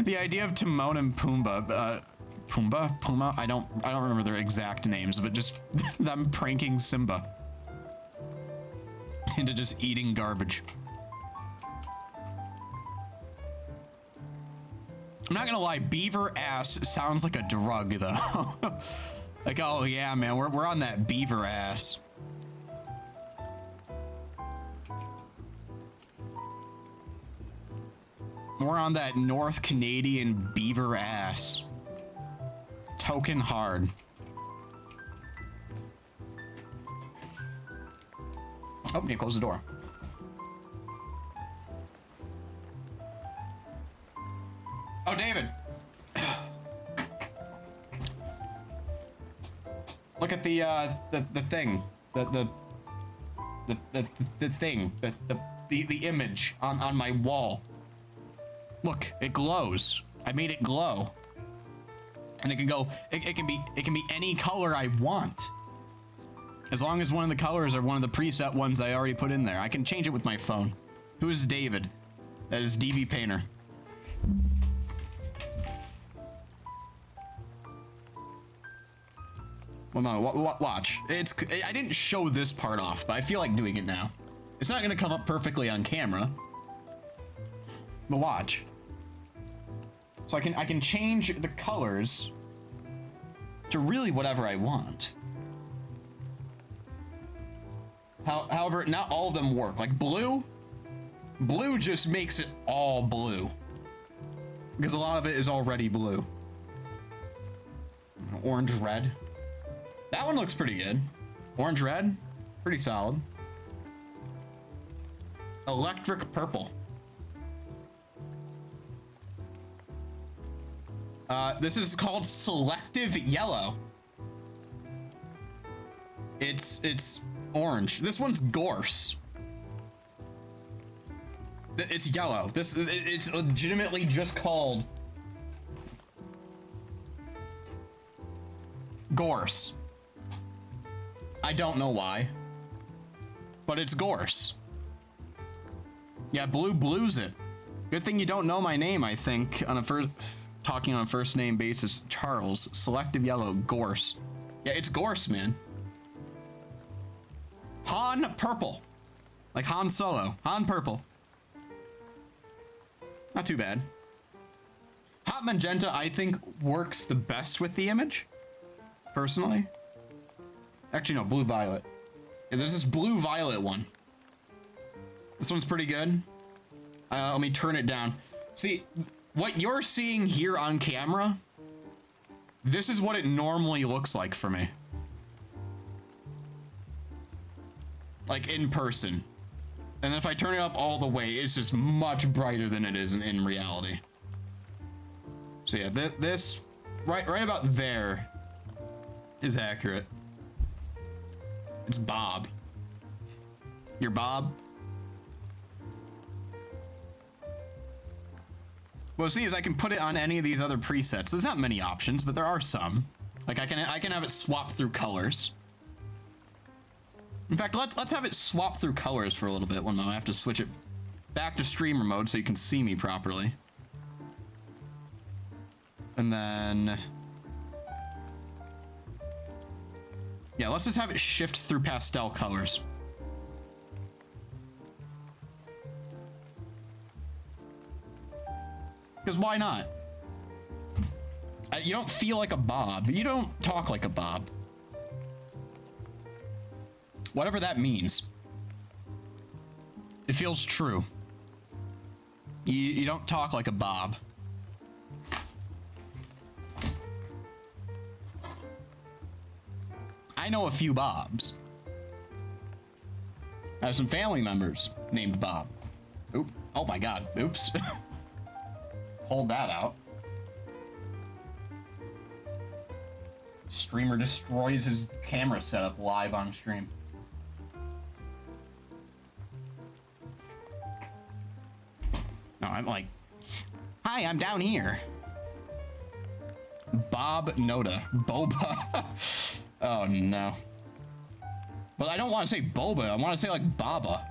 the idea of Timon and Pumbaa, Puma, I don't remember their exact names, but just them pranking Simba into just eating garbage. I'm not gonna lie, beaver ass sounds like a drug though. Like, oh yeah, man, we're on that beaver ass. We're on that North Canadian beaver ass. Token hard. Oh, yeah, close the door. Oh, David. Look at the thing. The thing. The image on my wall. Look, it glows. I made it glow. And it can go, it can be any color I want. As long as one of the colors are one of the preset ones I already put in there. I can change it with my phone. Who is David? That is DB Painter. Well, no, watch. I didn't show this part off, but I feel like doing it now. It's not gonna come up perfectly on camera. But watch. So I can change the colors to really whatever I want. However, not all of them work. Like blue just makes it all blue. Because a lot of it is already blue. Orange red. That one looks pretty good. Orange red, pretty solid. Electric purple. This is called selective yellow. It's orange. This one's gorse. It's yellow. It's legitimately just called gorse. I don't know why, but it's gorse. Yeah, blues it. Good thing you don't know my name, I think, talking on a first name basis. Charles, selective yellow, gorse. Yeah, it's gorse, man. Han purple. Like Han Solo. Han purple. Not too bad. Hot magenta, I think, works the best with the image, personally. Actually, no, blue violet. Yeah, there's this blue violet one. This one's pretty good. Let me turn it down. See, what you're seeing here on camera, this is what it normally looks like for me. Like in person. And if I turn it up all the way, it's just much brighter than it is in reality. So yeah, this right about there is accurate. It's Bob. You're Bob? Well, see, is I can put it on any of these other presets. There's not many options, but there are some. Like I can have it swap through colors. In fact, let's have it swap through colors for a little bit. Well, no, I have to switch it back to streamer mode so you can see me properly. And then, yeah, let's just have it shift through pastel colors. Because why not? You don't feel like a Bob. You don't talk like a Bob. Whatever that means. It feels true. You don't talk like a Bob. I know a few Bobs. I have some family members named Bob. Oop. Oh my god. Oops. Hold that out. Streamer destroys his camera setup live on stream. No, I'm like, hi, I'm down here. Bob Noda. Boba. Oh no. But I don't want to say Boba. I want to say like Baba.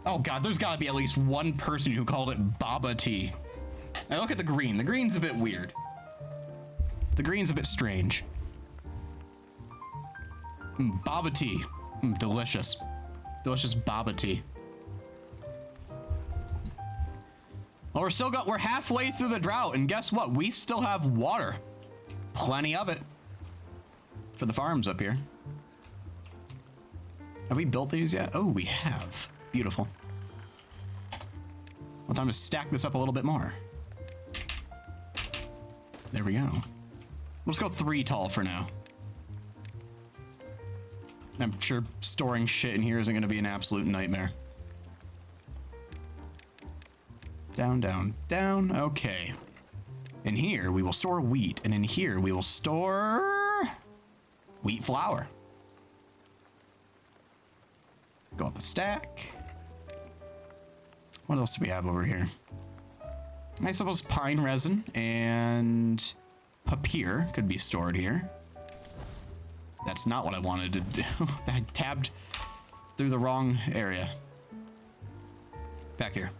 Oh god, there's got to be at least one person who called it Baba tea. Now look at the green. The green's a bit weird. The green's a bit strange. Baba tea. Delicious. Delicious Baba tea. Well, we're halfway through the drought, and guess what? We still have water. Plenty of it. For the farms up here. Have we built these yet? Oh, we have. Beautiful. Well, time to stack this up a little bit more. There we go. Let's go 3 tall for now. I'm sure storing shit in here isn't going to be an absolute nightmare. Down, down, down. Okay. In here, we will store wheat. And in here, we will store wheat flour. Go up a stack. What else do we have over here? I suppose pine resin and papier could be stored here. That's not what I wanted to do. I tabbed through the wrong area. Back here.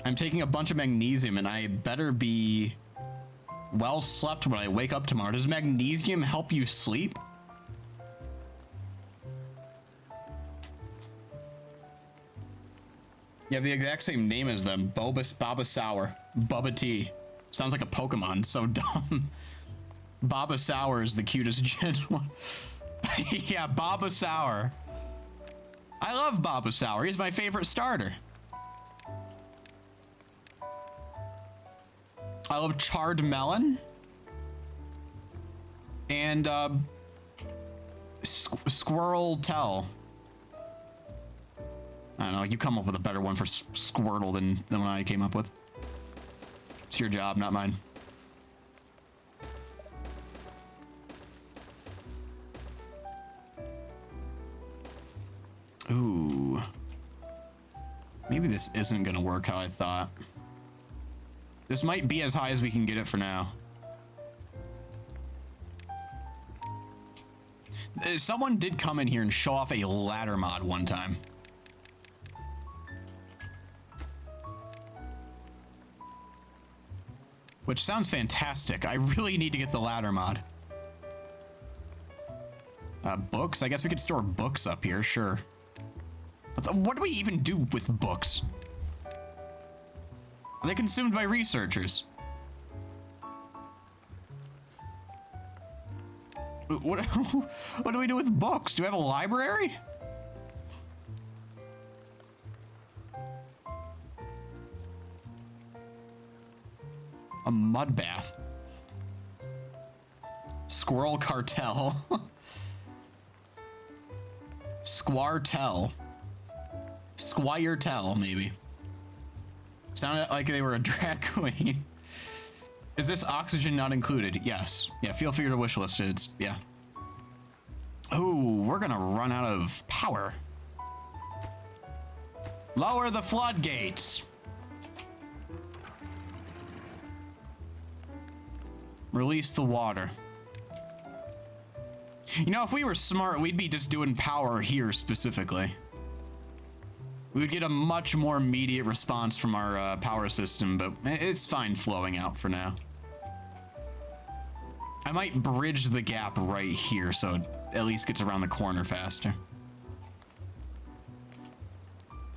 I'm taking a bunch of magnesium and I better be well slept when I wake up tomorrow. Does magnesium help you sleep? You have the exact same name as them. Baba Sour. Bubba Tea. Sounds like a Pokemon. So dumb. Baba Sour is the cutest gen one. Yeah, Baba Sour. I love Baba Sour. He's my favorite starter. I love charred melon. And Squirrel Tell. I don't know, you come up with a better one for Squirtle than what I came up with. It's your job, not mine. Ooh. Maybe this isn't gonna work how I thought. This might be as high as we can get it for now. Someone did come in here and show off a ladder mod one time. Which sounds fantastic. I really need to get the ladder mod. Books? I guess we could store books up here, sure. What do we even do with books? Are they consumed by researchers? What do we do with books? Do we have a library? A mud bath. Squirrel Cartel. Squartel. Squiretel, maybe. Sounded like they were a drag queen. Is this oxygen not included? Yes. Yeah, feel free to wish list it. It's, yeah. Oh, we're gonna run out of power. Lower the floodgates. Release the water. You know, if we were smart, we'd be just doing power here specifically. We would get a much more immediate response from our power system, but it's fine flowing out for now. I might bridge the gap right here so it at least gets around the corner faster.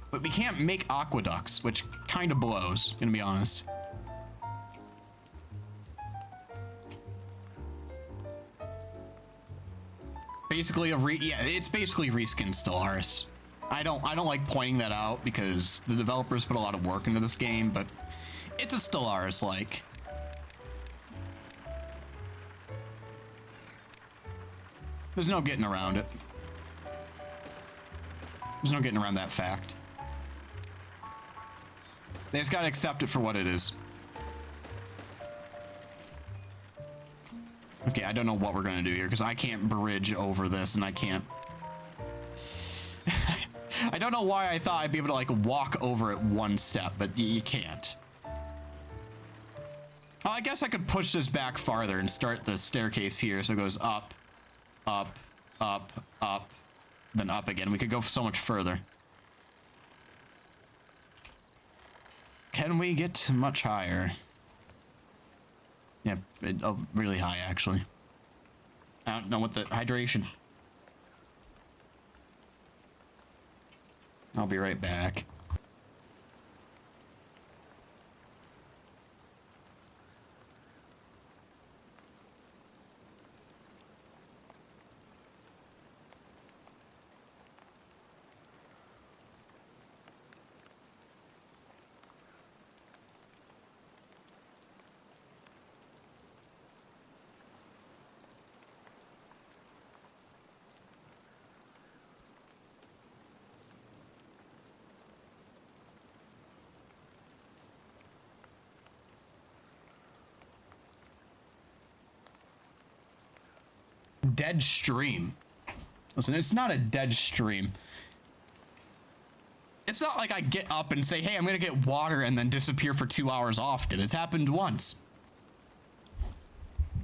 But we can't make aqueducts, which kind of blows, gonna be honest. Basically it's basically reskin Stellaris. I don't like pointing that out because the developers put a lot of work into this game, but it's a Stellaris-like. There's no getting around it. There's no getting around that fact. They just gotta accept it for what it is. Okay, I don't know what we're gonna do here because I can't bridge over this and I can't. I don't know why I thought I'd be able to like walk over it one step, but you can't. Oh, I guess I could push this back farther and start the staircase here so it goes up, up, up, up, then up again. We could go so much further. Can we get much higher? Yeah, really high, actually. I don't know what the hydration. I'll be right back. Dead stream. Listen, it's not a dead stream. It's not like I get up and say, hey, I'm gonna get water and then disappear for 2 hours often. It's happened once.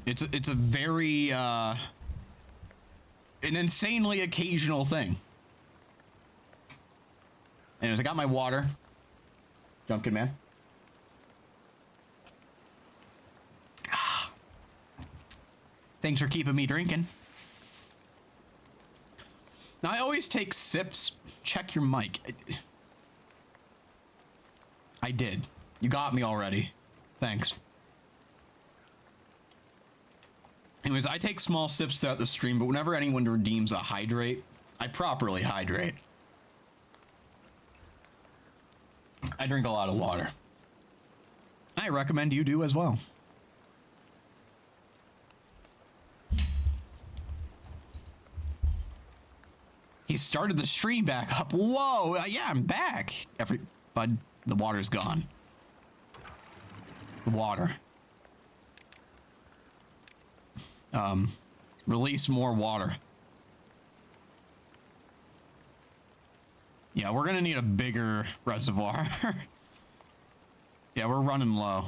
It's a very an insanely occasional thing. Anyways, I got my water. Junkin man. Thanks for keeping me drinking. Now, I always take sips. Check your mic. I did. You got me already. Thanks. Anyways, I take small sips throughout the stream, but whenever anyone redeems a hydrate, I properly hydrate. I drink a lot of water. I recommend you do as well. He started the stream back up. Whoa, yeah, I'm back. Bud, the water's gone. The water. Release more water. Yeah, we're gonna need a bigger reservoir. Yeah, we're running low.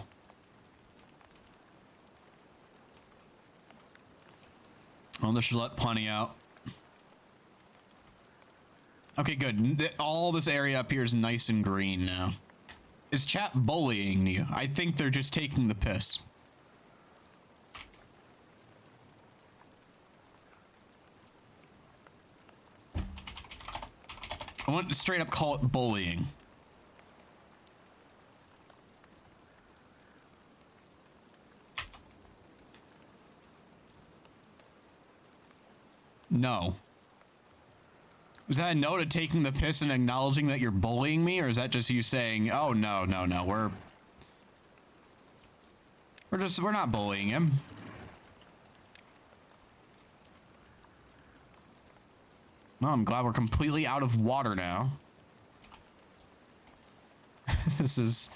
Oh, this should let plenty out. Okay, good. All this area up here is nice and green now. Is chat bullying you? I think they're just taking the piss. I want to straight up call it bullying. No. Was that a no to taking the piss and acknowledging that you're bullying me, or is that just you saying, oh no, no, no, we're not bullying him. Well, I'm glad we're completely out of water now. This is...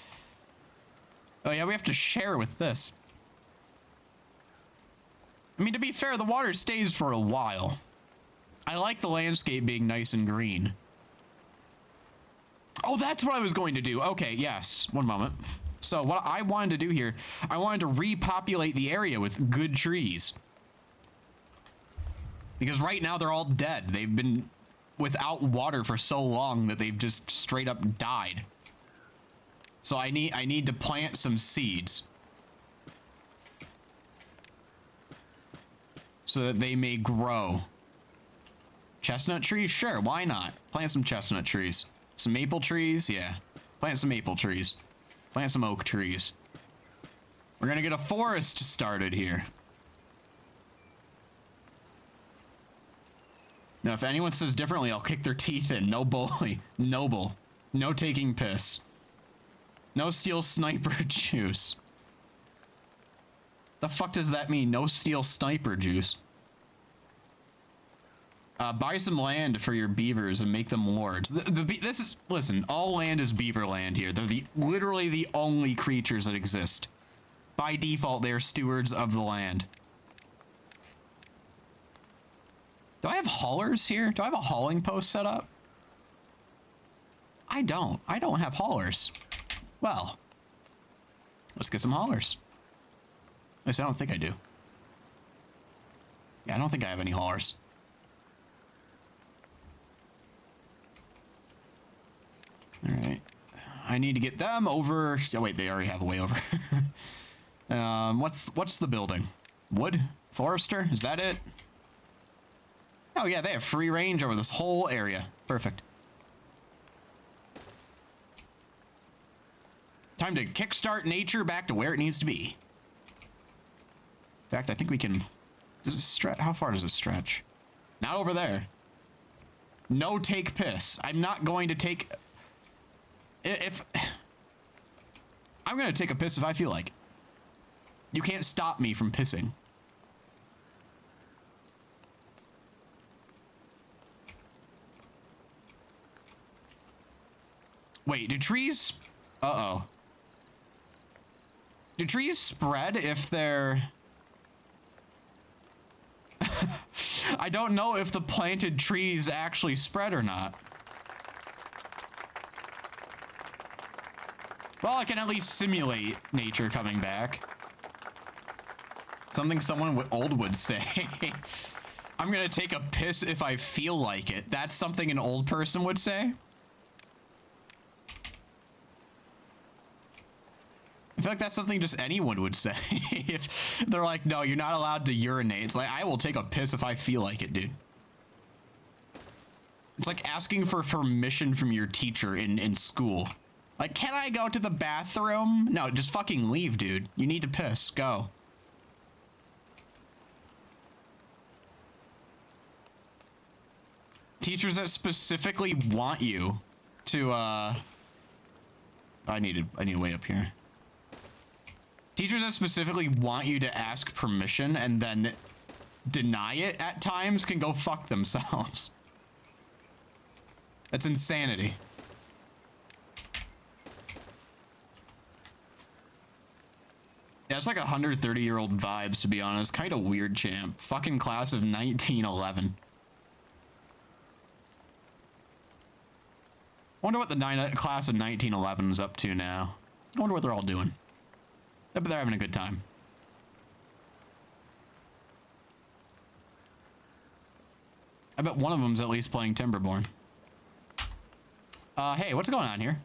Oh yeah, we have to share with this. I mean, to be fair, the water stays for a while. I like the landscape being nice and green. Oh, that's what I was going to do. Okay, yes. One moment. So what I wanted to do here, I wanted to repopulate the area with good trees. Because right now they're all dead. They've been without water for so long that they've just straight up died. So I need to plant some seeds. So that they may grow. Chestnut trees? Sure, why not? Plant some chestnut trees. Some maple trees? Yeah. Plant some maple trees. Plant some oak trees. We're gonna get a forest started here. Now, if anyone says differently, I'll kick their teeth in. No bully. Noble. No taking piss. No steel sniper juice. The fuck does that mean? No steel sniper juice. Buy some land for your beavers and make them lords. Listen, all land is beaver land here. They're literally the only creatures that exist. By default, they are stewards of the land. Do I have haulers here? Do I have a hauling post set up? I don't. I don't have haulers. Well, let's get some haulers. At least I don't think I do. Yeah, I don't think I have any haulers. All right. I need to get them over. Oh, wait, they already have a way over. What's the building? Wood? Forester? Is that it? Oh, yeah, they have free range over this whole area. Perfect. Time to kickstart nature back to where it needs to be. In fact, I think we can... Does it stretch? How far does it stretch? Not over there. No take piss. I'm not going to take... If... I'm going to take a piss if I feel like it. You can't stop me from pissing. Wait, do trees... Uh-oh. Do trees spread if they're... I don't know if the planted trees actually spread or not. Well, I can at least simulate nature coming back. Something someone old would say. I'm gonna take a piss if I feel like it. That's something an old person would say. I feel like that's something just anyone would say. If they're like, no, you're not allowed to urinate. It's like, I will take a piss if I feel like it, dude. It's like asking for permission from your teacher in school. Like, can I go to the bathroom? No, just fucking leave, dude. You need to piss. Go. Teachers that specifically want you to, I need a way up here. Teachers that specifically want you to ask permission and then deny it at times can go fuck themselves. That's insanity. Yeah, it's like 130-year-old vibes, to be honest. Kind of weird, champ. Fucking class of 1911. I wonder what the class of 1911 is up to now. I wonder what they're all doing. I bet they're having a good time. I bet one of them's at least playing Timberborn. Hey, what's going on here?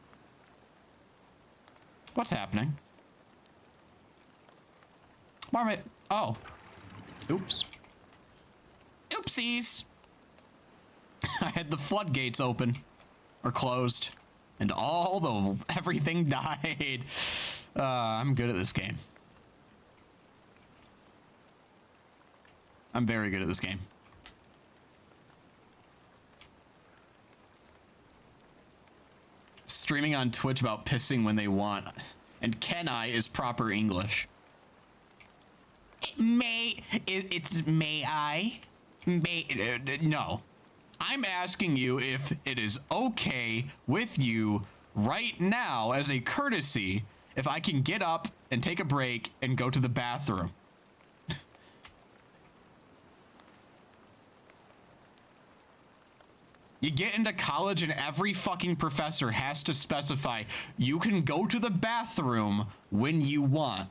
What's happening? Marmot. Oh. Oops. Oopsies. I had the floodgates open. Or closed. And everything died. I'm good at this game. I'm very good at this game. Streaming on Twitch about pissing when they want. And can I is proper English. It's may I? No. I'm asking you if it is okay with you right now as a courtesy if I can get up and take a break and go to the bathroom. You get into college and every fucking professor has to specify you can go to the bathroom when you want.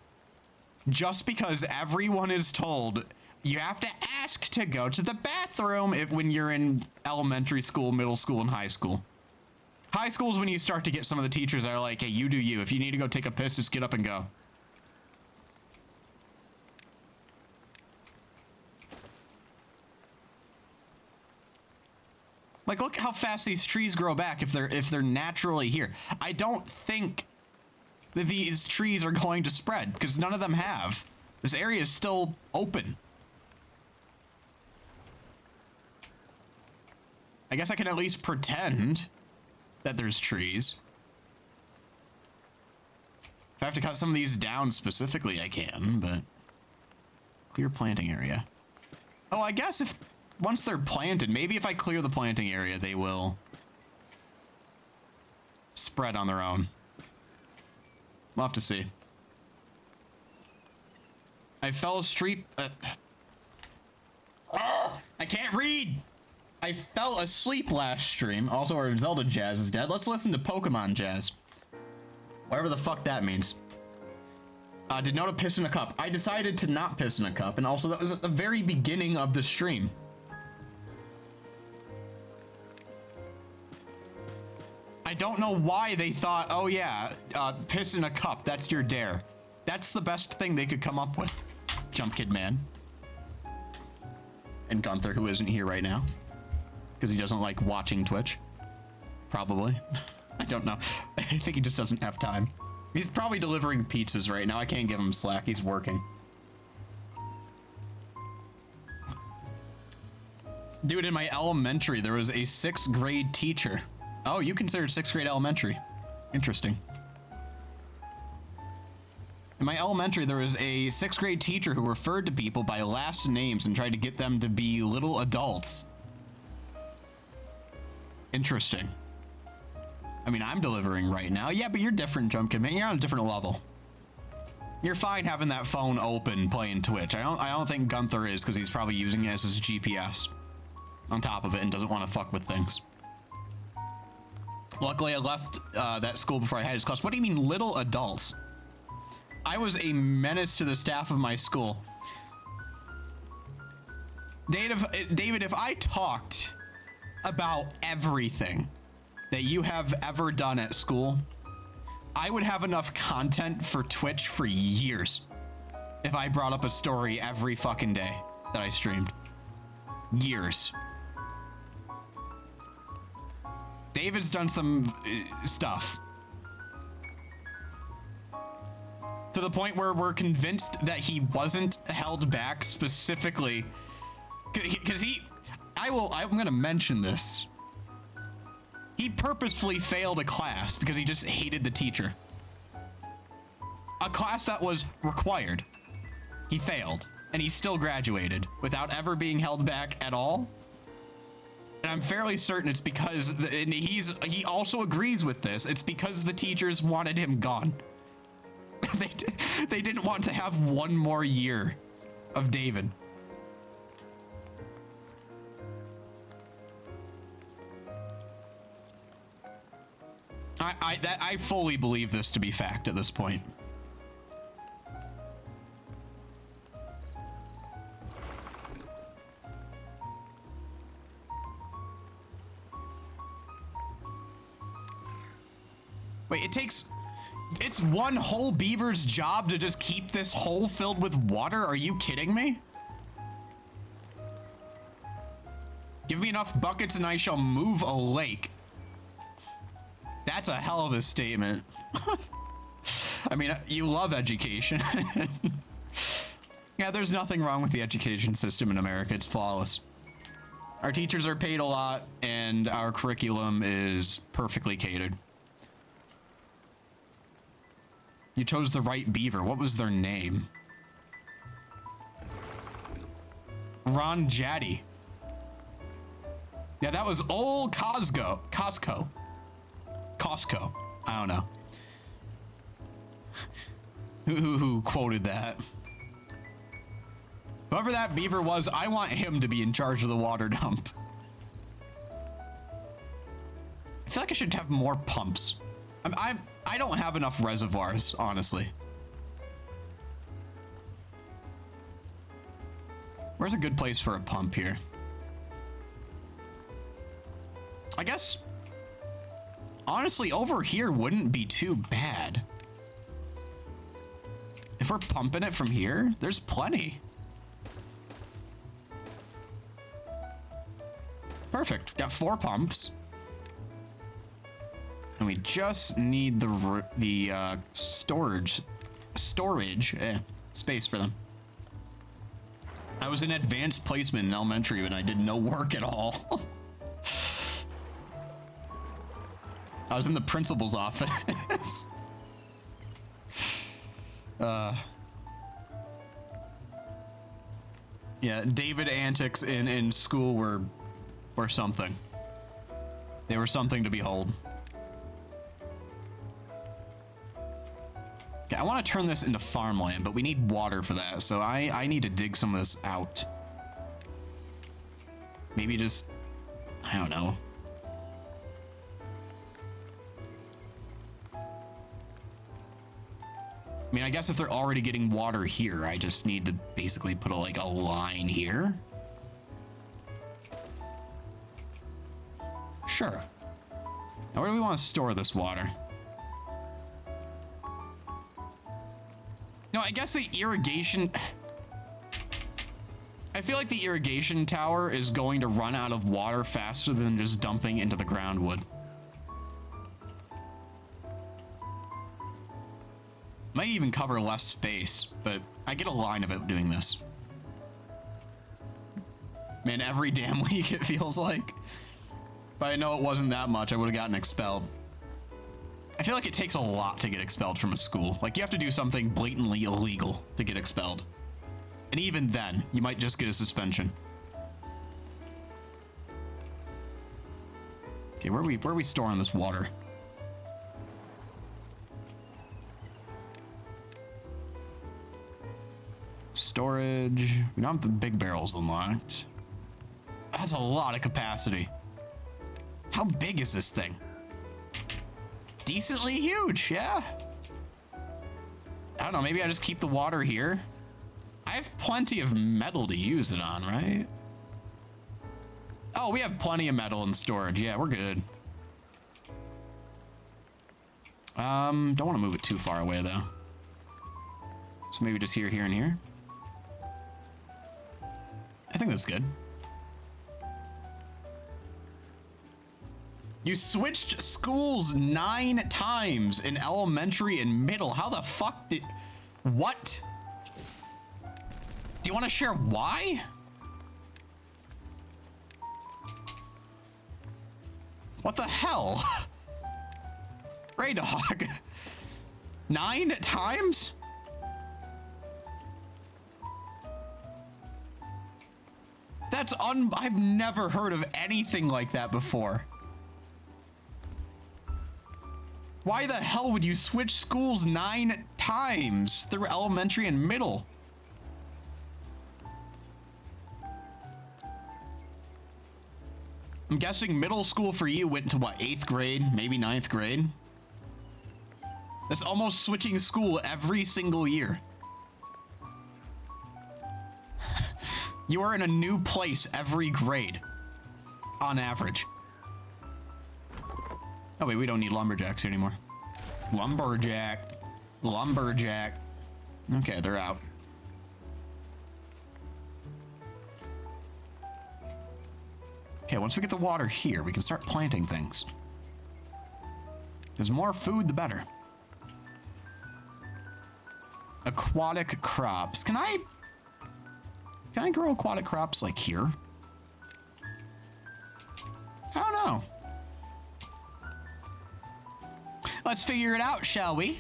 Just because everyone is told you have to ask to go to the bathroom when you're in elementary school, middle school, and high school. High school is when you start to get some of the teachers that are like, hey, you do you. If you need to go take a piss, just get up and go. Like, look how fast these trees grow back if they're naturally here. I don't think that these trees are going to spread because none of them have. This area is still open. I guess I can at least pretend that there's trees. If I have to cut some of these down specifically, I can, but... Clear planting area. Oh, I guess if once they're planted, maybe if I clear the planting area, they will spread on their own. We'll have to see. I fell asleep. I can't read. I fell asleep last stream. Also, our Zelda jazz is dead. Let's listen to Pokemon jazz. Whatever the fuck that means. Did Noda piss in a cup? I decided to not piss in a cup, and also that was at the very beginning of the stream. I don't know why they thought, oh yeah, piss in a cup, that's your dare. That's the best thing they could come up with. Jump Kid Man. And Gunther, who isn't here right now. Because he doesn't like watching Twitch. Probably. I don't know. I think he just doesn't have time. He's probably delivering pizzas right now. I can't give him slack. He's working. Dude, in my elementary, there was a 6th grade teacher. Oh, you considered 6th grade elementary. Interesting. In my elementary, there was a 6th grade teacher who referred to people by last names and tried to get them to be little adults. Interesting. I mean, I'm delivering right now. Yeah, but you're different, Jumpkin Man. You're on a different level. You're fine having that phone open playing Twitch. I don't think Gunther is, because he's probably using it as his GPS on top of it and doesn't want to fuck with things. Luckily, I left that school before I had his class. What do you mean, little adults? I was a menace to the staff of my school. David, if I talked about everything that you have ever done at school, I would have enough content for Twitch for years if I brought up a story every fucking day that I streamed. Years. David's done some stuff to the point where we're convinced that he wasn't held back specifically because I'm going to mention this. He purposefully failed a class because he just hated the teacher. A class that was required. He failed, and he still graduated without ever being held back at all. And I'm fairly certain it's because, and he also agrees with this, it's because the teachers wanted him gone. They didn't want to have one more year of David. I fully believe this to be fact at this point. Wait, it's one whole beaver's job to just keep this hole filled with water? Are you kidding me? Give me enough buckets and I shall move a lake. That's a hell of a statement. I mean, you love education. Yeah, there's nothing wrong with the education system in America. It's flawless. Our teachers are paid a lot, and our curriculum is perfectly catered. You chose the right beaver. What was their name? Ron Jaddy. Yeah, that was old Costco. I don't know. Who quoted that? Whoever that beaver was, I want him to be in charge of the water dump. I feel like I should have more pumps. I don't have enough reservoirs, honestly. Where's a good place for a pump here? I guess, honestly, over here wouldn't be too bad. If we're pumping it from here, there's plenty. Perfect. Got 4 pumps. And we just need the storage space for them. I was in advanced placement in elementary and I did no work at all. I was in the principal's office. Yeah, David antics in school were something. They were something to behold. Okay, I want to turn this into farmland, but we need water for that, so I need to dig some of this out. Maybe just, I don't know. I mean, I guess if they're already getting water here, I just need to basically put like a line here. Sure. Now, where do we want to store this water? No, I guess the irrigation... I feel like the irrigation tower is going to run out of water faster than just dumping into the groundwood. Might even cover less space, but I get a line of it doing this. Man, every damn week it feels like. But I know it wasn't that much, I would have gotten expelled. I feel like it takes a lot to get expelled from a school. Like, you have to do something blatantly illegal to get expelled. And even then, you might just get a suspension. Okay, where are we storing this water? Storage. We don't have the big barrels unlocked. That's a lot of capacity. How big is this thing? Decently huge, yeah. I don't know, maybe I just keep the water here. I have plenty of metal to use it on, right? Oh, we have plenty of metal in storage. Yeah, we're good. Don't want to move it too far away though. So maybe just here, and here. I think that's good. You switched schools 9 times in elementary and middle. How the fuck did... What? Do you want to share why? What the hell? Ray Dog. 9 times? That's I've never heard of anything like that before. Why the hell would you switch schools 9 times through elementary and middle? I'm guessing middle school for you went to what, 8th grade, maybe 9th grade? That's almost switching school every single year. You are in a new place every grade, on average. Oh wait, we don't need lumberjacks here anymore. Lumberjack. Lumberjack. Okay, they're out. Okay, once we get the water here, we can start planting things. There's more food, the better. Aquatic crops. Can I grow aquatic crops like here? I don't know. Let's figure it out, shall we?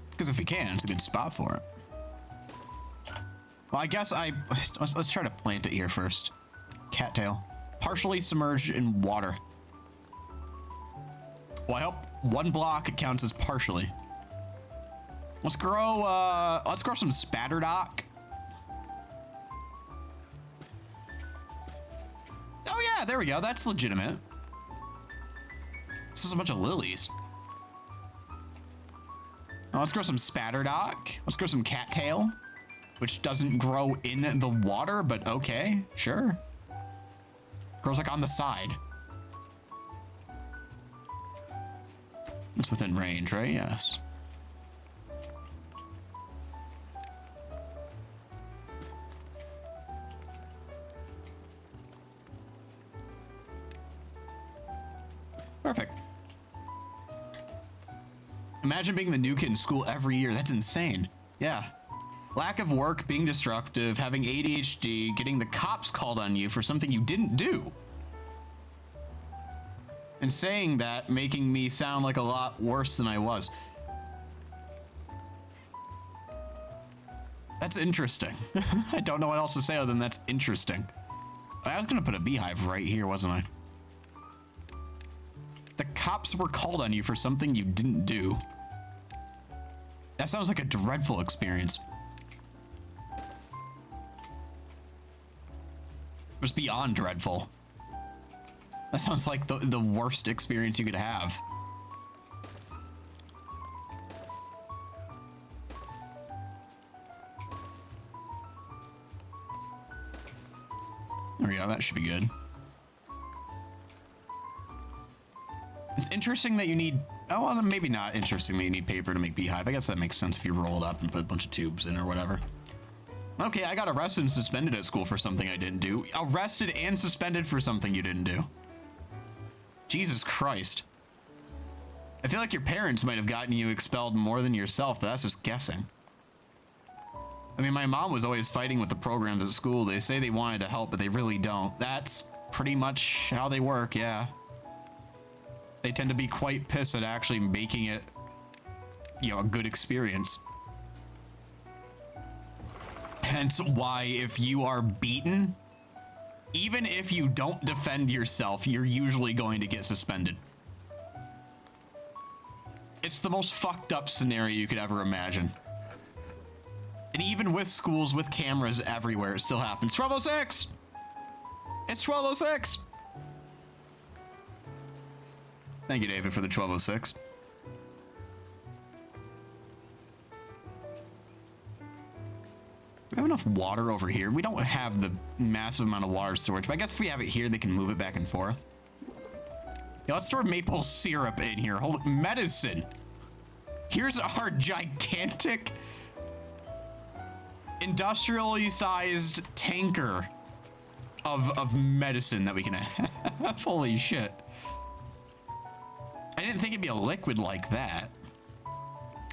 Because if we can, it's a good spot for it. Well, I guess let's try to plant it here first. Cattail. Partially submerged in water. Well, I hope 1 block counts as partially. Let's grow some spatterdock. Oh yeah, there we go. That's legitimate. This is a bunch of lilies. Now let's grow some spatterdock. Let's grow some cattail, which doesn't grow in the water, but okay, sure. Grows like on the side. It's within range, right? Yes. Perfect. Imagine being the new kid in school every year. That's insane. Yeah. Lack of work, being destructive, having ADHD, getting the cops called on you for something you didn't do. And saying that, making me sound like a lot worse than I was. That's interesting. I don't know what else to say other than that's interesting. I was gonna put a beehive right here, wasn't I? The cops were called on you for something you didn't do. That sounds like a dreadful experience. It was beyond dreadful. That sounds like the worst experience you could have. There we go, that should be good. It's interesting that you need, oh, well, maybe not interesting that you need paper to make beehive. I guess that makes sense if you roll it up and put a bunch of tubes in or whatever. Okay, I got arrested and suspended at school for something I didn't do. Arrested and suspended for something you didn't do. Jesus Christ. I feel like your parents might have gotten you expelled more than yourself, but that's just guessing. I mean, my mom was always fighting with the programs at school. They say they wanted to help, but they really don't. That's pretty much how they work, yeah. They tend to be quite pissed at actually making it, you know, a good experience. Hence why if you are beaten, even if you don't defend yourself, you're usually going to get suspended. It's the most fucked up scenario you could ever imagine. And even with schools with cameras everywhere, it still happens. 1206! It's 1206! Thank you, David, for the 1206. Do we have enough water over here? We don't have the massive amount of water storage, but I guess if we have it here, they can move it back and forth. Yeah, let's store maple syrup in here. Hold medicine. Here's our gigantic, industrially sized tanker of medicine that we can have. Holy shit. I didn't think it'd be a liquid like that.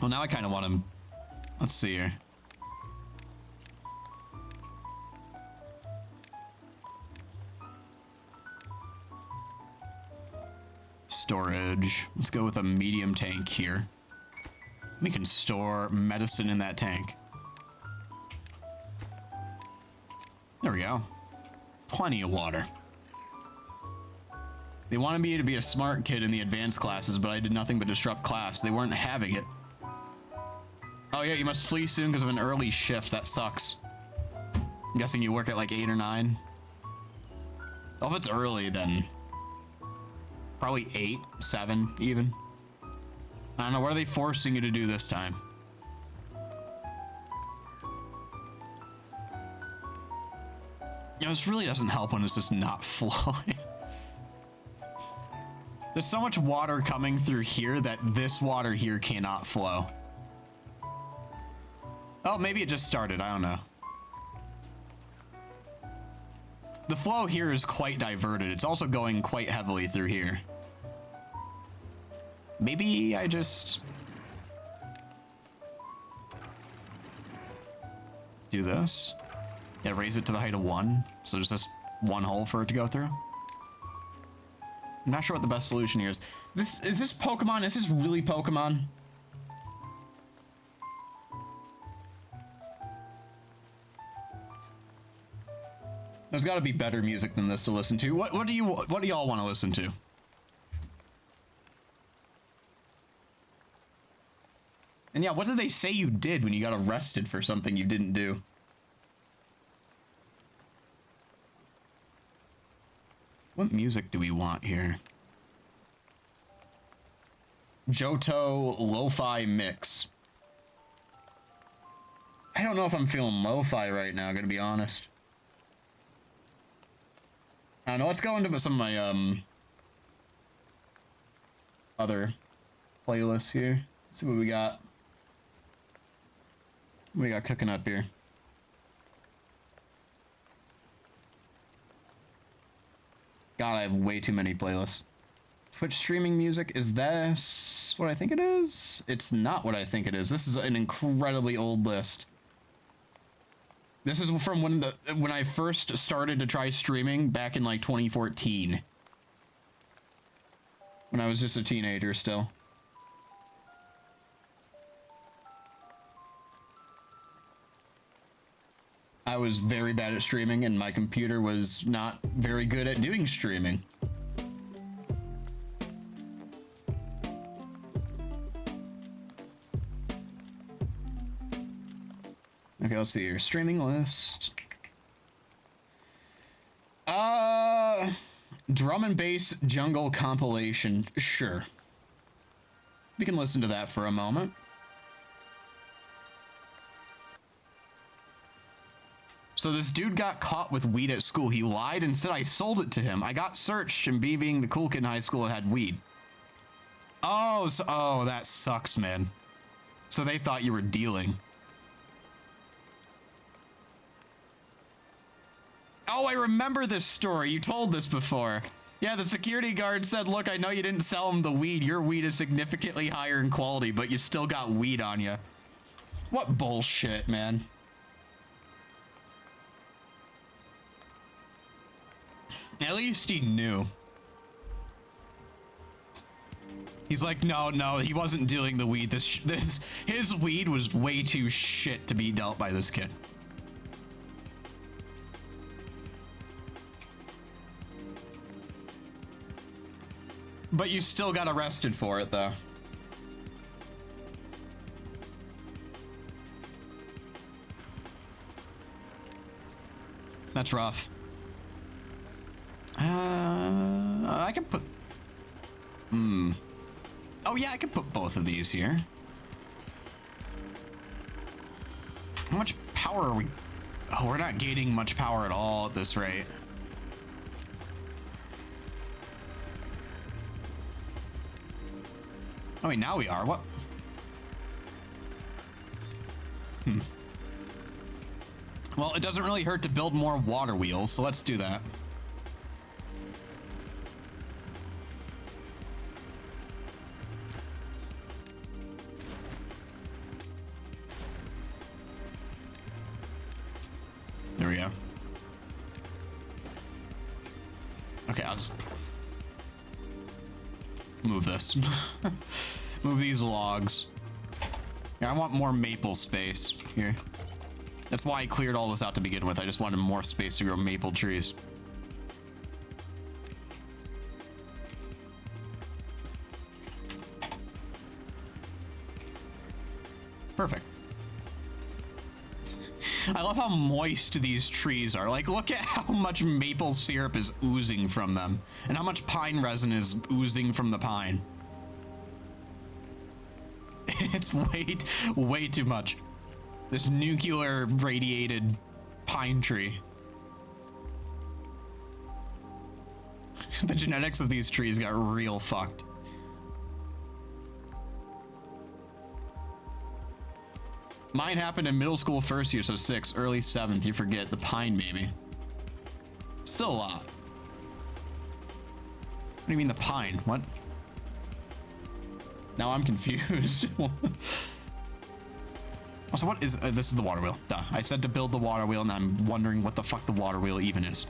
Well, now I kind of want to, let's see here. Storage. Let's go with a medium tank here. We can store medicine in that tank. There we go. Plenty of water. They wanted me to be a smart kid in the advanced classes, but I did nothing but disrupt class. They weren't having it. Oh yeah, you must flee soon because of an early shift. That sucks. I'm guessing you work at like 8 or 9. Well, if it's early, then probably 8, 7 even. I don't know. What are they forcing you to do this time? You know, this really doesn't help when it's just not flowing. There's so much water coming through here that this water here cannot flow. Oh, maybe it just started. I don't know. The flow here is quite diverted. It's also going quite heavily through here. Maybe I just do this. Yeah, raise it to the height of 1. So there's just one hole for it to go through. I'm not sure what the best solution here is. Is this Pokemon? Is this really Pokemon? There's got to be better music than this to listen to. What do y'all want to listen to? And yeah, what did they say you did when you got arrested for something you didn't do? What music do we want here? Johto Lo-Fi Mix. I don't know if I'm feeling lo-fi right now, gonna be honest. I don't know, let's go into some of my other playlists here. Let's see what we got. What we got cooking up here? God, I have way too many playlists. Twitch streaming music, is this what I think it is? It's not what I think it is. This is an incredibly old list. This is from when I first started to try streaming back in like 2014. When I was just a teenager still. I was very bad at streaming and my computer was not very good at doing streaming. Okay, let's see here. Streaming list. Drum and bass jungle compilation. Sure. We can listen to that for a moment. So this dude got caught with weed at school. He lied and said I sold it to him. I got searched, and me being the cool kid in high school had weed. Oh, oh, that sucks, man. So they thought you were dealing. Oh, I remember this story. You told this before. Yeah, the security guard said, look, I know you didn't sell him the weed. Your weed is significantly higher in quality, but you still got weed on you. What bullshit, man. At least he knew. He's like, no, he wasn't dealing the weed. His weed was way too shit to be dealt by this kid. But you still got arrested for it, though. That's rough. I can put... Oh, yeah, I can put both of these here. How much power are we... Oh, we're not gaining much power at all at this rate. Oh, wait, now we are. What? Well, it doesn't really hurt to build more water wheels, so let's do that. There we go. Okay, I'll just move this. Move these logs. Yeah, I want more maple space here. That's why I cleared all this out to begin with. I just wanted more space to grow maple trees. Perfect. I love how moist these trees are. Like, look at how much maple syrup is oozing from them, and how much pine resin is oozing from the pine. It's way too much. This nuclear radiated pine tree. The genetics of these trees got real fucked. Mine happened in middle school first year, so 6, early 7th. You forget the pine, maybe. Still a lot. What do you mean the pine? What? Now I'm confused. Also, what is this? Is the water wheel? Duh. I said to build the water wheel, and I'm wondering what the fuck the water wheel even is.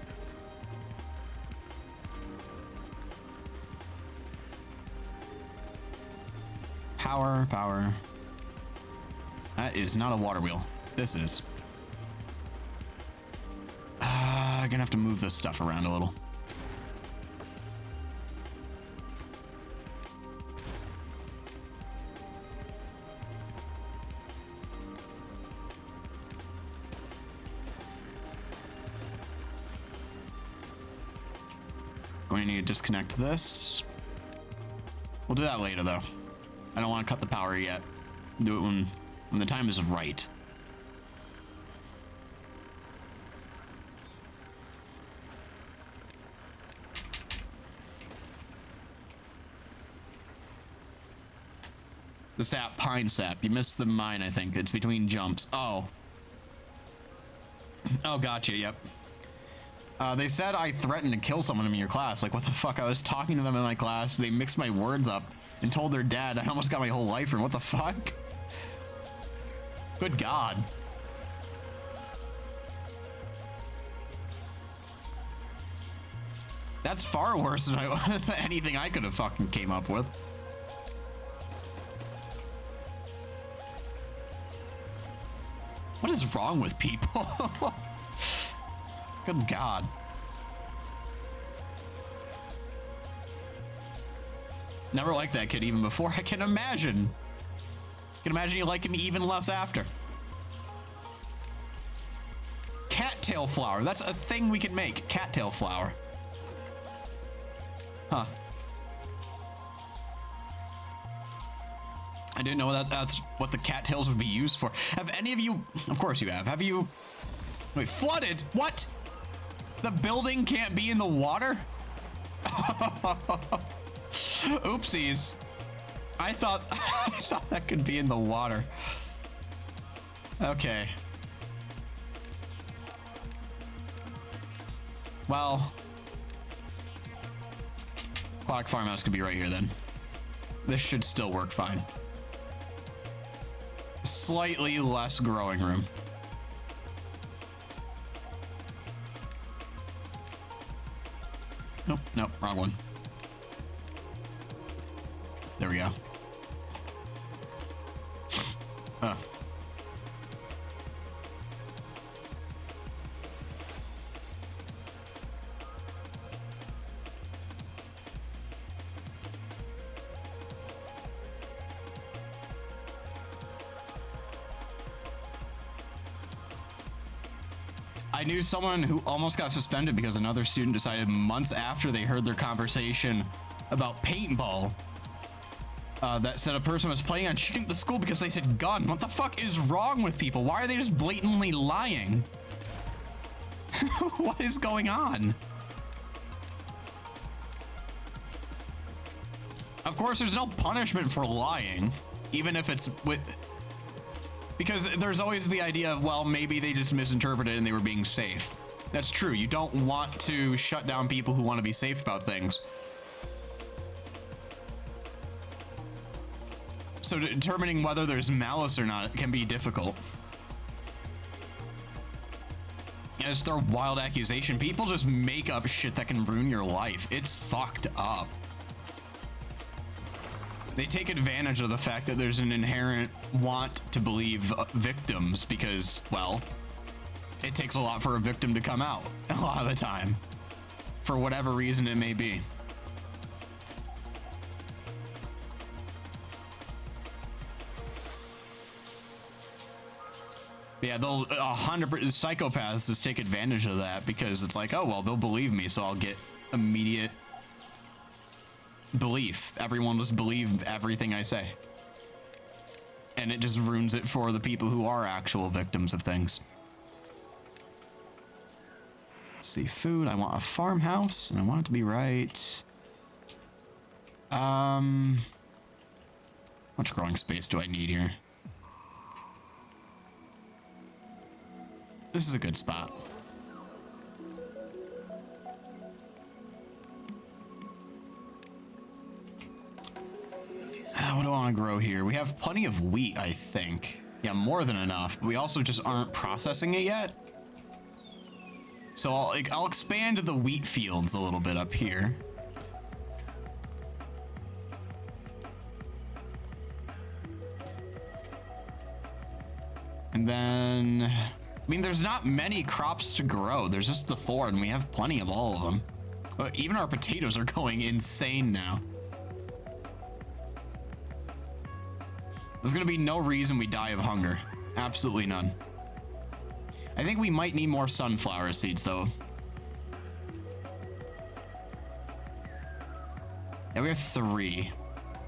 Power. That is not a water wheel. This is. I'm gonna have to move this stuff around a little. Going to need to disconnect this. We'll do that later, though. I don't want to cut the power yet. Do it when the time is right. The sap, pine sap. You missed the mine, I think. It's between jumps. Oh. Oh, gotcha. Yep. They said I threatened to kill someone in your class. Like, what the fuck? I was talking to them in my class. They mixed my words up and told their dad. I almost got my whole life ruined. What the fuck? Good God. That's far worse than anything I could have fucking came up with. What is wrong with people? Good God. Never liked that kid even before. I can imagine. I can imagine you like him even less after. Cattail flour. That's a thing we can make. Cattail flour. Huh. I didn't know that's what the cattails would be used for. Have any of you... Of course you have. Have you... Wait, flooded? What? The building can't be in the water? Oopsies. I thought that could be in the water. Okay. Well, aquatic farmhouse could be right here then. This should still work fine. Slightly less growing room. Nope, nope, wrong one. There we go. Huh. I knew someone who almost got suspended because another student decided months after they heard their conversation about paintball that said a person was planning on shooting the school because they said gun. What the fuck is wrong with people? Why are they just blatantly lying? What is going on? Of course, there's no punishment for lying, even if it's with... Because there's always the idea of, well, maybe they just misinterpreted and they were being safe. That's true. You don't want to shut down people who want to be safe about things. So determining whether there's malice or not can be difficult. It's their wild accusation. People just make up shit that can ruin your life. It's fucked up. They take advantage of the fact that there's an inherent want to believe victims because, well, it takes a lot for a victim to come out a lot of the time, for whatever reason it may be. Yeah, they'll 100% psychopaths just take advantage of that because it's like, oh, well, they'll believe me, so I'll get immediate belief. Everyone just believe everything I say. And it just ruins it for the people who are actual victims of things. Let's see, food. I want a farmhouse, and I want it to be right. How much growing space do I need here? This is a good spot. What do I want to grow here? We have plenty of wheat, I think. Yeah, more than enough. But we also just aren't processing it yet. So I'll expand the wheat fields a little bit up here. And then, I mean, there's not many crops to grow. There's just the 4, and we have plenty of all of them. But even our potatoes are going insane now. There's gonna be no reason we die of hunger. Absolutely none. I think we might need more sunflower seeds, though. Yeah, we have 3.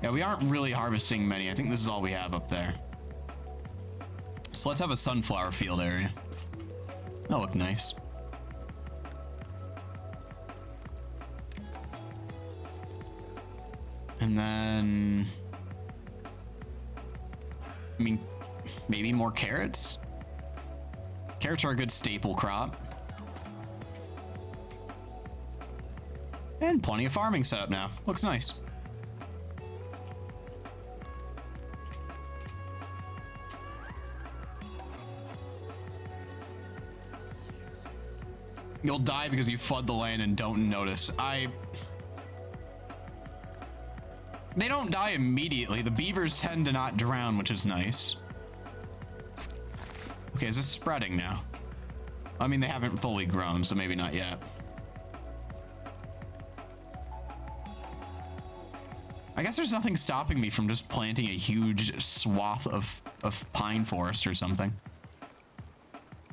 Yeah, we aren't really harvesting many. I think this is all we have up there. So let's have a sunflower field area. That'll look nice. And then... I mean, maybe more carrots? Carrots are a good staple crop. And plenty of farming set up now. Looks nice. You'll die because you flood the land and don't notice. They don't die immediately. The beavers tend to not drown, which is nice. Okay, is this spreading now? I mean, they haven't fully grown, so maybe not yet. I guess there's nothing stopping me from just planting a huge swath of pine forest or something. I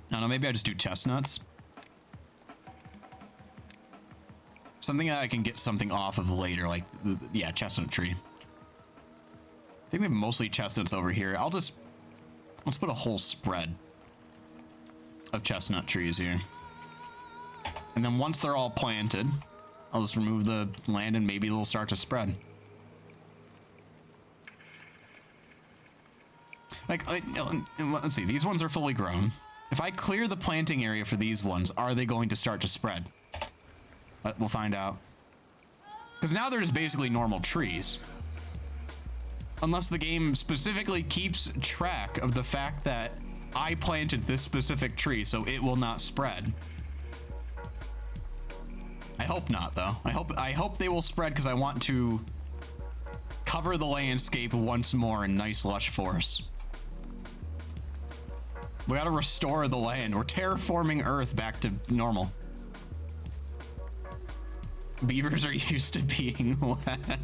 don't know, maybe I just do chestnuts. Something that I can get something off of later, like, yeah, chestnut tree. I think we have mostly chestnuts over here. Let's put a whole spread of chestnut trees here. And then once they're all planted, I'll just remove the land and maybe they'll start to spread. Let's see, these ones are fully grown. If I clear the planting area for these ones, are they going to start to spread? We'll find out. Because now they're just basically normal trees. Unless the game specifically keeps track of the fact that I planted this specific tree, so it will not spread. I hope not, though. I hope they will spread because I want to cover the landscape once more in nice lush forests. We gotta restore the land. We're terraforming Earth back to normal. Beavers are used to being wet.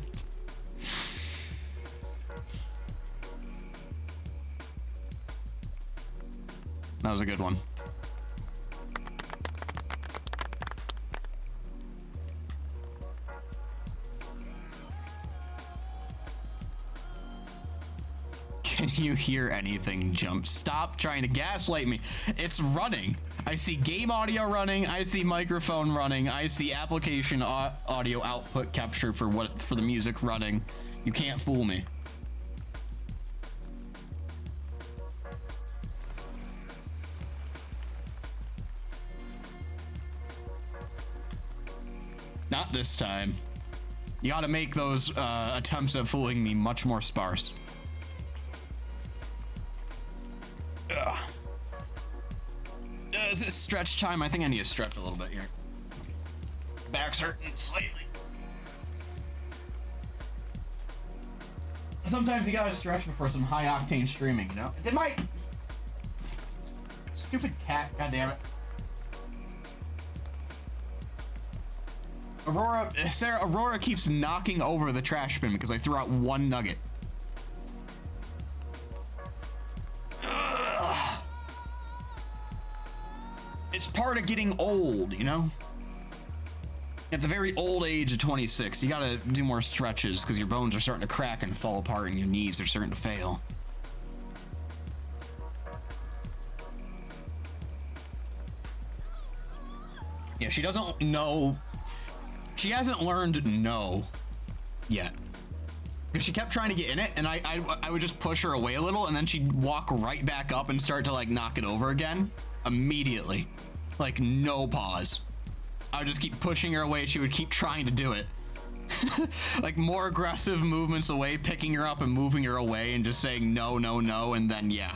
That was a good one. Can you hear anything jump? Stop trying to gaslight me. It's running. I see game audio running. I see microphone running. I see application audio output capture for the music running. You can't fool me. Not this time. You gotta make those attempts at fooling me much more sparse. Ugh. Is it stretch time? I think I need to stretch a little bit here. Back's hurting slightly. Sometimes you gotta stretch before some high octane streaming, you know? Did my stupid cat, goddammit. Aurora keeps knocking over the trash bin because I threw out one nugget. Ugh. It's part of getting old, you know? At the very old age of 26, you gotta do more stretches because your bones are starting to crack and fall apart and your knees are starting to fail. Yeah, she doesn't know. She hasn't learned no yet. Because she kept trying to get in it, and I would just push her away a little, and then she'd walk right back up and start to like knock it over again immediately. Like no pause. I would just keep pushing her away. She would keep trying to do it. Like more aggressive movements away, picking her up and moving her away and just saying no, no, no, and then yeah.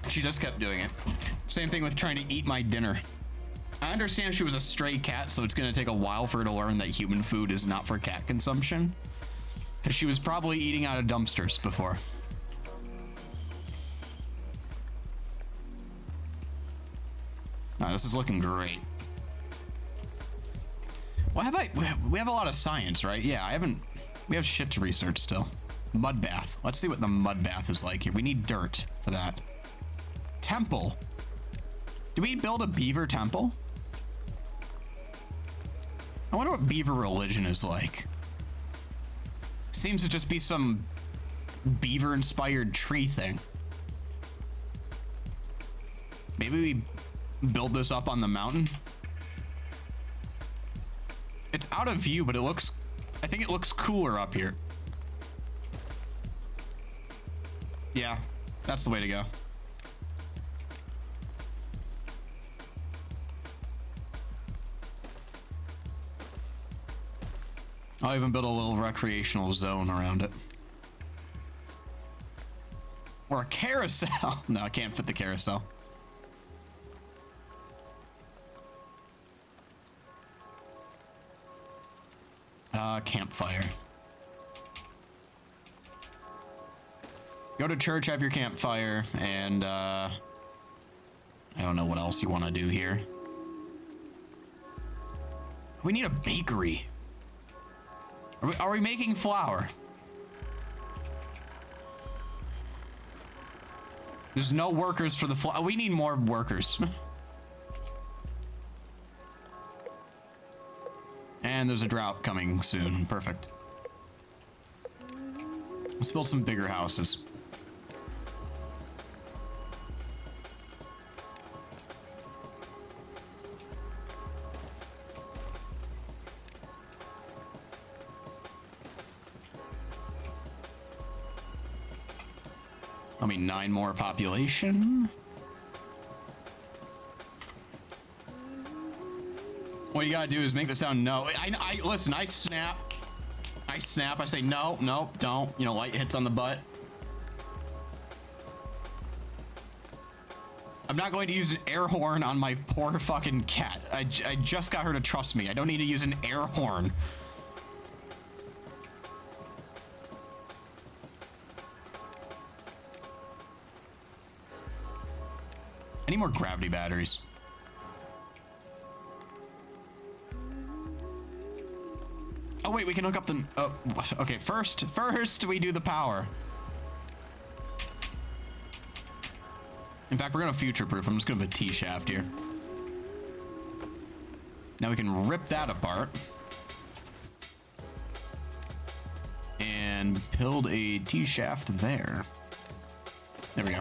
She just kept doing it. Same thing with trying to eat my dinner. I understand she was a stray cat, so it's gonna take a while for her to learn that human food is not for cat consumption. Because she was probably eating out of dumpsters before. Oh, this is looking great. Well, we have a lot of science, right? Yeah, we have shit to research still. Mud bath. Let's see what the mud bath is like here. We need dirt for that. Temple. Do we build a beaver temple? I wonder what beaver religion is like. Seems to just be some beaver-inspired tree thing. Maybe we build this up on the mountain. It's out of view, but I think it looks cooler up here. Yeah, that's the way to go. I'll even build a little recreational zone around it. Or a carousel. No, I can't fit the carousel. Campfire. Go to church, have your campfire, and I don't know what else you want to do here. We need a bakery. Are we making flour? There's no workers for the flour. We need more workers. And there's a drought coming soon. Perfect. Let's build some bigger houses. I mean, 9 more population. What you gotta do is make the sound no. I listen, I snap. I say no, no, don't. You know, light hits on the butt. I'm not going to use an air horn on my poor fucking cat. I just got her to trust me. I don't need to use an air horn. I need more gravity batteries. Oh wait, we can hook up the, oh, okay, first we do the power. In fact, we're gonna future-proof. I'm just gonna put a T-shaft here. Now we can rip that apart. And build a T-shaft there. There we go.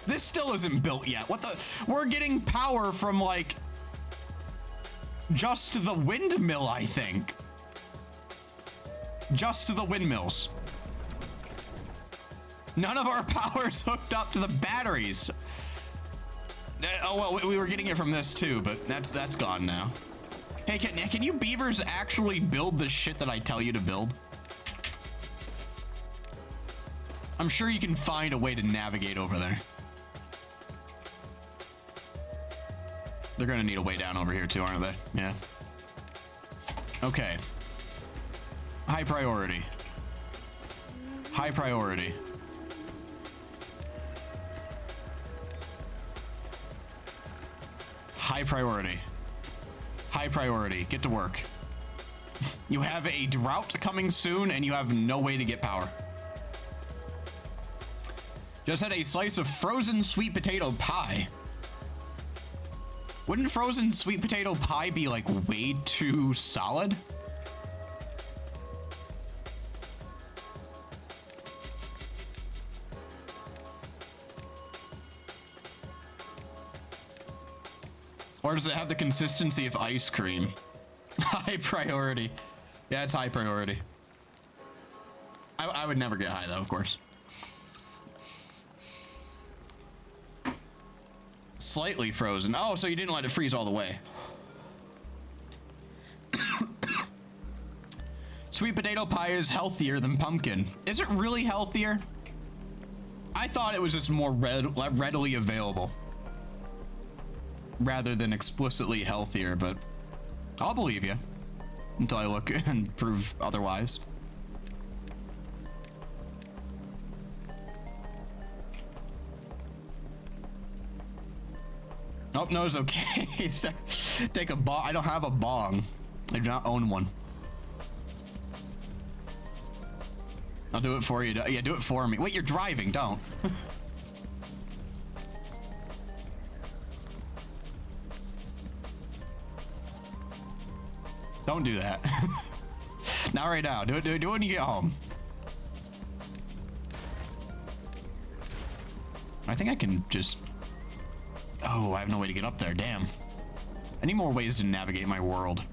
This still isn't built yet. What the? We're getting power from, like, just the windmill, I think. Just the windmills. None of our power's hooked up to the batteries. Oh, well, we were getting it from this too, but that's gone now. Hey, can you beavers actually build the shit that I tell you to build? I'm sure you can find a way to navigate over there. They're gonna need a way down over here too, aren't they? Yeah. Okay. High priority. High priority. High priority. High priority. Get to work. You have a drought coming soon and you have no way to get power. Just had a slice of frozen sweet potato pie. Wouldn't frozen sweet potato pie be like way too solid? Or does it have the consistency of ice cream? High priority. Yeah, it's high priority. I would never get high though, of course. Slightly frozen. Oh, so you didn't let it freeze all the way. Sweet potato pie is healthier than pumpkin. Is it really healthier? I thought it was just more readily available. Rather than explicitly healthier, but I'll believe you until I look and prove otherwise. Nope, no, it's okay. Take a bong. I don't have a bong. I do not own one. I'll do it for you. Yeah, do it for me. Wait, you're driving. Don't. Don't do that. Not right now. Do it when you get home. I think I can just... Oh, I have no way to get up there. Damn. I need more ways to navigate my world.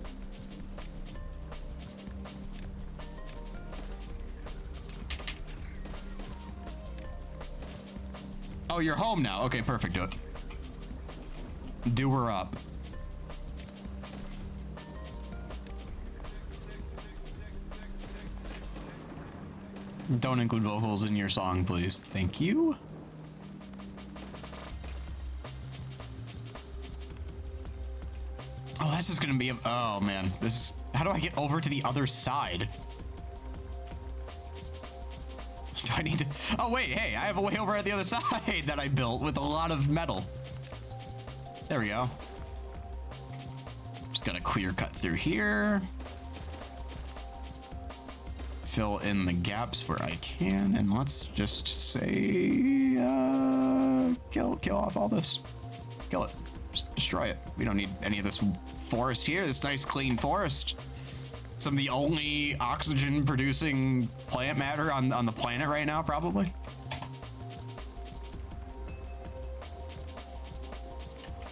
Oh, you're home now. Okay, perfect. Do it. Do her up. Don't include vocals in your song, please. Thank you. Oh, this is gonna be a... Oh, man. This is... How do I get over to the other side? I need to... Oh, wait, hey, I have a way over at the other side that I built with a lot of metal. There we go. Just got a clear cut through here. Fill in the gaps where I can, and let's just say, kill off all this. Kill it. Just destroy it. We don't need any of this forest here, this nice clean forest. Some of the only oxygen producing plant matter on the planet right now, probably.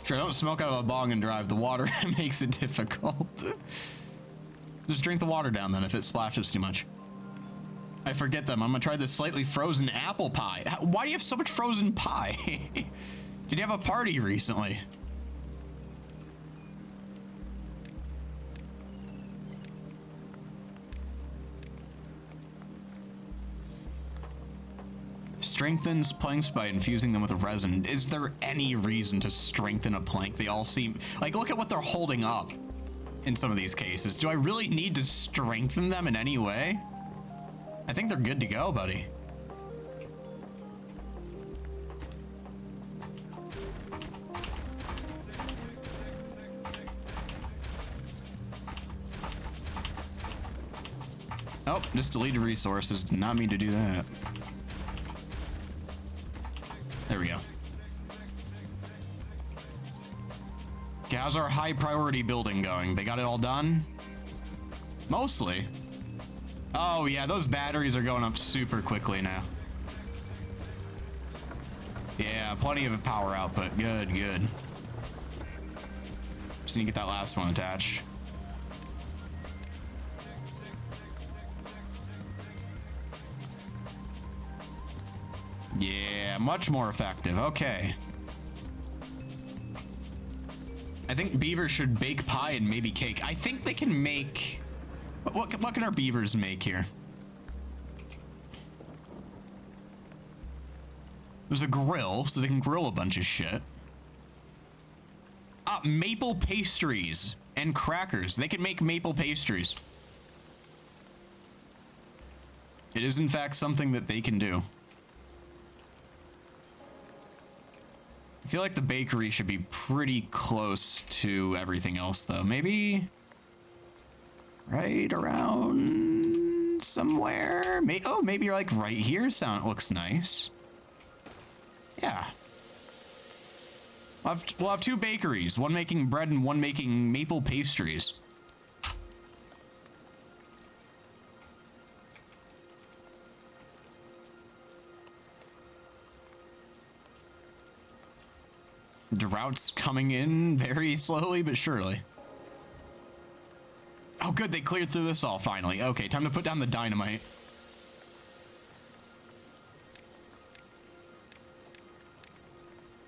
Sure, don't smoke out of a bong and drive. The water makes it difficult. Just drink the water down then if it splashes too much. I forget them. I'm gonna try this slightly frozen apple pie. Why do you have so much frozen pie? Did you have a party recently? Strengthens planks by infusing them with resin. Is there any reason to strengthen a plank? They all seem like, look at what they're holding up in some of these cases. Do I really need to strengthen them in any way? I think they're good to go, buddy. Oh, just deleted resources. Did not mean to do that. There we go. Okay, how's our high priority building going? They got it all done? Mostly. Oh yeah, those batteries are going up super quickly now. Yeah, plenty of power output. Good, good. Just need to get that last one attached. Yeah, much more effective. Okay. I think beavers should bake pie and maybe cake. I think they can make... What can our beavers make here? There's a grill, so they can grill a bunch of shit. Maple pastries and crackers. They can make maple pastries. It is, in fact, something that they can do. I feel like the bakery should be pretty close to everything else, though. Maybe right around somewhere. Oh, maybe you're like right here. Looks nice. Yeah. We'll have two bakeries, one making bread and one making maple pastries. Drought's coming in very slowly but surely. Oh good, they cleared through this all finally. Okay, time to put down the dynamite.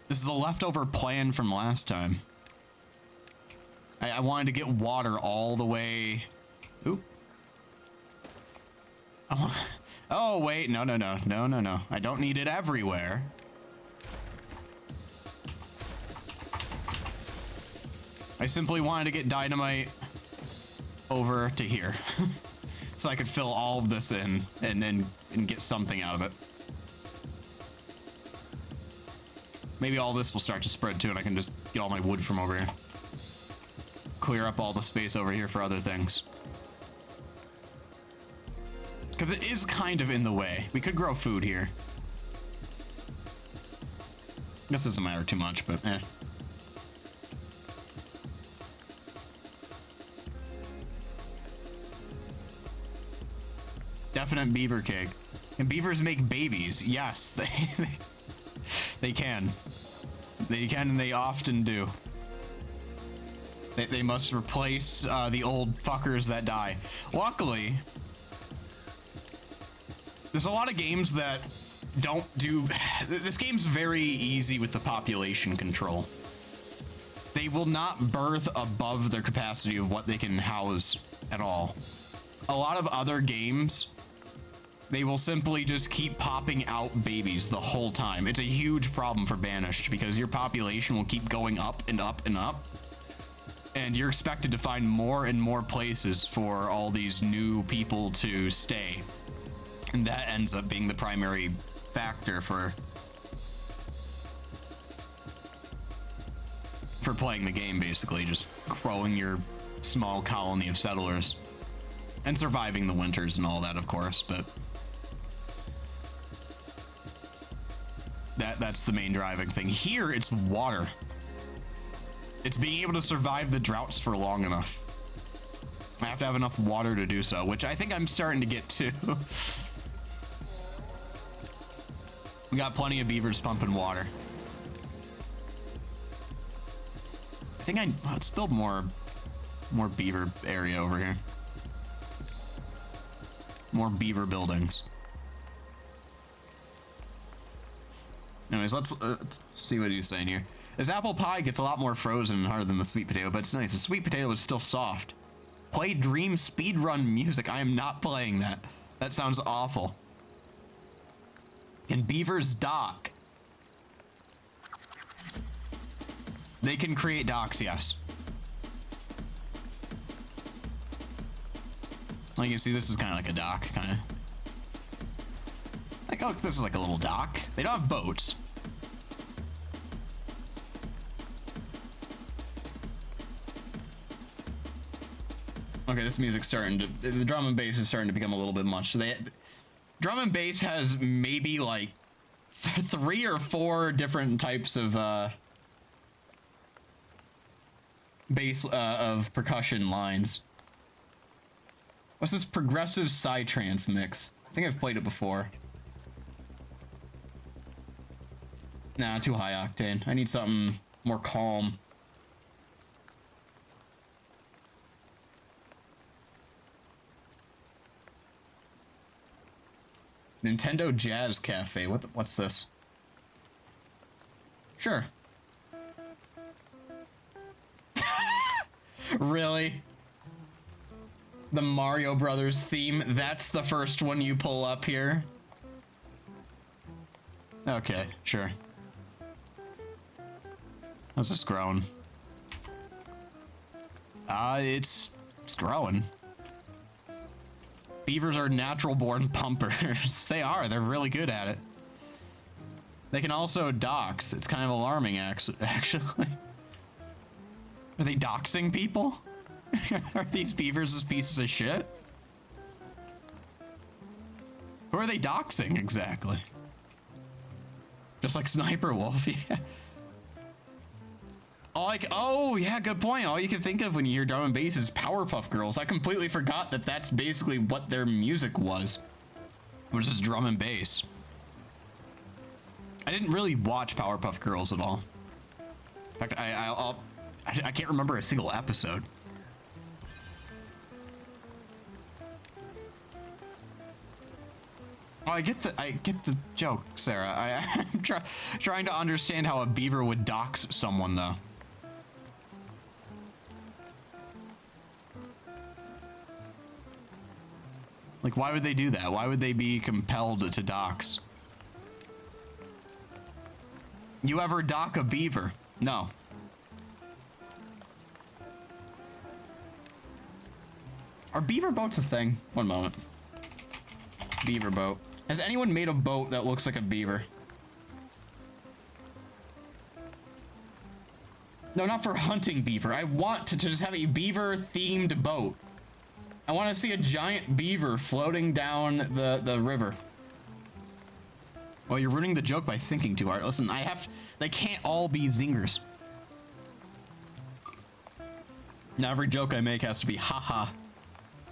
This is a leftover plan from last time. I wanted to get water all the way... Ooh. Oh wait, no. I don't need it everywhere. I simply wanted to get dynamite over to here so I could fill all of this in and get something out of it. Maybe all this will start to spread too and I can just get all my wood from over here. Clear up all the space over here for other things. Because it is kind of in the way. We could grow food here. This doesn't matter too much, but eh. Definite beaver cake. Can beavers make babies? Yes, they can. They can and they often do. They must replace the old fuckers that die. Luckily, there's a lot of games that don't do... This game's very easy with the population control. They will not birth above their capacity of what they can house at all. A lot of other games, they will simply just keep popping out babies the whole time. It's a huge problem for Banished because your population will keep going up and up and up. And you're expected to find more and more places for all these new people to stay. And that ends up being the primary factor for playing the game, basically, just growing your small colony of settlers and surviving the winters and all that, of course, but that's the main driving thing. Here, it's water. It's being able to survive the droughts for long enough. I have to have enough water to do so, which I think I'm starting to get to. We got plenty of beavers pumping water. I think let's build more beaver area over here. More beaver buildings. Anyways, let's see what he's saying here. This apple pie gets a lot more frozen and harder than the sweet potato, but it's nice. The sweet potato is still soft. Play Dream speedrun music. I am not playing that. That sounds awful. Can beavers dock? They can create docks, yes. Like you see, this is kind of like a dock, kind of. Like, oh, this is like a little dock. They don't have boats. Okay, this music's starting to, the drum and bass is starting to become a little bit much. So drum and bass has maybe like 3 or 4 different types of bass of percussion lines. What's this progressive psytrance mix? I think I've played it before. Nah, too high octane. I need something more calm. Nintendo Jazz Cafe. What's this? Sure. Really? The Mario Brothers theme? That's the first one you pull up here? Okay, sure. How's this growing? It's growing. Beavers are natural born pumpers. They are. They're really good at it. They can also dox. It's kind of alarming, actually. Are they doxing people? Are these beavers as pieces of shit? Who are they doxing exactly? Just like Sniper Wolf, yeah. Oh, yeah, good point. All you can think of when you hear drum and bass is Powerpuff Girls. I completely forgot that that's basically what their music was. Was just drum and bass. I didn't really watch Powerpuff Girls at all. In fact, I can't remember a single episode. Oh, I get the joke, Sarah. I'm trying to understand how a beaver would dox someone, though. Like, why would they do that? Why would they be compelled to dox? You ever dock a beaver? No. Are beaver boats a thing? One moment. Beaver boat. Has anyone made a boat that looks like a beaver? No, not for hunting beaver. I want to just have a beaver-themed boat. I want to see a giant beaver floating down the river. Well, you're ruining the joke by thinking too hard. Listen, they can't all be zingers. Now, every joke I make has to be haha.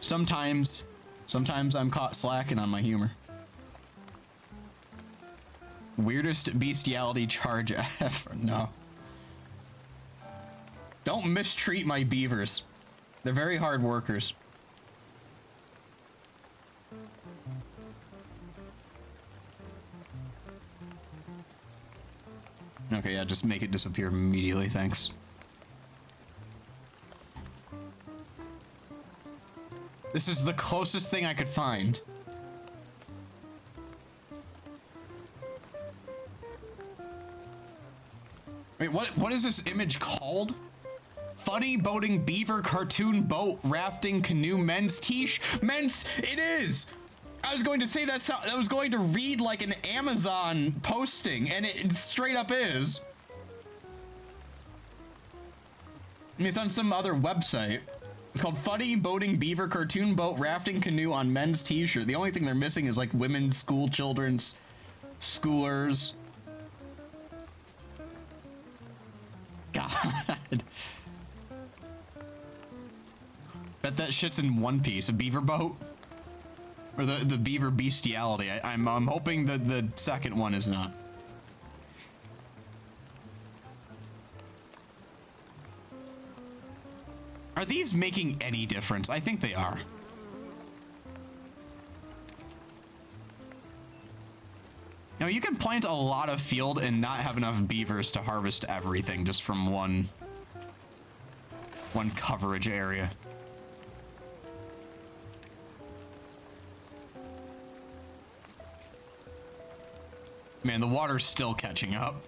Sometimes I'm caught slacking on my humor. Weirdest bestiality charge ever. No. Don't mistreat my beavers. They're very hard workers. Okay, yeah, just make it disappear immediately, thanks. This is the closest thing I could find. Wait, what is this image called? Funny boating beaver cartoon boat rafting canoe men's it is! I was going to say that was going to read like an Amazon posting, and it straight up is. I mean, it's on some other website. It's called Funny Boating Beaver Cartoon Boat Rafting Canoe on Men's T-shirt. The only thing they're missing is like women's school children's schoolers. God. Bet that shit's in One Piece, a beaver boat. Or the beaver bestiality. I'm hoping that the second one is not. Are these making any difference? I think they are. Now you can plant a lot of field and not have enough beavers to harvest everything just from one coverage area. Man, the water's still catching up.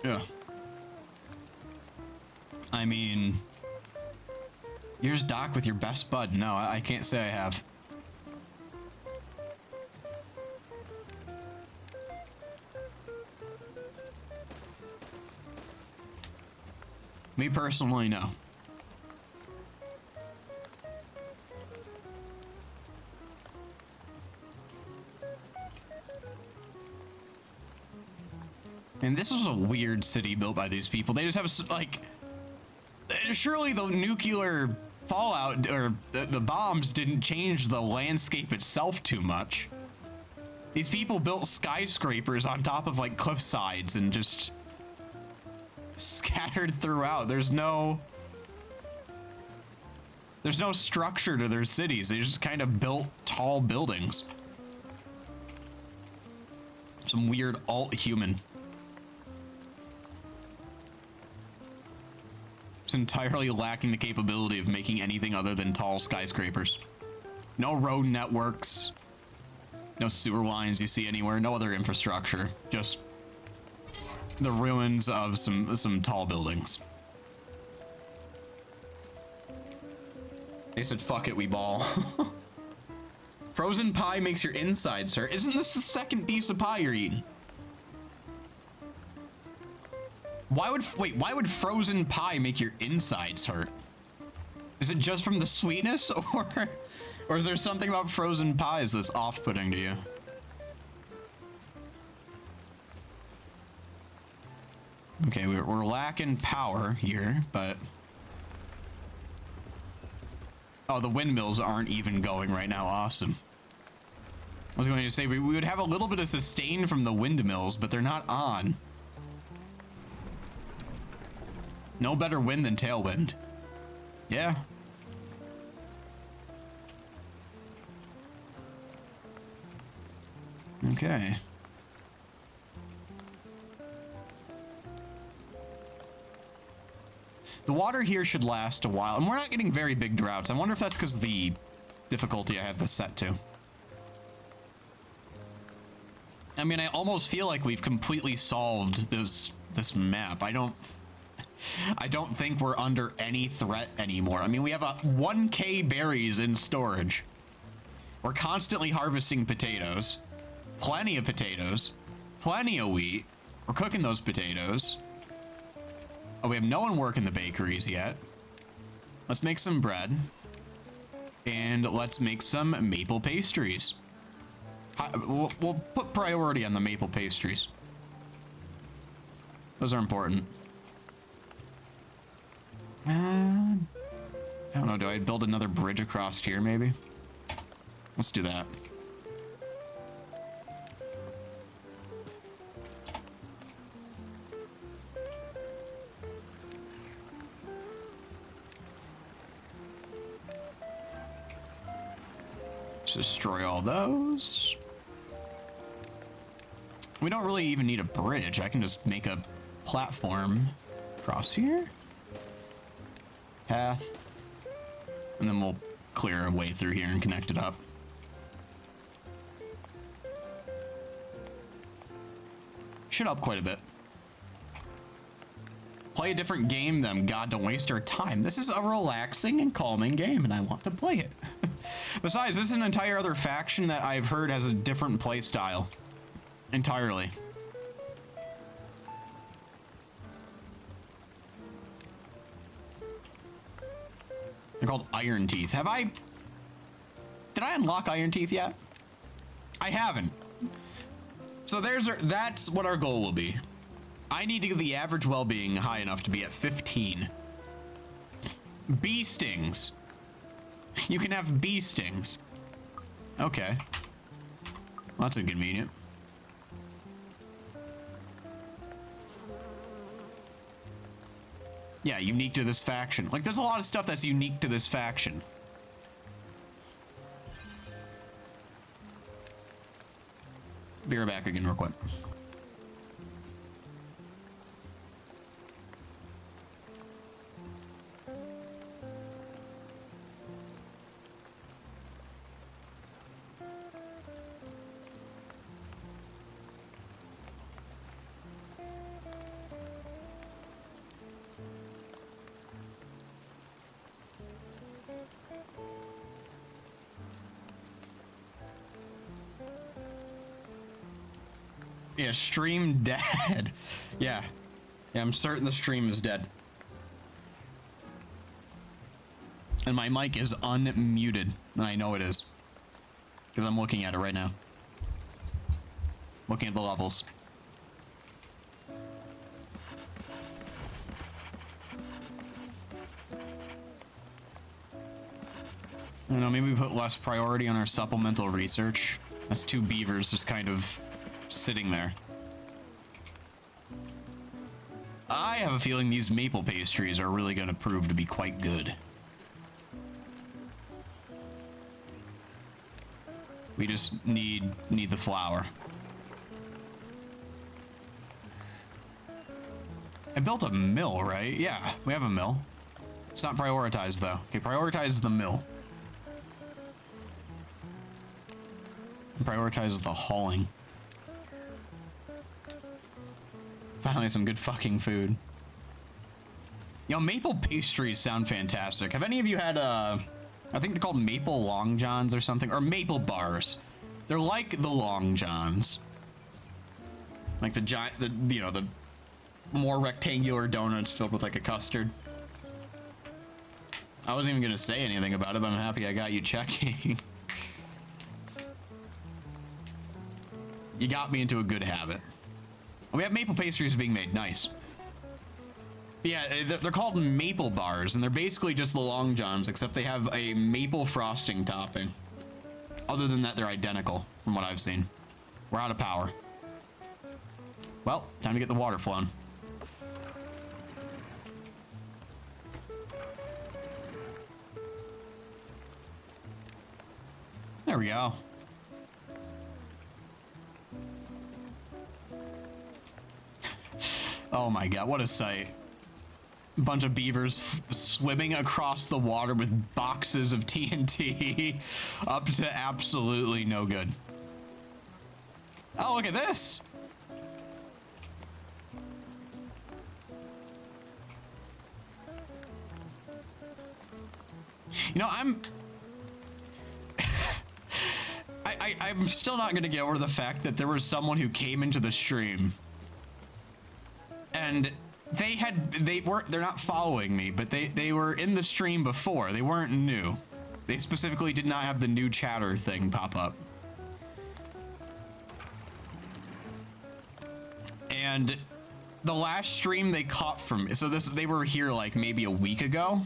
Yeah. I mean, here's Doc with your best bud. No, I can't say I have. Me personally, no. And this is a weird city built by these people. They just have, like, surely the nuclear fallout or the bombs didn't change the landscape itself too much. These people built skyscrapers on top of, like, cliff sides and just scattered throughout. There's no structure to their cities. They just kind of built tall buildings. Some weird alt-human. Entirely lacking the capability of making anything other than tall skyscrapers. No road networks, no sewer lines you see anywhere, no other infrastructure, just the ruins of some tall buildings. They said, fuck it, we ball. Frozen pie makes your insides hurt. Isn't this the second piece of pie you're eating? Why would frozen pie make your insides hurt? Is it just from the sweetness, or is there something about frozen pies that's off-putting to you? Okay, we're lacking power here, but... Oh, the windmills aren't even going right now. Awesome. I was going to say we would have a little bit of sustain from the windmills, but they're not on. No better wind than tailwind. Yeah. Okay. The water here should last a while, and we're not getting very big droughts. I wonder if that's because of the difficulty I have this set to. I mean, I almost feel like we've completely solved this map. I don't think we're under any threat anymore. I mean, we have 1K berries in storage. We're constantly harvesting potatoes. Plenty of potatoes. Plenty of wheat. We're cooking those potatoes. Oh, we have no one working the bakeries yet. Let's make some bread. And let's make some maple pastries. We'll put priority on the maple pastries. Those are important. I don't know, do I build another bridge across here, maybe? Let's do that. Just destroy all those. We don't really even need a bridge. I can just make a platform across here. Path. And then we'll clear a way through here and connect it up. Should help quite a bit. play a different game than God, don't waste our time. This is a relaxing and calming game, and I want to play it. Besides, this is an entire other faction that I've heard has a different play style. Entirely. They're called Iron Teeth. Did I unlock Iron Teeth yet? I haven't. So that's what our goal will be. I need to get the average well-being high enough to be at 15. Bee stings. You can have bee stings. Okay. Well, that's inconvenient. Yeah, unique to this faction. Like, there's a lot of stuff that's unique to this faction. Be right back again real quick. Yeah, stream dead. Yeah. Yeah, I'm certain the stream is dead. And my mic is unmuted. And I know it is. Because I'm looking at it right now. Looking at the levels. I don't know, maybe we put less priority on our supplemental research. That's 2 beavers just kind of sitting there. I have a feeling these maple pastries are really going to prove to be quite good. We just need the flour. I built a mill, right? Yeah, we have a mill. It's not prioritized though. Okay, prioritize the mill. Prioritize the hauling. Finally, some good fucking food. Yo, maple pastries sound fantastic. Have any of you had, I think they're called maple long johns or something, or maple bars. They're like the long johns. Like the giant, the more rectangular donuts filled with like a custard. I wasn't even gonna say anything about it, but I'm happy I got you checking. You got me into a good habit. We have maple pastries being made. Nice. Yeah, they're called maple bars, and they're basically just the long johns, except they have a maple frosting topping. Other than that, they're identical, from what I've seen. We're out of power. Well, time to get the water flowing. There we go. Oh my god, what a sight. Bunch of beavers swimming across the water with boxes of TNT up to absolutely no good. Oh, look at this. You know, I'm still not gonna get over the fact that there was someone who came into the stream and they're not following me, but they were in the stream before. They weren't new. They specifically did not have the new chatter thing pop up. And the last stream they caught from, so they were here like maybe a week ago.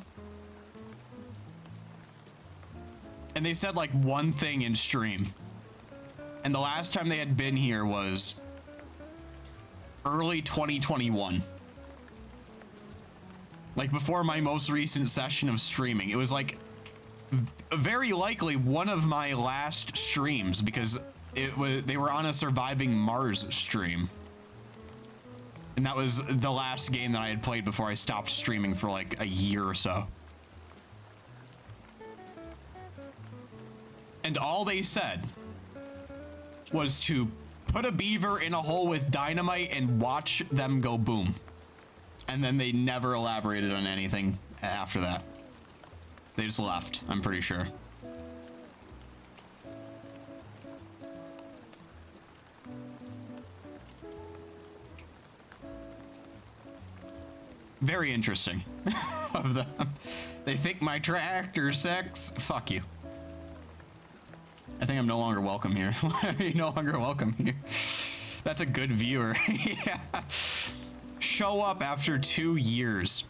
And they said like one thing in stream. And the last time they had been here was early 2021. Like before my most recent session of streaming. It was like very likely one of my last streams because they were on a Surviving Mars stream. And that was the last game that I had played before I stopped streaming for like a year or so. And all they said was to put a beaver in a hole with dynamite and watch them go boom. And then they never elaborated on anything after that. They just left, I'm pretty sure. Very interesting of them. They think my tractor's sex. Fuck you. I think I'm no longer welcome here. Why are you no longer welcome here? That's a good viewer. Yeah. Show up after 2 years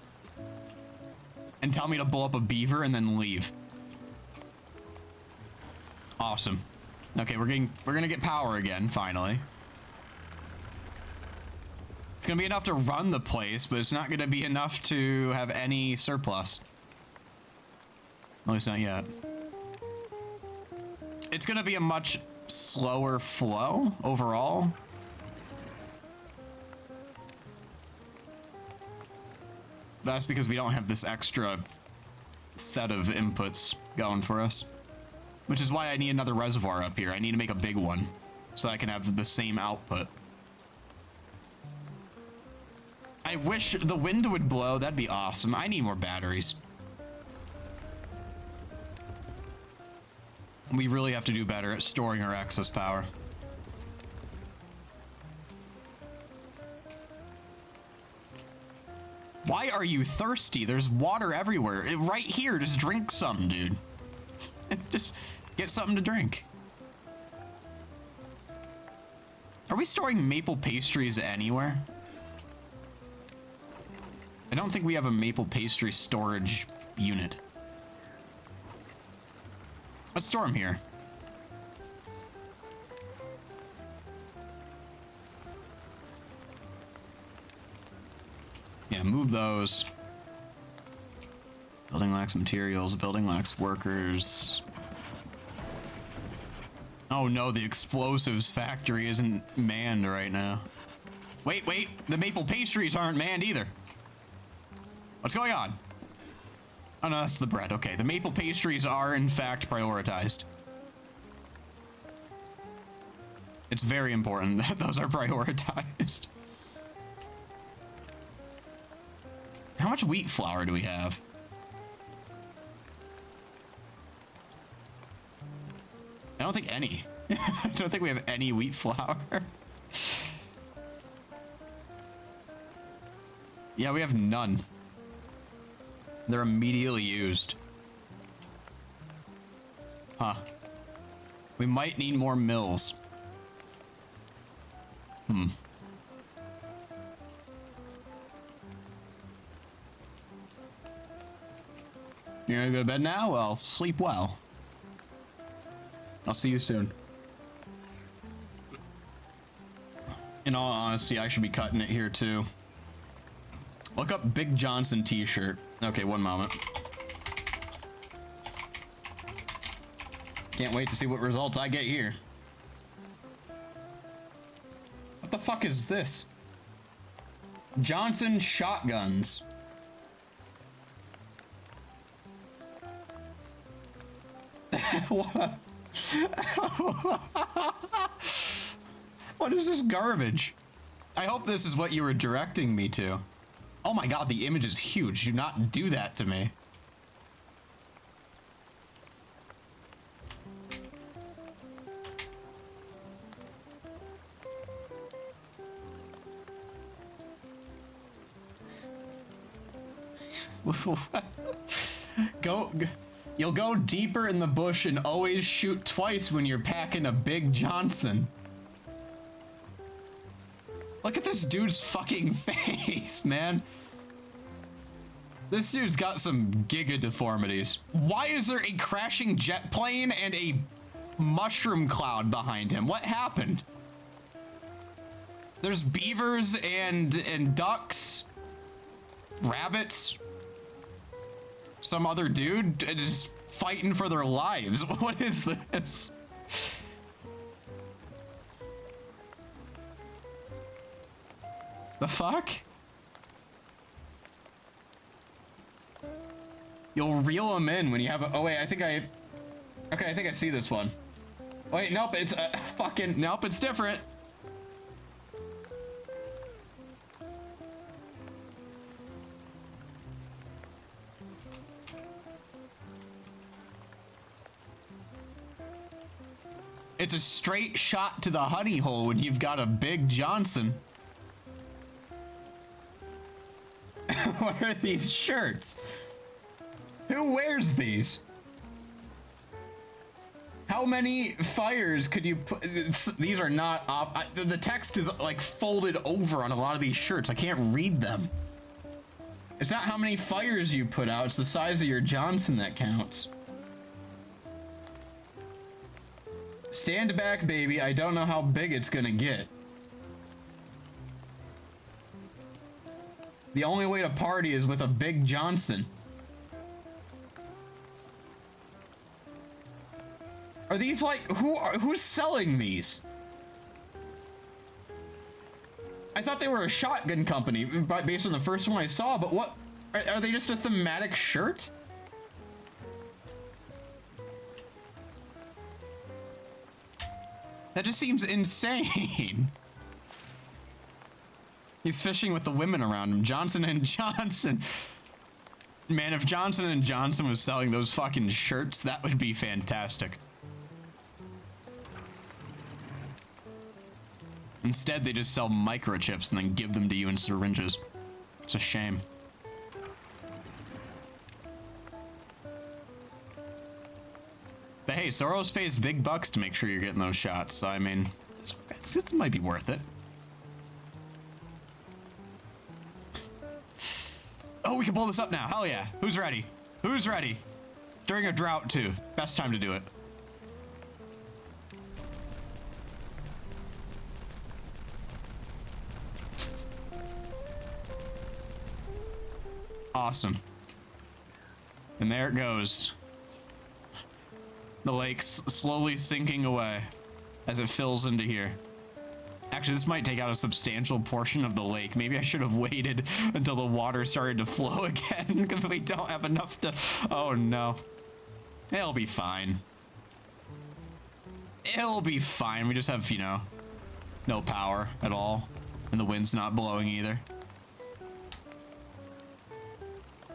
and tell me to blow up a beaver and then leave. Awesome. Okay, we're gonna get power again, finally. It's gonna be enough to run the place, but it's not gonna be enough to have any surplus. At least not yet. It's gonna be a much slower flow overall. That's because we don't have this extra set of inputs going for us. Which is why I need another reservoir up here. I need to make a big one so I can have the same output. I wish the wind would blow. That'd be awesome. I need more batteries. We really have to do better at storing our excess power. Why are you thirsty? There's water everywhere. Right here, just drink some, dude. Just get something to drink. Are we storing maple pastries anywhere? I don't think we have a maple pastry storage unit. Let's store them here. Yeah, move those. Building lacks materials, building lacks workers. Oh no, the explosives factory isn't manned right now. Wait, the maple pastries aren't manned either. What's going on? Oh no, that's the bread. Okay, the maple pastries are in fact prioritized. It's very important that those are prioritized. How much wheat flour do we have? I don't think any. I don't think we have any wheat flour. Yeah, we have none. They're immediately used. Huh. We might need more mills. You gonna go to bed now? Well, sleep well. I'll see you soon. In all honesty, I should be cutting it here too. Look up Big Johnson t-shirt. Okay, one moment. Can't wait to see what results I get here. What the fuck is this? Johnson shotguns. What? What is this garbage? I hope this is what you were directing me to. Oh my god, the image is huge. Do not do that to me. You'll go deeper in the bush and always shoot twice when you're packing a Big Johnson. Look at this dude's fucking face, man. This dude's got some giga deformities. Why is there a crashing jet plane and a mushroom cloud behind him? What happened? There's beavers and ducks, rabbits, some other dude just fighting for their lives. What is this? The fuck? You'll reel them in when you have a, oh wait, I think I see this one. Wait, nope, it's fucking, nope, it's different. It's a straight shot to the honey hole when you've got a big Johnson. What are these shirts? Who wears these? How many fires could you put? These are not the text is like folded over on a lot of these shirts. I can't read them. It's not how many fires you put out, it's the size of your Johnson that counts. Stand back, baby. I don't know how big it's gonna get. The only way to party is with a big Johnson. Are these like, who's selling these? I thought they were a shotgun company based on the first one I saw, but what, are they just a thematic shirt? That just seems insane. He's fishing with the women around him. Johnson and Johnson. Man, if Johnson and Johnson was selling those fucking shirts, that would be fantastic. Instead, they just sell microchips and then give them to you in syringes. It's a shame. But hey, Soros pays big bucks to make sure you're getting those shots. So, I mean, it might be worth it. Oh, we can pull this up now. Hell yeah. Who's ready? Who's ready? During a drought, too. Best time to do it. Awesome. And there it goes. The lake's slowly sinking away as it fills into here. Actually, this might take out a substantial portion of the lake. Maybe I should have waited until the water started to flow again because we don't have enough to... Oh, no. It'll be fine. It'll be fine. We just have, you know, no power at all. And the wind's not blowing either.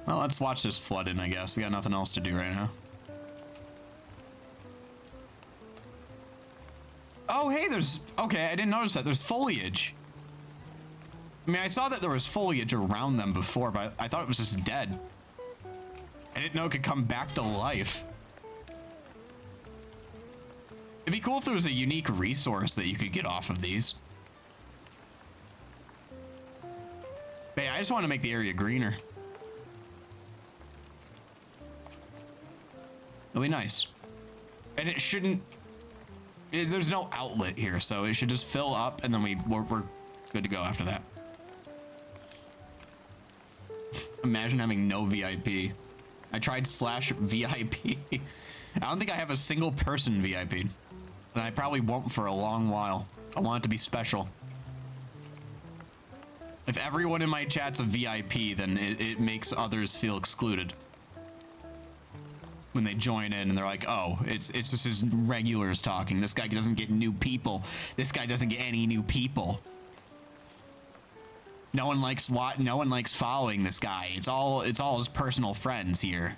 Well, let's watch this flood in, I guess. We got nothing else to do right now. Oh, hey, there's... Okay, I didn't notice that. There's foliage. I mean, I saw that there was foliage around them before, but I thought it was just dead. I didn't know it could come back to life. It'd be cool if there was a unique resource that you could get off of these. But yeah, I just want to make the area greener. It'll be nice. And it shouldn't... There's no outlet here, so it should just fill up, and then we're good to go after that. Imagine having no VIP. I tried /VIP. I don't think I have a single person VIP. And I probably won't for a long while. I want it to be special. If everyone in my chat's a VIP, then it makes others feel excluded. When they join in and they're like, oh, it's just his regulars talking. This guy doesn't get new people. This guy doesn't get any new people. No one likes following this guy. It's all his personal friends here.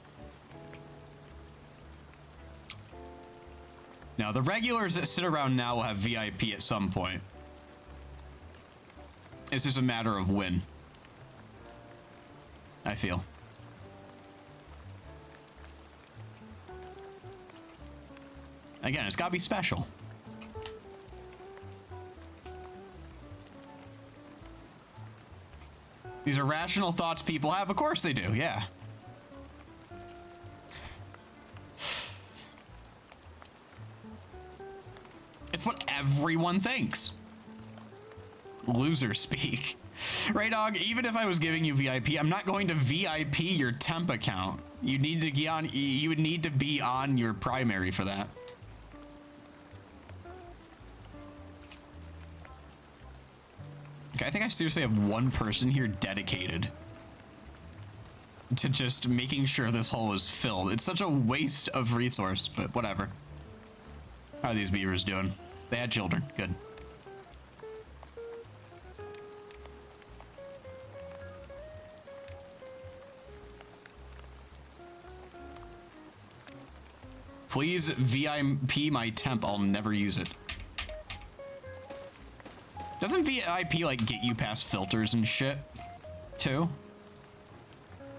Now, the regulars that sit around now will have VIP at some point. It's just a matter of when. I feel. Again, it's gotta be special. These are rational thoughts people have. Of course they do, yeah. It's what everyone thinks. Loser speak. Right, dog? Even if I was giving you VIP, I'm not going to VIP your temp account. You need to get on. You would need to be on your primary for that. Okay, I think I seriously have one person here dedicated to just making sure this hole is filled. It's such a waste of resource, but whatever. How are these beavers doing? They had children. Good. Please VIP my temp. I'll never use it. Doesn't VIP like get you past filters and shit too?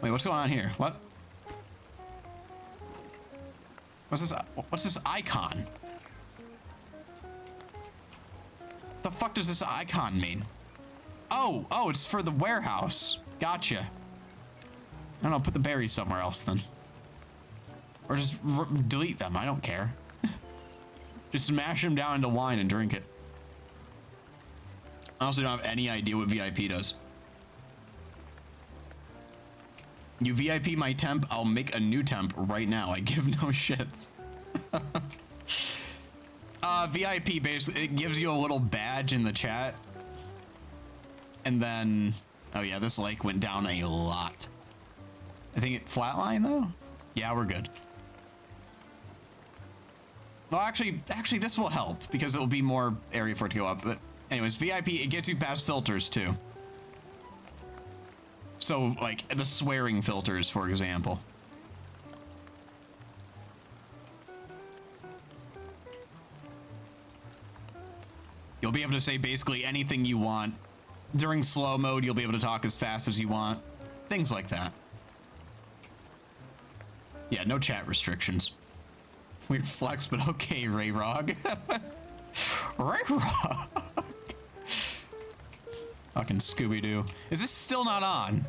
Wait, what's going on here? What? What's this icon? The fuck does this icon mean? Oh, it's for the warehouse. Gotcha. I don't know, put the berries somewhere else then. Or just delete them, I don't care. Just smash them down into wine and drink it. I also don't have any idea what VIP does. You VIP my temp, I'll make a new temp right now. I give no shits. VIP basically, it gives you a little badge in the chat. And then, oh yeah, this lake went down a lot. I think it flatlined though? Yeah, we're good. Well, actually, this will help because it'll be more area for it to go up. But anyways, VIP, it gets you past filters too. So, like, the swearing filters, for example. You'll be able to say basically anything you want. During slow mode, you'll be able to talk as fast as you want. Things like that. Yeah, no chat restrictions. Weird flex, but okay, Rayrog. Rayrog. Fucking Scooby-Doo. Is this still not on?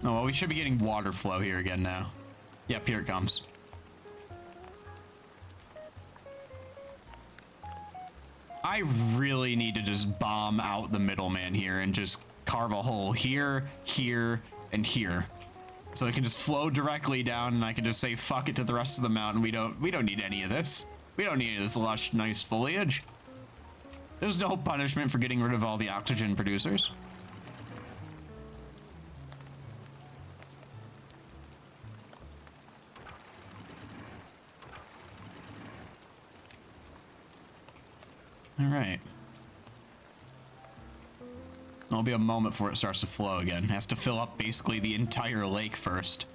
Oh, well, we should be getting water flow here again now. Yep, here it comes. I really need to just bomb out the middleman here and just carve a hole here, here, and here. So it can just flow directly down and I can just say fuck it to the rest of the mountain. We don't need any of this. We don't need any of this lush, nice foliage. There's no punishment for getting rid of all the oxygen producers. All right. There'll be a moment before it starts to flow again. It has to fill up basically the entire lake first.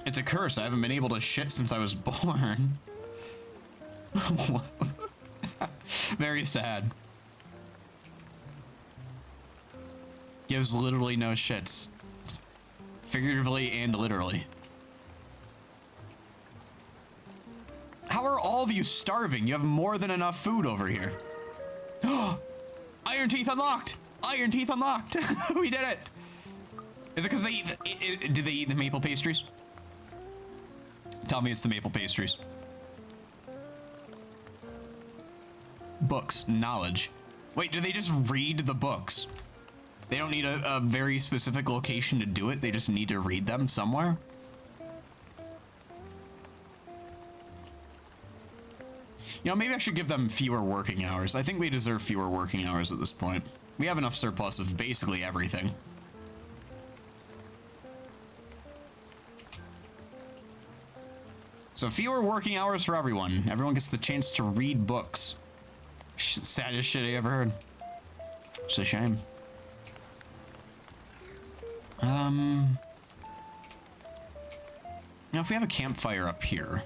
It's a curse. I haven't been able to shit since I was born. Very sad. Gives literally no shits. Figuratively and literally. How are all of you starving? You have more than enough food over here. Iron Teeth unlocked! Iron Teeth unlocked! We did it! Is it because they eat did they eat the maple pastries? Tell me it's the maple pastries. Books, knowledge. Wait, do they just read the books? They don't need a very specific location to do it, they just need to read them somewhere? You know, maybe I should give them fewer working hours. I think they deserve fewer working hours at this point. We have enough surplus of basically everything. So fewer working hours for everyone. Everyone gets the chance to read books. Saddest shit I ever heard. It's a shame. Now if we have a campfire up here.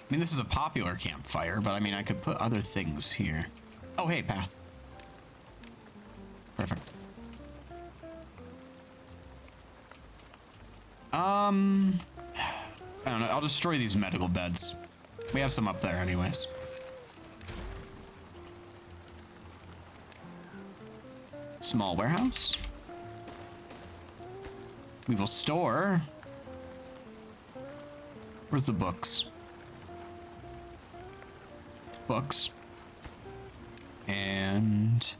I mean, this is a popular campfire, but I mean, I could put other things here. Oh, hey, path. Perfect. I don't know. I'll destroy these medical beds. We have some up there anyways. Small warehouse. We will store. Where's the books? Books. And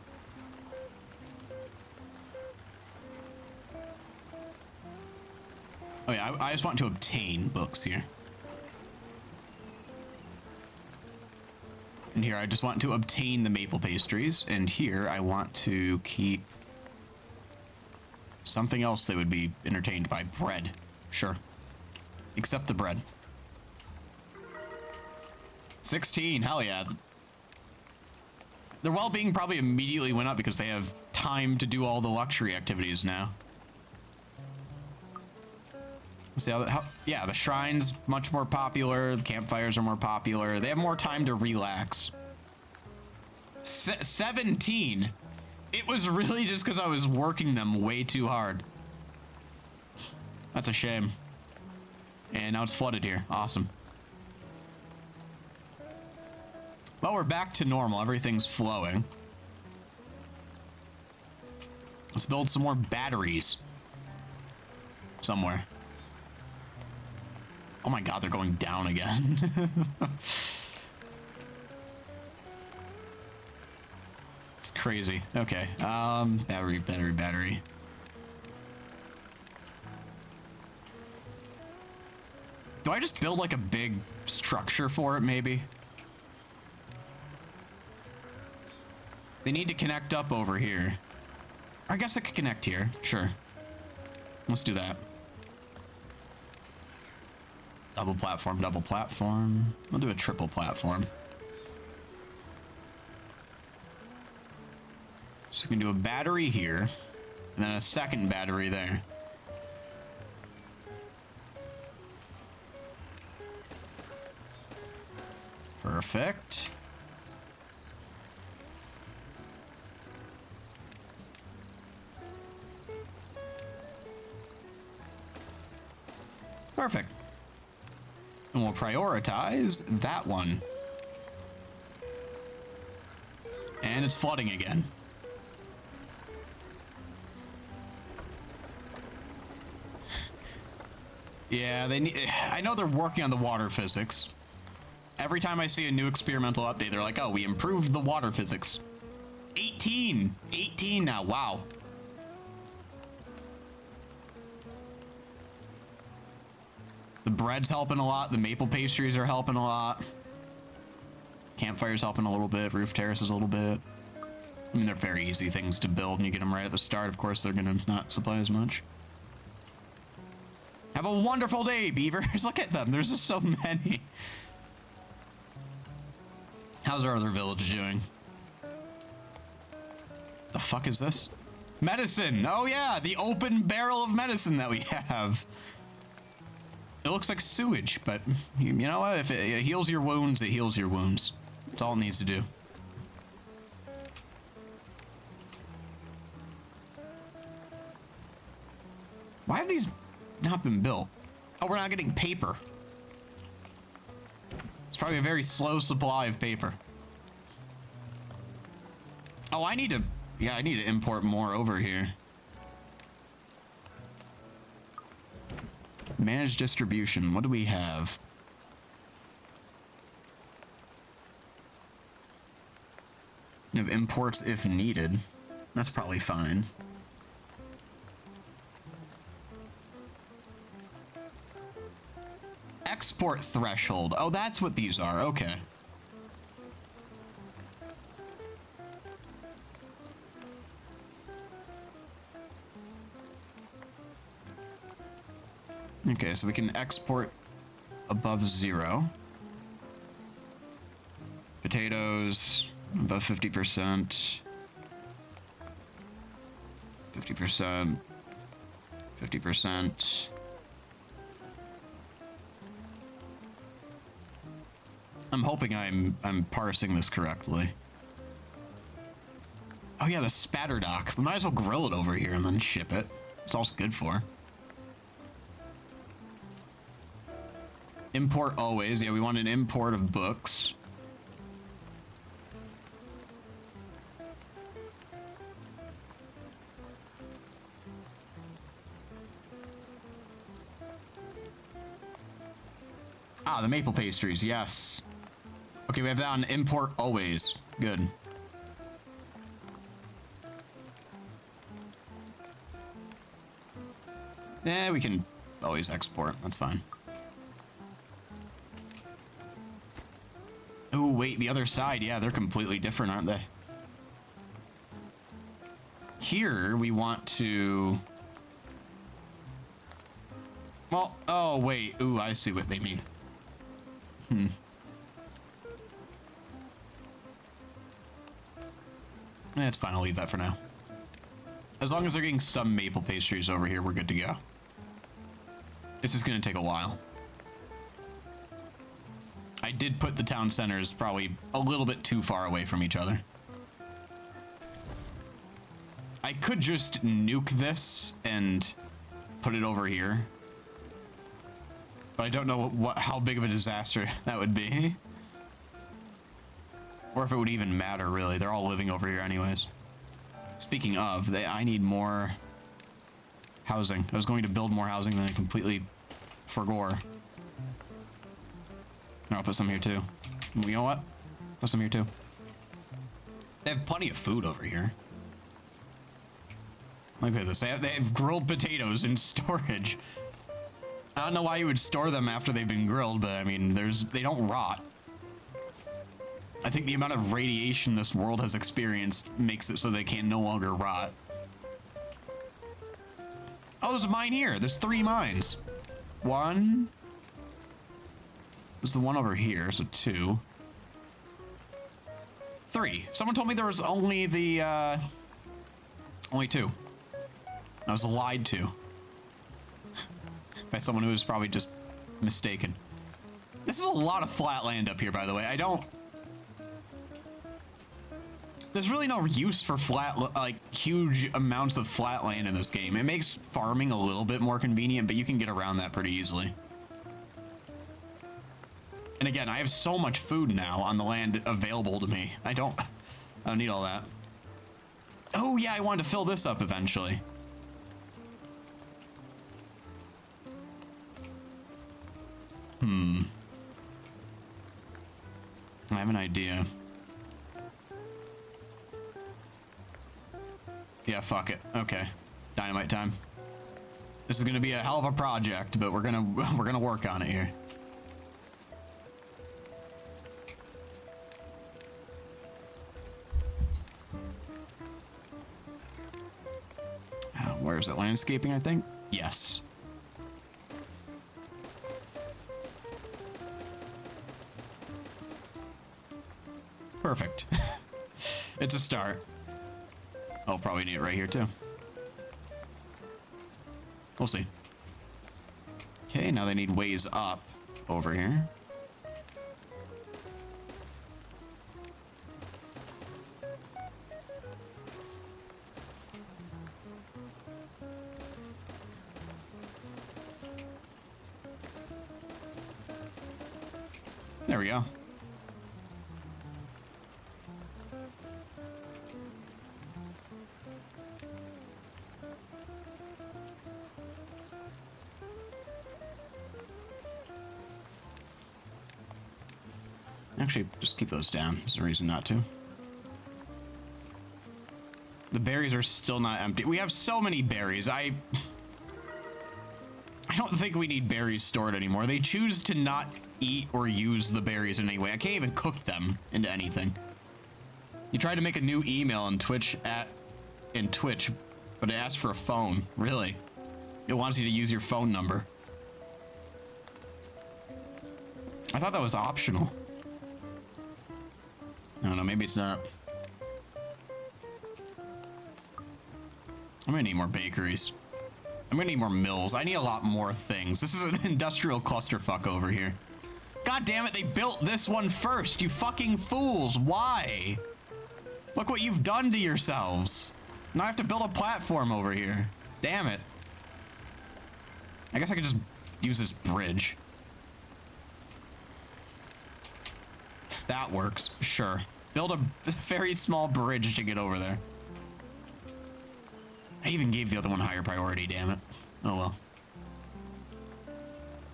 oh yeah, I just want to obtain books here. And here I just want to obtain the maple pastries, and here I want to keep something else they would be entertained by. Bread. Sure. Except the bread. 16, hell yeah. Their well-being probably immediately went up because they have time to do all the luxury activities now. See how, yeah, the shrine's much more popular. The campfires are more popular. They have more time to relax. 17. It was really just because I was working them way too hard. That's a shame. And now it's flooded here. Awesome. Well, we're back to normal. Everything's flowing. Let's build some more batteries. Somewhere. Oh my god, they're going down again. It's crazy. Okay. Battery. Do I just build like a big structure for it, maybe? They need to connect up over here. I guess I could connect here. Sure. Let's do that. Double platform, double platform. We'll do a triple platform. So we can do a battery here, and then a second battery there. Perfect. Perfect. And we'll prioritize that one. And it's flooding again. Yeah, they need. I know they're working on the water physics. Every time I see a new experimental update, they're like, oh, we improved the water physics. 18 now, wow. The bread's helping a lot. The maple pastries are helping a lot. Campfire's helping a little bit. Roof terraces a little bit. I mean, they're very easy things to build, and you get them right at the start. Of course, they're gonna not supply as much. Have a wonderful day, beavers. Look at them. There's just so many. How's our other village doing? The fuck is this? Medicine. Oh yeah, the open barrel of medicine that we have. It looks like sewage, but you know what? If it heals your wounds, it heals your wounds. That's all it needs to do. Why have these not been built? Oh, we're not getting paper. It's probably a very slow supply of paper. Oh, I need to import more over here. Manage distribution. What do we have? We have imports if needed. That's probably fine. Export threshold. Oh, that's what these are. Okay. Okay, so we can export above 0. Potatoes above 50%. 50%. 50%. I'm hoping I'm parsing this correctly. Oh yeah, the spatter dock. We might as well grill it over here and then ship it. That's all it's good for. Import always. Yeah, we want an import of books. Ah, the maple pastries, yes. Okay, we have that on import always. Good. Yeah, we can always export. That's fine. Oh, wait, the other side. Yeah, they're completely different, aren't they? Here, we want to... Well, oh, wait. Ooh, I see what they mean. It's fine, I'll leave that for now. As long as they're getting some maple pastries over here, we're good to go. This is gonna take a while. I did put the town centers probably a little bit too far away from each other. I could just nuke this and put it over here. But I don't know how big of a disaster that would be. Or if it would even matter, really. They're all living over here anyways. Speaking of, I need more housing. I was going to build more housing, then I completely forgot. I'll put some here too. You know what? Put some here too. They have plenty of food over here. Look at this. They have grilled potatoes in storage. I don't know why you would store them after they've been grilled, but I mean, they don't rot. I think the amount of radiation this world has experienced makes it so they can no longer rot. Oh, there's a mine here. There's 3 mines. One. There's the one over here, so 2. 3. Someone told me there was only only 2. I was lied to. By someone who was probably just mistaken. This is a lot of flat land up here, by the way. There's really no use for huge amounts of flat land in this game. It makes farming a little bit more convenient, but you can get around that pretty easily. And again, I have so much food now on the land available to me. I don't need all that. Oh yeah, I wanted to fill this up eventually. I have an idea. Yeah, fuck it. Okay. Dynamite time. This is gonna be a hell of a project, but we're gonna work on it here. Where's it? Landscaping, I think? Yes. Perfect. It's a start. I'll probably need it right here too. We'll see. Okay, now they need ways up over here. There we go. Actually, just keep those down. There's no reason not to. The berries are still not empty. We have so many berries. I don't think we need berries stored anymore. They choose to not eat or use the berries in any way. I can't even cook them into anything. You tried to make a new email in Twitch, but it asked for a phone. Really? It wants you to use your phone number. I thought that was optional. I don't know, maybe it's not. I'm gonna need more bakeries. I'm gonna need more mills. I need a lot more things. This is an industrial clusterfuck over here. God damn it, they built this one first, you fucking fools. Why? Look what you've done to yourselves. Now I have to build a platform over here. Damn it. I guess I could just use this bridge. That works, sure. Build a very small bridge to get over there. I even gave the other one higher priority, damn it. Oh well.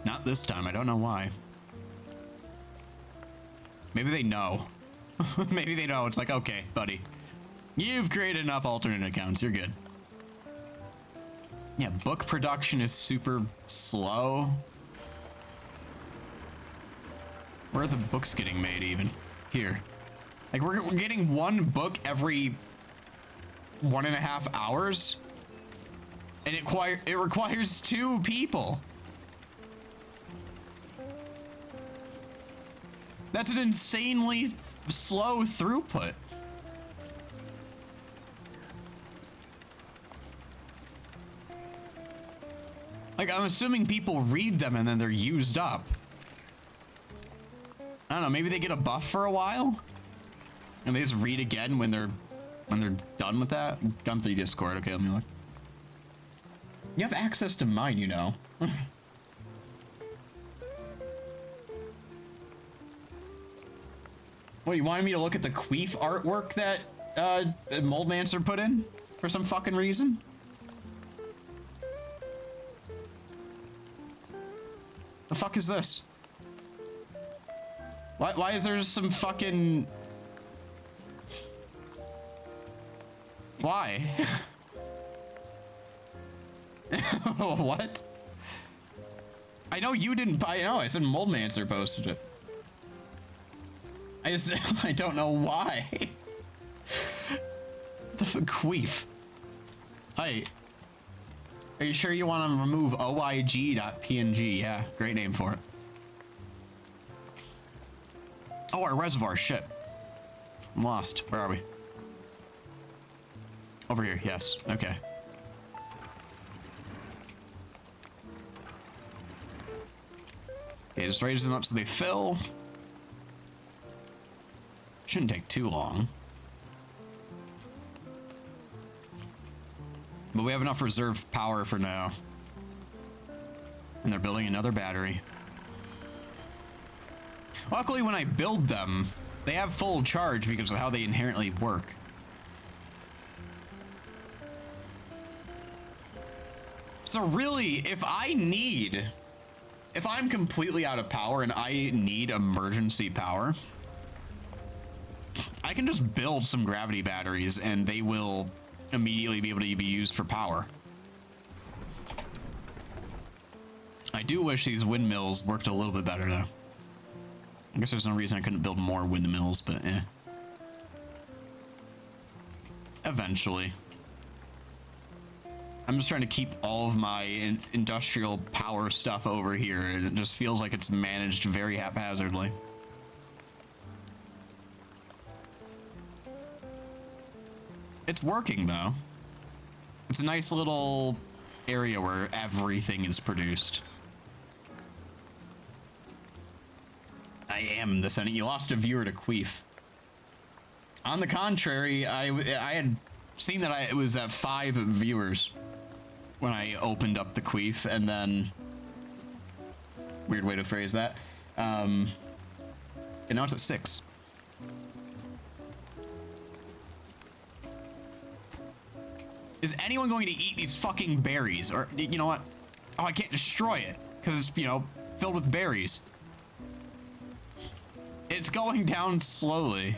Not this time, I don't know why. Maybe they know. Maybe they know. It's like, okay, buddy. You've created enough alternate accounts, you're good. Yeah, book production is super slow. Where are the books getting made even? Here. Like we're getting one book every 1.5 hours? And it requires 2 people. That's an insanely slow throughput. Like, I'm assuming people read them and then they're used up. I don't know, maybe they get a buff for a while? And they just read again when they're done with that? Gun 3 Discord, okay, let me look. You have access to mine, you know. What, you wanted me to look at the queef artwork that Moldmancer put in? For some fucking reason? The fuck is this? Why is there some fucking... Why? What? I know you didn't buy it. No, I said Moldmancer posted it. I don't know why. The queef. Hi. Are you sure you want to remove oyg.png? Yeah, great name for it. Oh, our reservoir. Shit. I'm lost. Where are we? Over here. Yes. Okay. Okay, just raise them up so they fill. Shouldn't take too long. But we have enough reserve power for now. And they're building another battery. Luckily, when I build them, they have full charge because of how they inherently work. So really, if I'm completely out of power and I need emergency power, I can just build some gravity batteries and they will immediately be able to be used for power. I do wish these windmills worked a little bit better though. I guess there's no reason I couldn't build more windmills, but eh. Eventually. I'm just trying to keep all of my industrial power stuff over here, and it just feels like it's managed very haphazardly. It's working though. It's a nice little area where everything is produced. I am the Senate. You lost a viewer to queef. On the contrary, I had seen that it was at 5 viewers when I opened up the queef, and then weird way to phrase that. And now it's at 6. Is anyone going to eat these fucking berries? Or, you know what? Oh, I can't destroy it because it's, you know, filled with berries. It's going down slowly.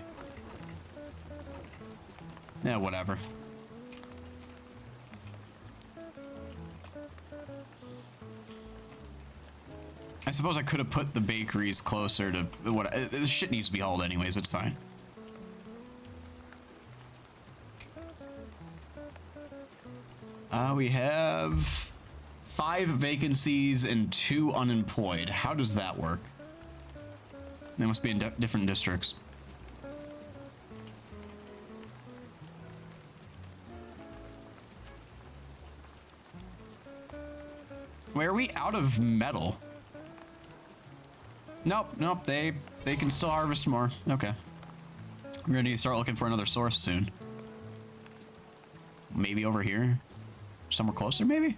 Yeah, whatever. I suppose I could have put the bakeries closer to what this shit needs to be hauled anyways. It's fine. We have 5 vacancies and 2 unemployed. How does that work? They must be in different districts. Where are we out of metal? Nope, nope, they can still harvest more. Okay. We're gonna need to start looking for another source soon. Maybe over here? Somewhere closer, maybe?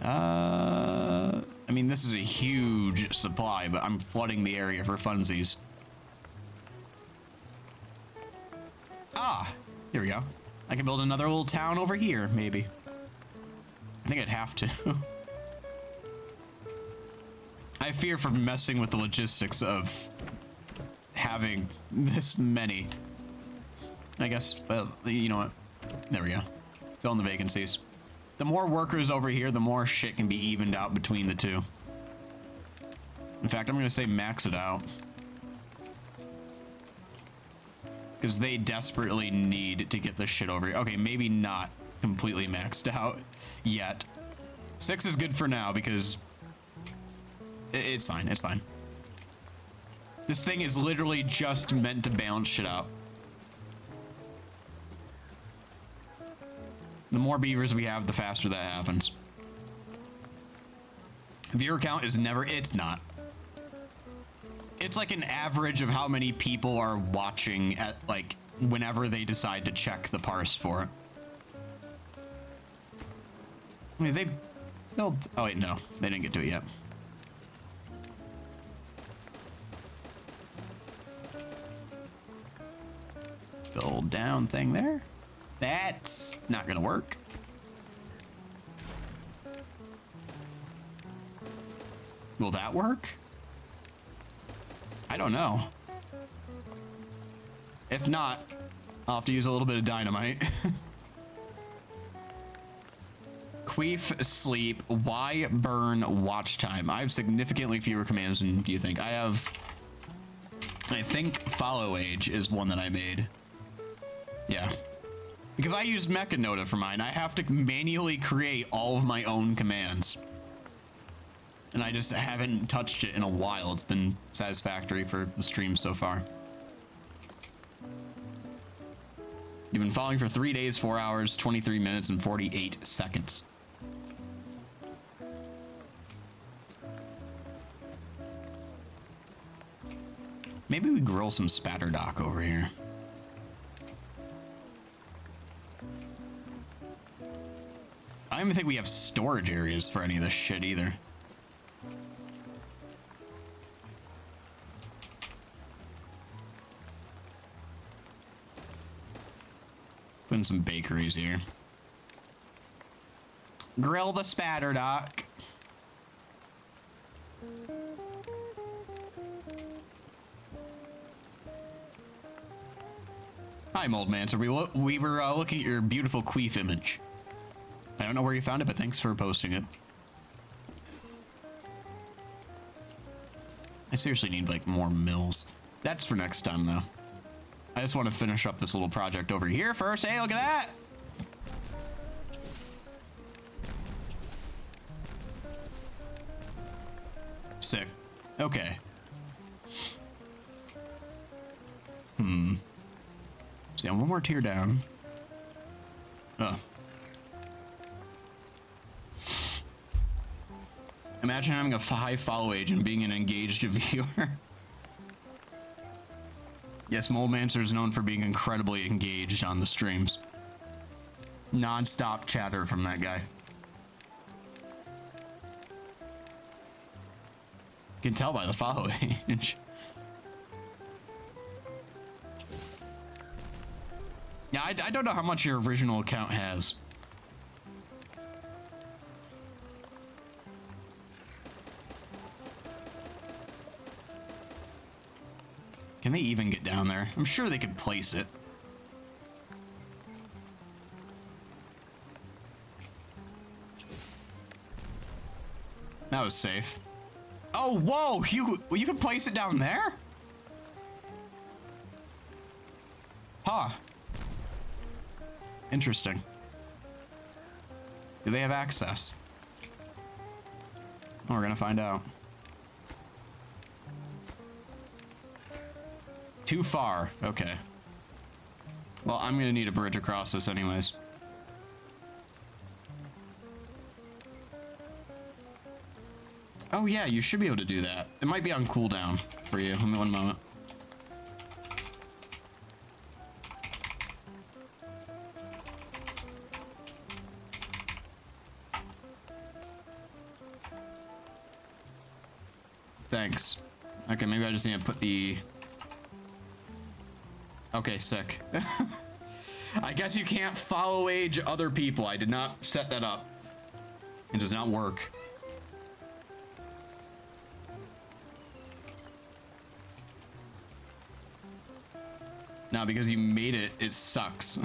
I mean, this is a huge supply, but I'm flooding the area for funsies. Ah, here we go. I can build another little town over here, maybe. I think I'd have to. I fear for messing with the logistics of having this many. I guess, well, you know what? There we go. Fill in the vacancies. The more workers over here, the more shit can be evened out between the two. In fact, I'm going to say max it out. Because they desperately need to get this shit over here. Okay, maybe not completely maxed out yet. 6 is good for now because it's fine. It's fine. This thing is literally just meant to balance shit out. The more beavers we have, the faster that happens. Viewer count is never, it's not. It's like an average of how many people are watching at, like, whenever they decide to check the parse for it. I mean, they built, oh wait, no, they didn't get to it yet. Build down thing there. That's not gonna work. Will that work? I don't know. If not, I'll have to use a little bit of dynamite. Queef, sleep, why burn, watch time. I have significantly fewer commands than you think. I think follow age is one that I made. Yeah. Because I used Mechanota for mine. I have to manually create all of my own commands. And I just haven't touched it in a while. It's been satisfactory for the stream so far. You've been following for 3 days, 4 hours, 23 minutes, and 48 seconds. Maybe we grill some spatterdock over here. I don't even think we have storage areas for any of this shit either. Put in some bakeries here. Grill the spatterdock. Hi, Mold Man. So we were looking at your beautiful queef image. I don't know where you found it, but thanks for posting it. I seriously need, like, more mills. That's for next time, though. I just want to finish up this little project over here first. Hey, look at that! Sick. Okay. See, one more tier down. Oh. Imagine having a high follow age and being an engaged viewer. Yes, Moldmancer is known for being incredibly engaged on the streams. Non-stop chatter from that guy. You can tell by the follow age. Yeah, I don't know how much your original account has. Can they even get down there? I'm sure they could place it. That was safe. Oh, whoa! You can place it down there? Huh. Interesting. Do they have access? Oh, we're gonna find out. Too far. Okay. Well, I'm gonna need a bridge across this anyways. Oh yeah, you should be able to do that. It might be on cooldown for you. Give me one moment. Thanks. Okay, maybe I just need to put the... Okay, sick. I guess you can't follow age other people. I did not set that up. It does not work. Now, because you made it, it sucks.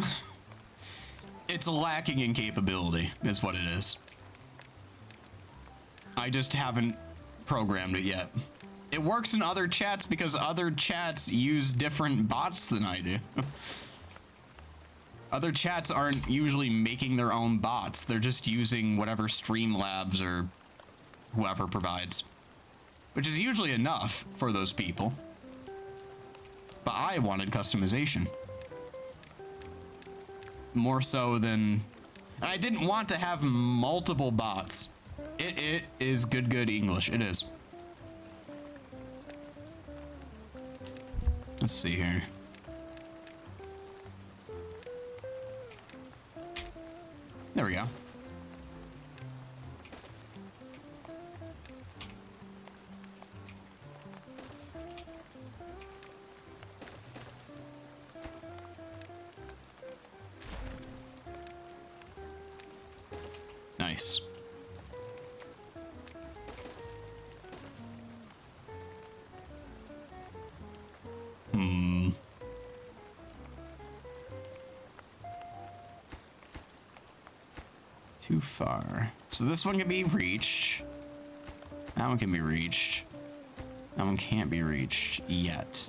It's lacking in capability, is what it is. I just haven't programmed it yet. It works in other chats because other chats use different bots than I do. Other chats aren't usually making their own bots. They're just using whatever Streamlabs or whoever provides, which is usually enough for those people. But I wanted customization. More so than I didn't want to have multiple bots. It is good English. It is. Let's see here. There we go. Nice. Too far. So this one can be reached. That one can be reached. That one can't be reached yet.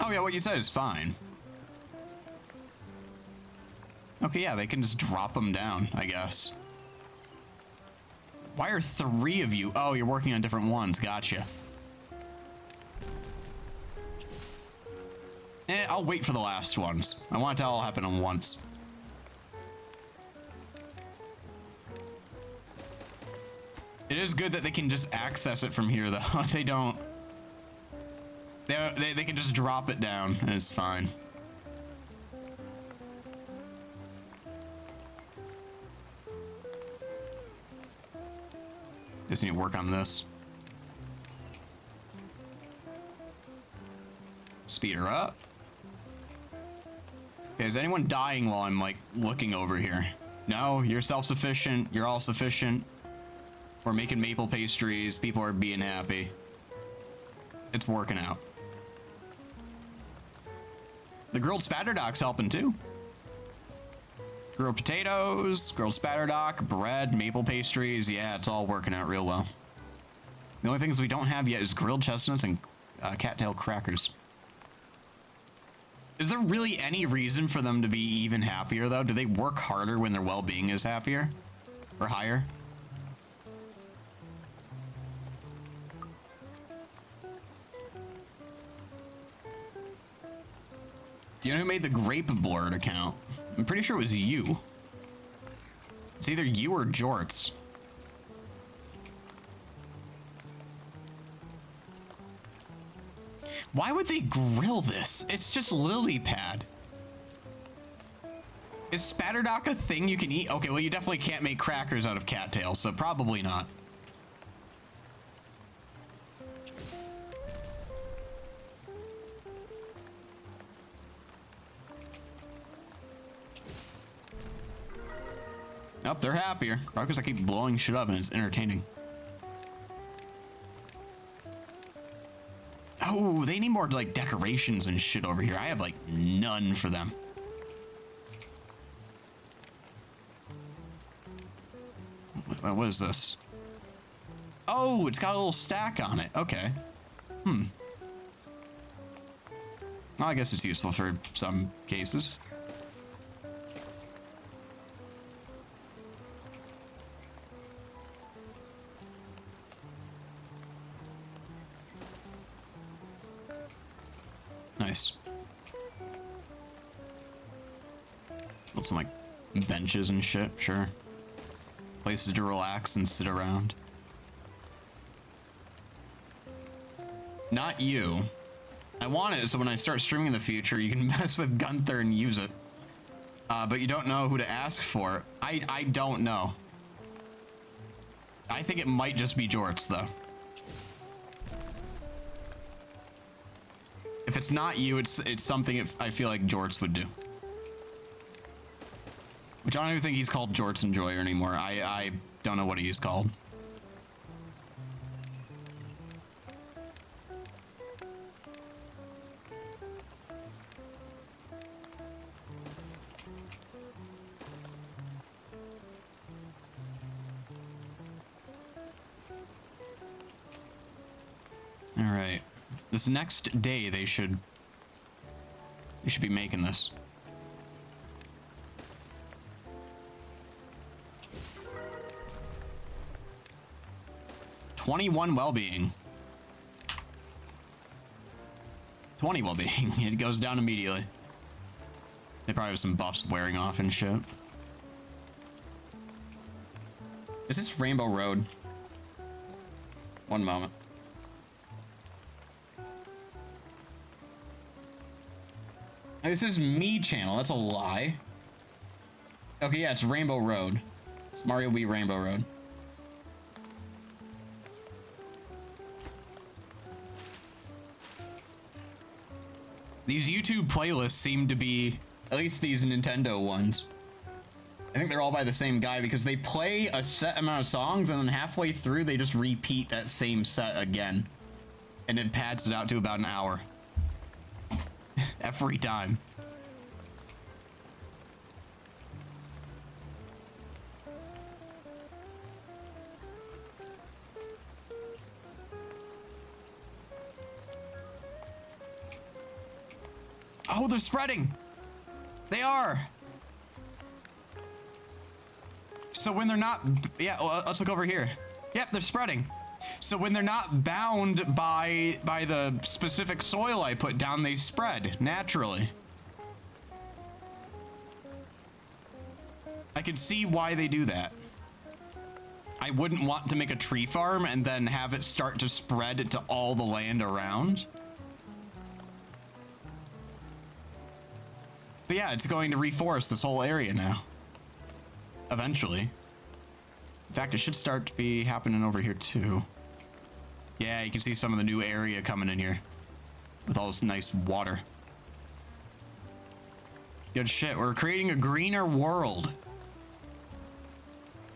Oh yeah, what you said is fine. Okay, yeah, they can just drop them down, I guess. Why are 3 of you? Oh, you're working on different ones. Gotcha. I'll wait for the last ones. I want it to all happen at once. It is good that they can just access it from here, though. They don't. They can just drop it down, and it's fine. Just need to work on this. Speed her up. Okay, is anyone dying while I'm like looking over here? No, you're self-sufficient. You're all sufficient. We're making maple pastries. People are being happy. It's working out. The grilled spatterdock's helping too. Grilled potatoes, grilled spatterdock, bread, maple pastries. Yeah, it's all working out real well. The only things we don't have yet is grilled chestnuts and cattail crackers. Is there really any reason for them to be even happier, though? Do they work harder when their well-being is happier? Or higher? Do you know who made the grape blurred account? I'm pretty sure it was you. It's either you or Jorts. Why would they grill this? It's just lily pad. Is spatterdock a thing you can eat? Okay, well, you definitely can't make crackers out of cattails, so probably not. Oh, they're happier. Probably because I keep blowing shit up and it's entertaining. Oh, they need more like decorations and shit over here. I have like none for them. What is this? Oh, it's got a little stack on it. Okay. Well, I guess it's useful for some cases. Nice. Build some like benches and shit, sure. Places to relax and sit around. Not you. I want it so when I start streaming in the future, you can mess with Gunther and use it. But you don't know who to ask for. I don't know. I think it might just be Jorts, though. If it's not you, it's something I feel like Jorts would do. Which I don't even think he's called Jorts Enjoyer anymore. I don't know what he's called. All right. This next day they should be making this. $21 well-being. 20 well-being. It goes down immediately. They probably have some buffs wearing off and shit. Is this Rainbow Road? One moment. This is me channel. That's a lie. Okay, yeah, it's Rainbow Road. It's Mario Wii Rainbow Road. These YouTube playlists seem to be, at least these Nintendo ones, I think they're all by the same guy because they play a set amount of songs and then halfway through they just repeat that same set again. And it pads it out to about an hour. Every time. Oh, they're spreading. They are. So when they're not, yeah, well, let's look over here. Yep, they're spreading. So when they're not bound by the specific soil I put down, they spread naturally. I can see why they do that. I wouldn't want to make a tree farm and then have it start to spread to all the land around. But yeah, it's going to reforest this whole area now. Eventually. In fact, it should start to be happening over here too. Yeah, you can see some of the new area coming in here. With all this nice water. Good shit, we're creating a greener world.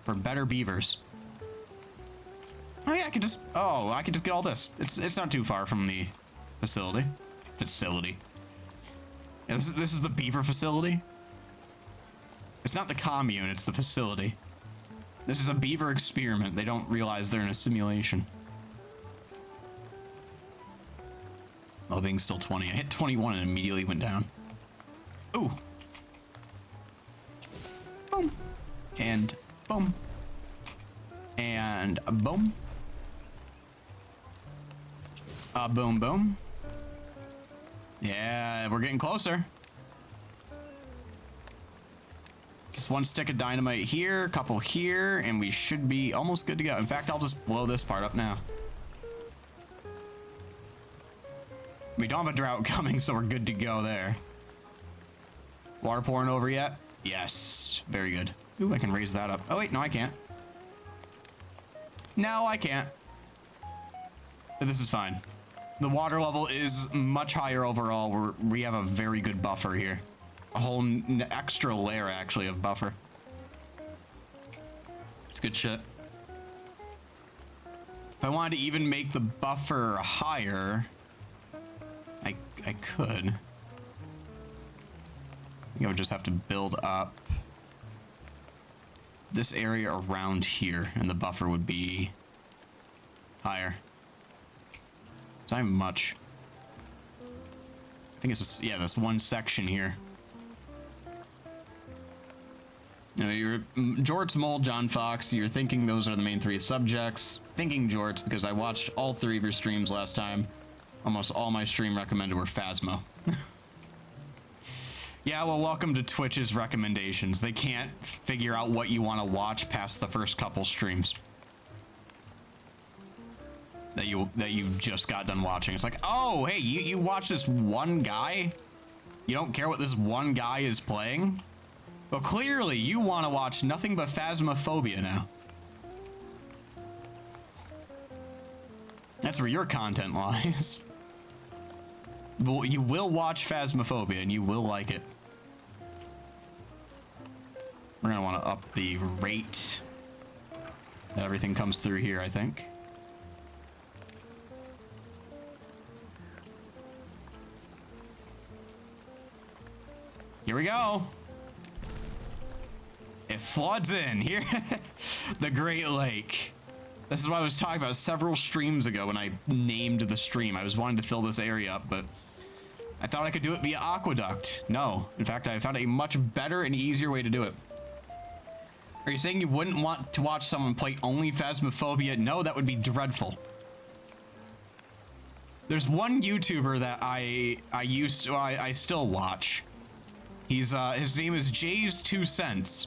For better beavers. Oh yeah, I can just get all this. It's not too far from the facility. Yeah, this is the beaver facility. It's not the commune, it's the facility. This is a beaver experiment. They don't realize they're in a simulation. Well-being's still 20. I hit 21 and immediately went down. Ooh. Boom. And boom. And boom. Boom, boom. Yeah, we're getting closer. Just one stick of dynamite here, a couple here, and we should be almost good to go. In fact, I'll just blow this part up now. We don't have a drought coming, so we're good to go there. Water pouring over yet? Yes, very good. Ooh, I can raise that up. Oh wait, no I can't. No, I can't. But this is fine. The water level is much higher overall. We have a very good buffer here. A whole extra layer, actually, of buffer. It's good shit. If I wanted to even make the buffer higher, I could. I think I would just have to build up this area around here, and the buffer would be higher. It's not even much. I think it's just, yeah, this one section here. You know, you're Jorts, Mole, John Fox. You're thinking those are the main three subjects. Thinking Jorts because I watched all three of your streams last time. Almost all my stream recommended were Phasmo. Yeah, well, welcome to Twitch's recommendations. They can't figure out what you want to watch past the first couple streams that you just got done watching. It's like, oh, hey, you watch this one guy? You don't care what this one guy is playing? Well, clearly you want to watch nothing but Phasmophobia now. That's where your content lies. Well, you will watch Phasmophobia and you will like it. We're gonna want to up the rate that everything comes through here, I think. Here we go. It floods in here. The Great Lake. This is what I was talking about several streams ago when I named the stream. I was wanting to fill this area up, but I thought I could do it via aqueduct. No, in fact, I found a much better and easier way to do it. Are you saying you wouldn't want to watch someone play only Phasmophobia? No, that would be dreadful. There's one YouTuber that I still watch. He's his name is Jay's 2 Cents.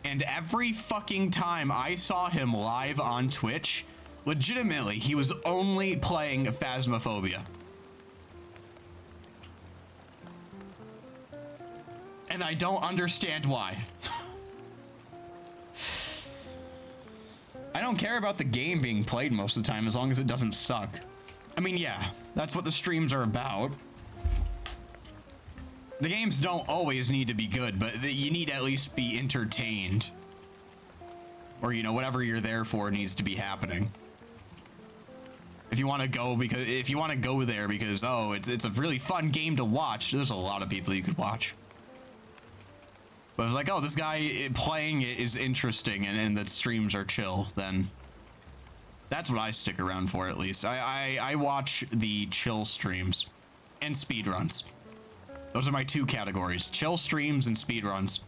And every fucking time I saw him live on Twitch, legitimately, he was only playing Phasmophobia. And I don't understand why. I don't care about the game being played most of the time as long as it doesn't suck. I mean, yeah, that's what the streams are about. The games don't always need to be good, but you need to at least be entertained. Or, you know, whatever you're there for needs to be happening. If you want to go there because, oh, it's a really fun game to watch, there's a lot of people you could watch. But it's like, oh, this guy playing it is interesting and the streams are chill, then that's what I stick around for, at least. I watch the chill streams and speedruns. Those are my 2 categories, chill streams and speedruns.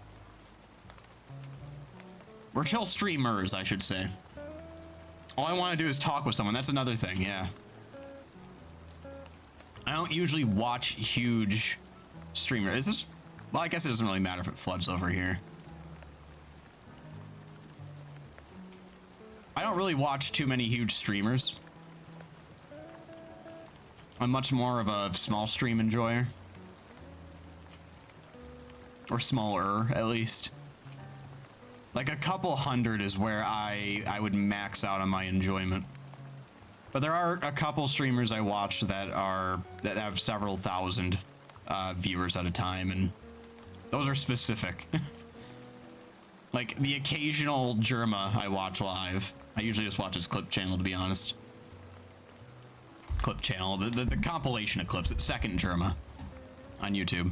Or chill streamers, I should say. All I want to do is talk with someone. That's another thing, yeah. I don't usually watch huge streamers. Is this... Well, I guess it doesn't really matter if it floods over here. I don't really watch too many huge streamers. I'm much more of a small stream enjoyer. Or smaller, at least. Like a couple hundred is where I would max out on my enjoyment. But there are a couple streamers I watch that have several thousand viewers at a time, and those are specific. Like the occasional Germa I watch live. I usually just watch his clip channel, to be honest. Clip channel, the compilation of clips. It's second Germa on YouTube.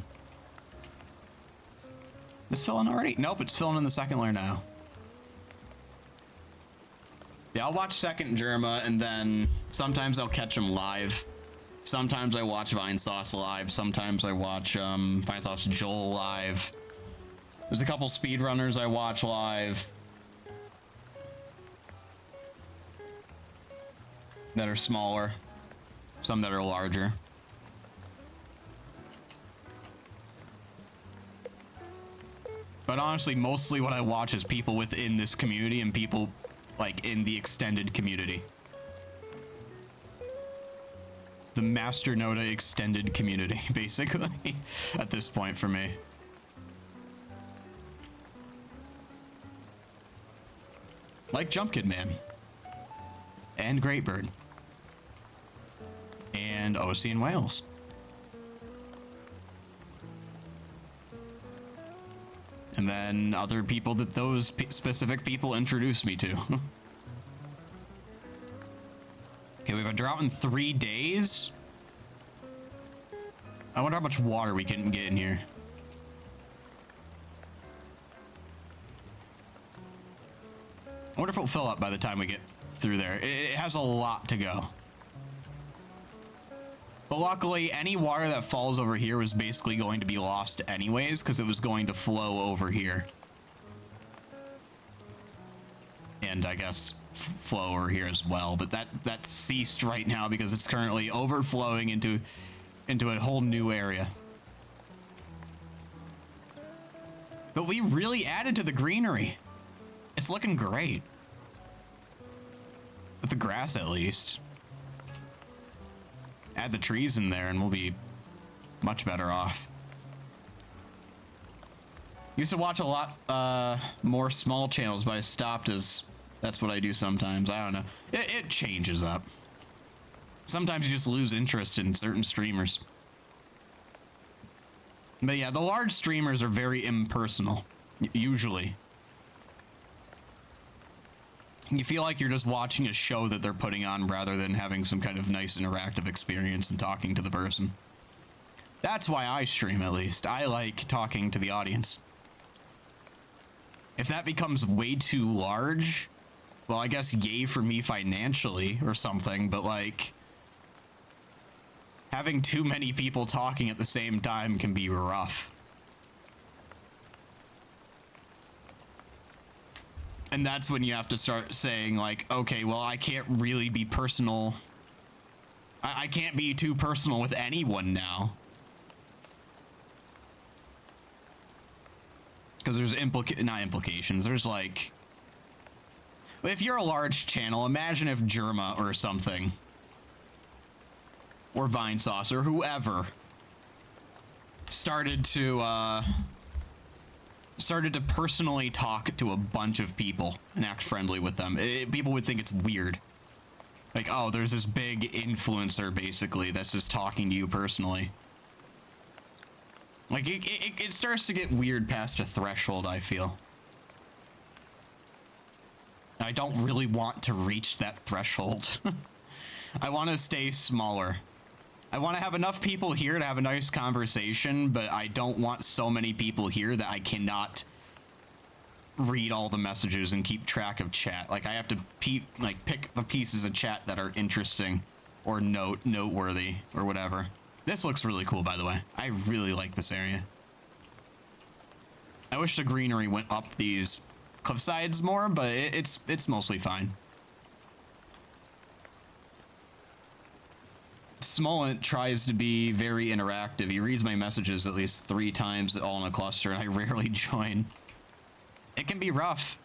Is filling already? Nope, it's filling in the second layer now. Yeah, I'll watch second Germa, and then sometimes I'll catch him live. Sometimes I watch Vinesauce live. Sometimes I watch Vinesauce Joel live. There's a couple speedrunners I watch live that are smaller. Some that are larger. But honestly, mostly what I watch is people within this community and people like in the extended community. The Master Noda extended community, basically, at this point for me. Like Jump Kid Man. And Greatbird. And OC in Wales. And then other people that those specific people introduced me to. Okay, we have a drought in 3 days. I wonder how much water we can get in here. I wonder if it'll fill up by the time we get through there. It has a lot to go. But luckily, any water that falls over here was basically going to be lost anyways, because it was going to flow over here. And I guess flow over here as well, but that ceased right now because it's currently overflowing into a whole new area. But we really added to the greenery. It's looking great. With the grass, at least. Add the trees in there and we'll be much better off. Used to watch a lot more small channels, but I stopped as that's what I do sometimes. I don't know. It changes up. Sometimes you just lose interest in certain streamers. But yeah, the large streamers are very impersonal, usually. You feel like you're just watching a show that they're putting on rather than having some kind of nice interactive experience and talking to the person. That's why I stream, at least. I like talking to the audience. If that becomes way too large, well, I guess yay for me financially or something, but like having too many people talking at the same time can be rough. And that's when you have to start saying like, okay, well, I can't really be personal I can't be too personal with anyone now. Because there's not implications. There's like, if you're a large channel, imagine if Germa or something, or Vine Sauce or whoever, started to personally talk to a bunch of people and act friendly with them. People would think it's weird. Like, oh, there's this big influencer basically that's just talking to you personally. Like, it starts to get weird past a threshold, I feel. I don't really want to reach that threshold. I want to stay smaller. I want to have enough people here to have a nice conversation, but I don't want so many people here that I cannot read all the messages and keep track of chat. Like, I have to pick the pieces of chat that are interesting or noteworthy or whatever. This looks really cool, by the way. I really like this area. I wish the greenery went up these cliff sides more, but it's mostly fine. Smollett tries to be very interactive. He reads my messages at least 3 times, all in a cluster, and I rarely join. It can be rough.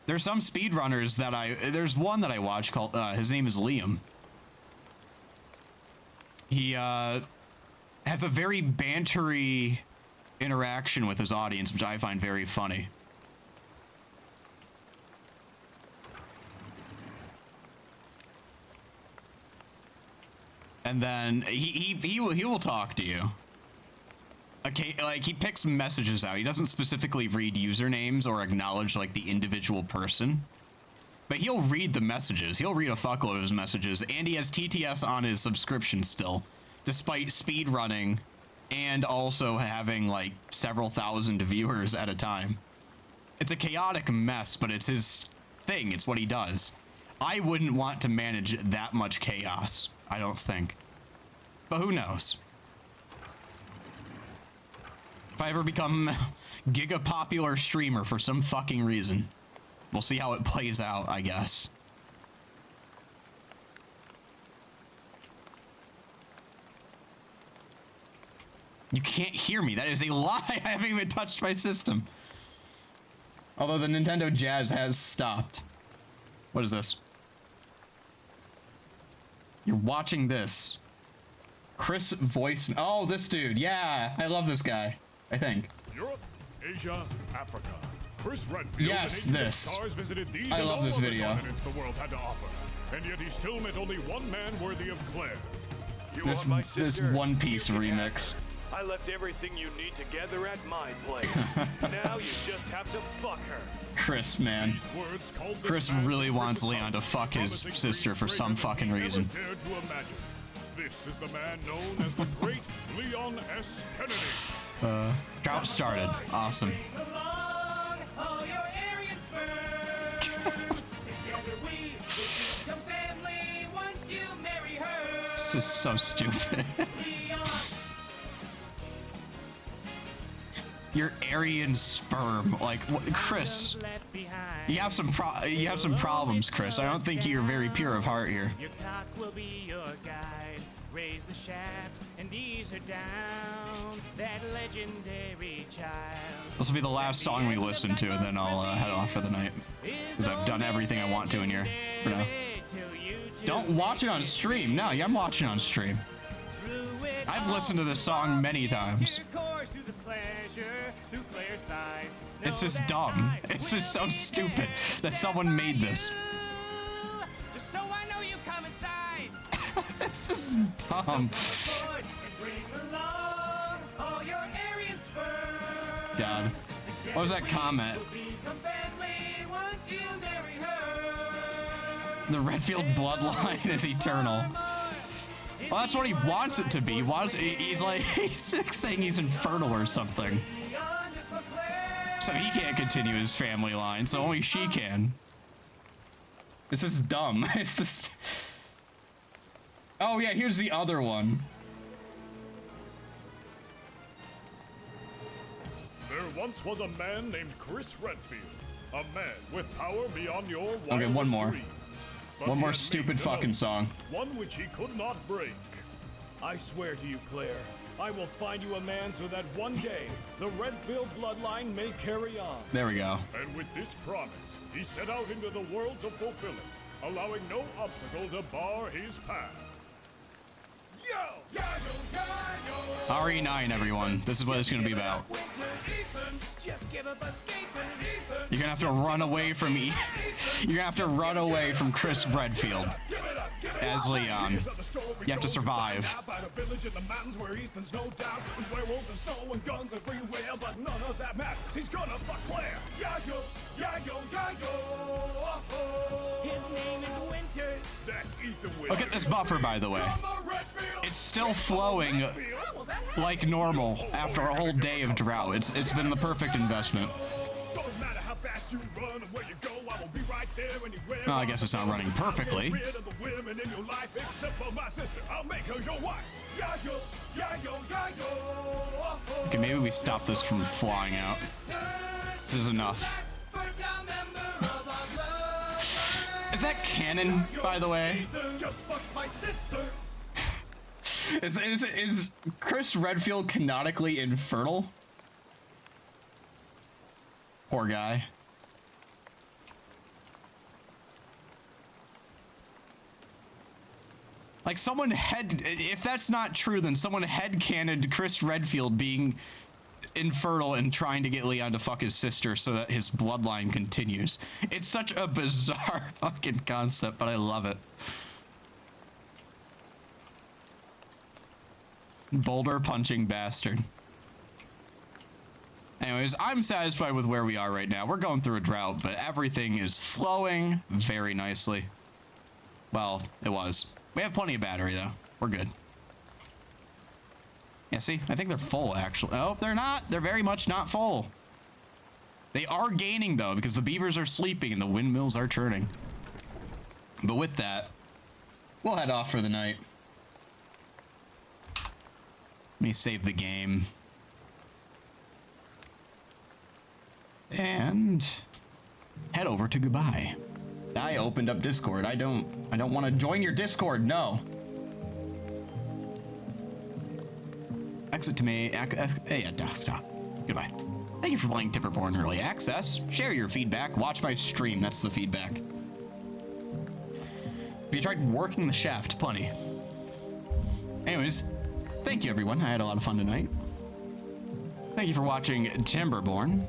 There's some speedrunners that there's one that I watch called, his name is Liam. He, has a very bantery interaction with his audience, which I find very funny. And then he will talk to you. Okay, like, he picks messages out. He doesn't specifically read usernames or acknowledge like the individual person, but he'll read the messages. He'll read a fuckload of his messages, and he has TTS on his subscription still, despite speed running and also having like several thousand viewers at a time. It's a chaotic mess, but it's his thing. It's what he does. I wouldn't want to manage that much chaos, I don't think. But who knows? If I ever become giga popular streamer for some fucking reason, we'll see how it plays out, I guess. You can't hear me. That is a lie. I haven't even touched my system. Although the Nintendo Jazz has stopped. What is this? You're watching this. Chris voice. Oh, this dude. Yeah, I love this guy. I think. Europe, Asia, Africa. Chris Redfield yes, and this. Stars visited these I and love all this other video. continents the world had to offer. And yet he still met only one man worthy of Claire. This One Piece remix. I left everything you need together at my place. Now you just have to fuck her. Chris, man. Chris really wants Leon to fuck his sister for some fucking reason. This is the man known as the great Leon S. Kennedy. Drought started. Awesome. This is so stupid. Your Aryan sperm, like what, Chris? You have some problems, Chris. I don't think you're very pure of heart here. Your cock will be your guide. Raise the shaft and ease her down. That legendary child. This will be the last song we listen to, and then I'll head off for the night. Because I've done everything I want to in here for now. Don't watch it on stream. No, yeah, I'm watching on stream. I've listened to this song many times. It's just dumb. It's just so stupid that someone made this. Just so I know you come inside. This is dumb. God. What was that comment? The Redfield bloodline is eternal. Well, that's what he wants it to be. He's like, he's saying he's infertile or something. So he can't continue his family line, so only she can. This is dumb. It's just... Oh yeah, here's the other one. There once was a man named Chris Redfield. A man with power beyond your wildest Okay, one more. dreams. But One he more had stupid made fucking an oath, song. one which he could not break. I swear to you, Claire, I will find you a man so that one day the Redfield bloodline may carry on. There we go. And with this promise, he set out into the world to fulfill it, allowing no obstacle to bar his path. Yo! RE9, everyone. This is what it's gonna be about. You're gonna have to run away from You're gonna have to run away from Chris Redfield as Leon. You have to survive. His name is Winters. Look at this buffer, by the way. It's still flowing like normal after a whole day of drought. It's been the perfect investment. Well, I guess it's not running perfectly. Okay, maybe we stop this from flying out. This is enough. Is that canon, by the way? Is Chris Redfield canonically infertile? Poor guy. Like, someone if that's not true, then someone headcanoned Chris Redfield being infertile and trying to get Leon to fuck his sister so that his bloodline continues. It's such a bizarre fucking concept, but I love it. Boulder punching bastard. Anyways, I'm satisfied with where we are right now. We're going through a drought, but everything is flowing very nicely. Well, it was. We have plenty of battery, though. We're good. Yeah, see? I think they're full, actually. Oh, they're not. They're very much not full. They are gaining, though, because the beavers are sleeping and the windmills are churning. But with that, we'll head off for the night. Let me save the game. And head over to goodbye. I opened up Discord. I don't want to join your Discord. No. Exit to me. Hey, stop. Goodbye. Thank you for playing Timberborn Early Access. Share your feedback. Watch my stream. That's the feedback. Have you tried working the shaft? Plenty. Anyways, thank you, everyone. I had a lot of fun tonight. Thank you for watching Timberborn.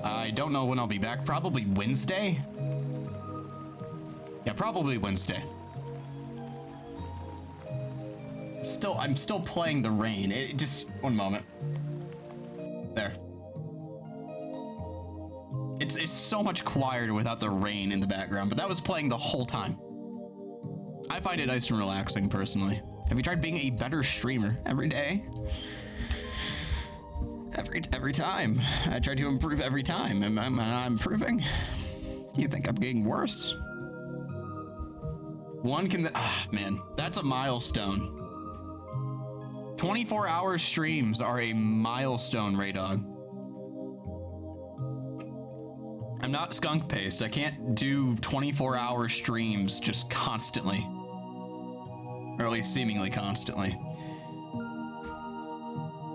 I don't know when I'll be back. Probably Wednesday. Yeah, probably Wednesday. I'm still playing the rain. Just one moment. There. It's so much quieter without the rain in the background, but that was playing the whole time. I find it nice and relaxing, personally. Have you tried being a better streamer every day? Every time. I try to improve every time. Am I improving? Do you think I'm getting worse? Man, that's a milestone. 24-hour streams are a milestone, Raydog. I'm not skunk paced. I can't do 24-hour streams just constantly. Or at least seemingly constantly.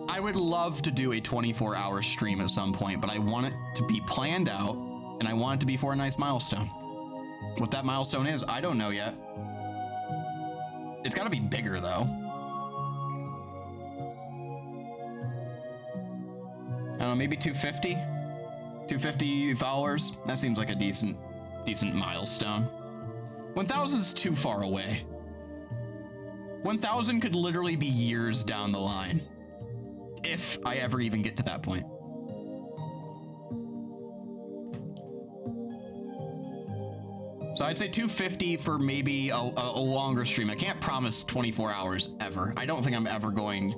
I would love to do a 24-hour stream at some point, but I want it to be planned out, and I want it to be for a nice milestone. What that milestone is, I don't know yet. It's gotta be bigger, though. I don't know, maybe 250? 250 followers? That seems like a decent milestone. 1,000's too far away. 1,000 could literally be years down the line. If I ever even get to that point. So I'd say 250 for maybe a longer stream. I can't promise 24 hours ever. I don't think I'm ever going...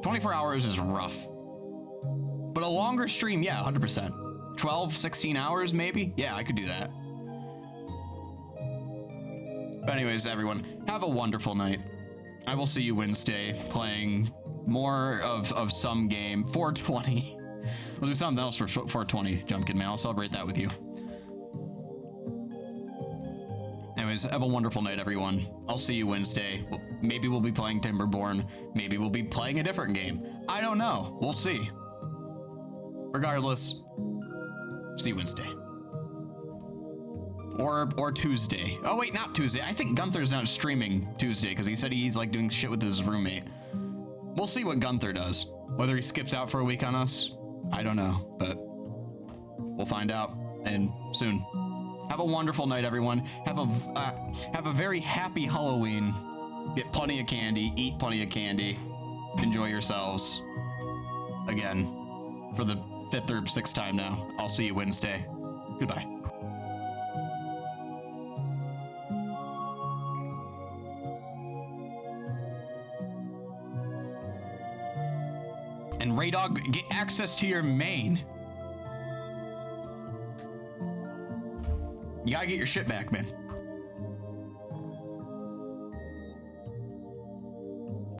24 hours is rough. But a longer stream, yeah, 100%. 12, 16 hours maybe? Yeah, I could do that. But anyways, everyone, have a wonderful night. I will see you Wednesday playing more of some game. 420. We'll do something else for 420, Jumpkin Man. I'll celebrate that with you. Anyways, anyways, have a wonderful night, everyone. I'll see you Wednesday. Maybe we'll be playing Timberborn. Maybe we'll be playing a different game. I don't know. We'll see. Regardless, see you Wednesday. Or Tuesday. Oh, wait, not Tuesday. I think Gunther's not streaming Tuesday because he said he's like doing shit with his roommate. We'll see what Gunther does. Whether he skips out for a week on us, I don't know, but we'll find out and soon. Have a wonderful night, everyone. Have a very happy Halloween. Get plenty of candy. Eat plenty of candy. Enjoy yourselves. Again, for the 5th or 6th time now. I'll see you Wednesday. Goodbye. And Raydog, get access to your main. You gotta get your shit back, man.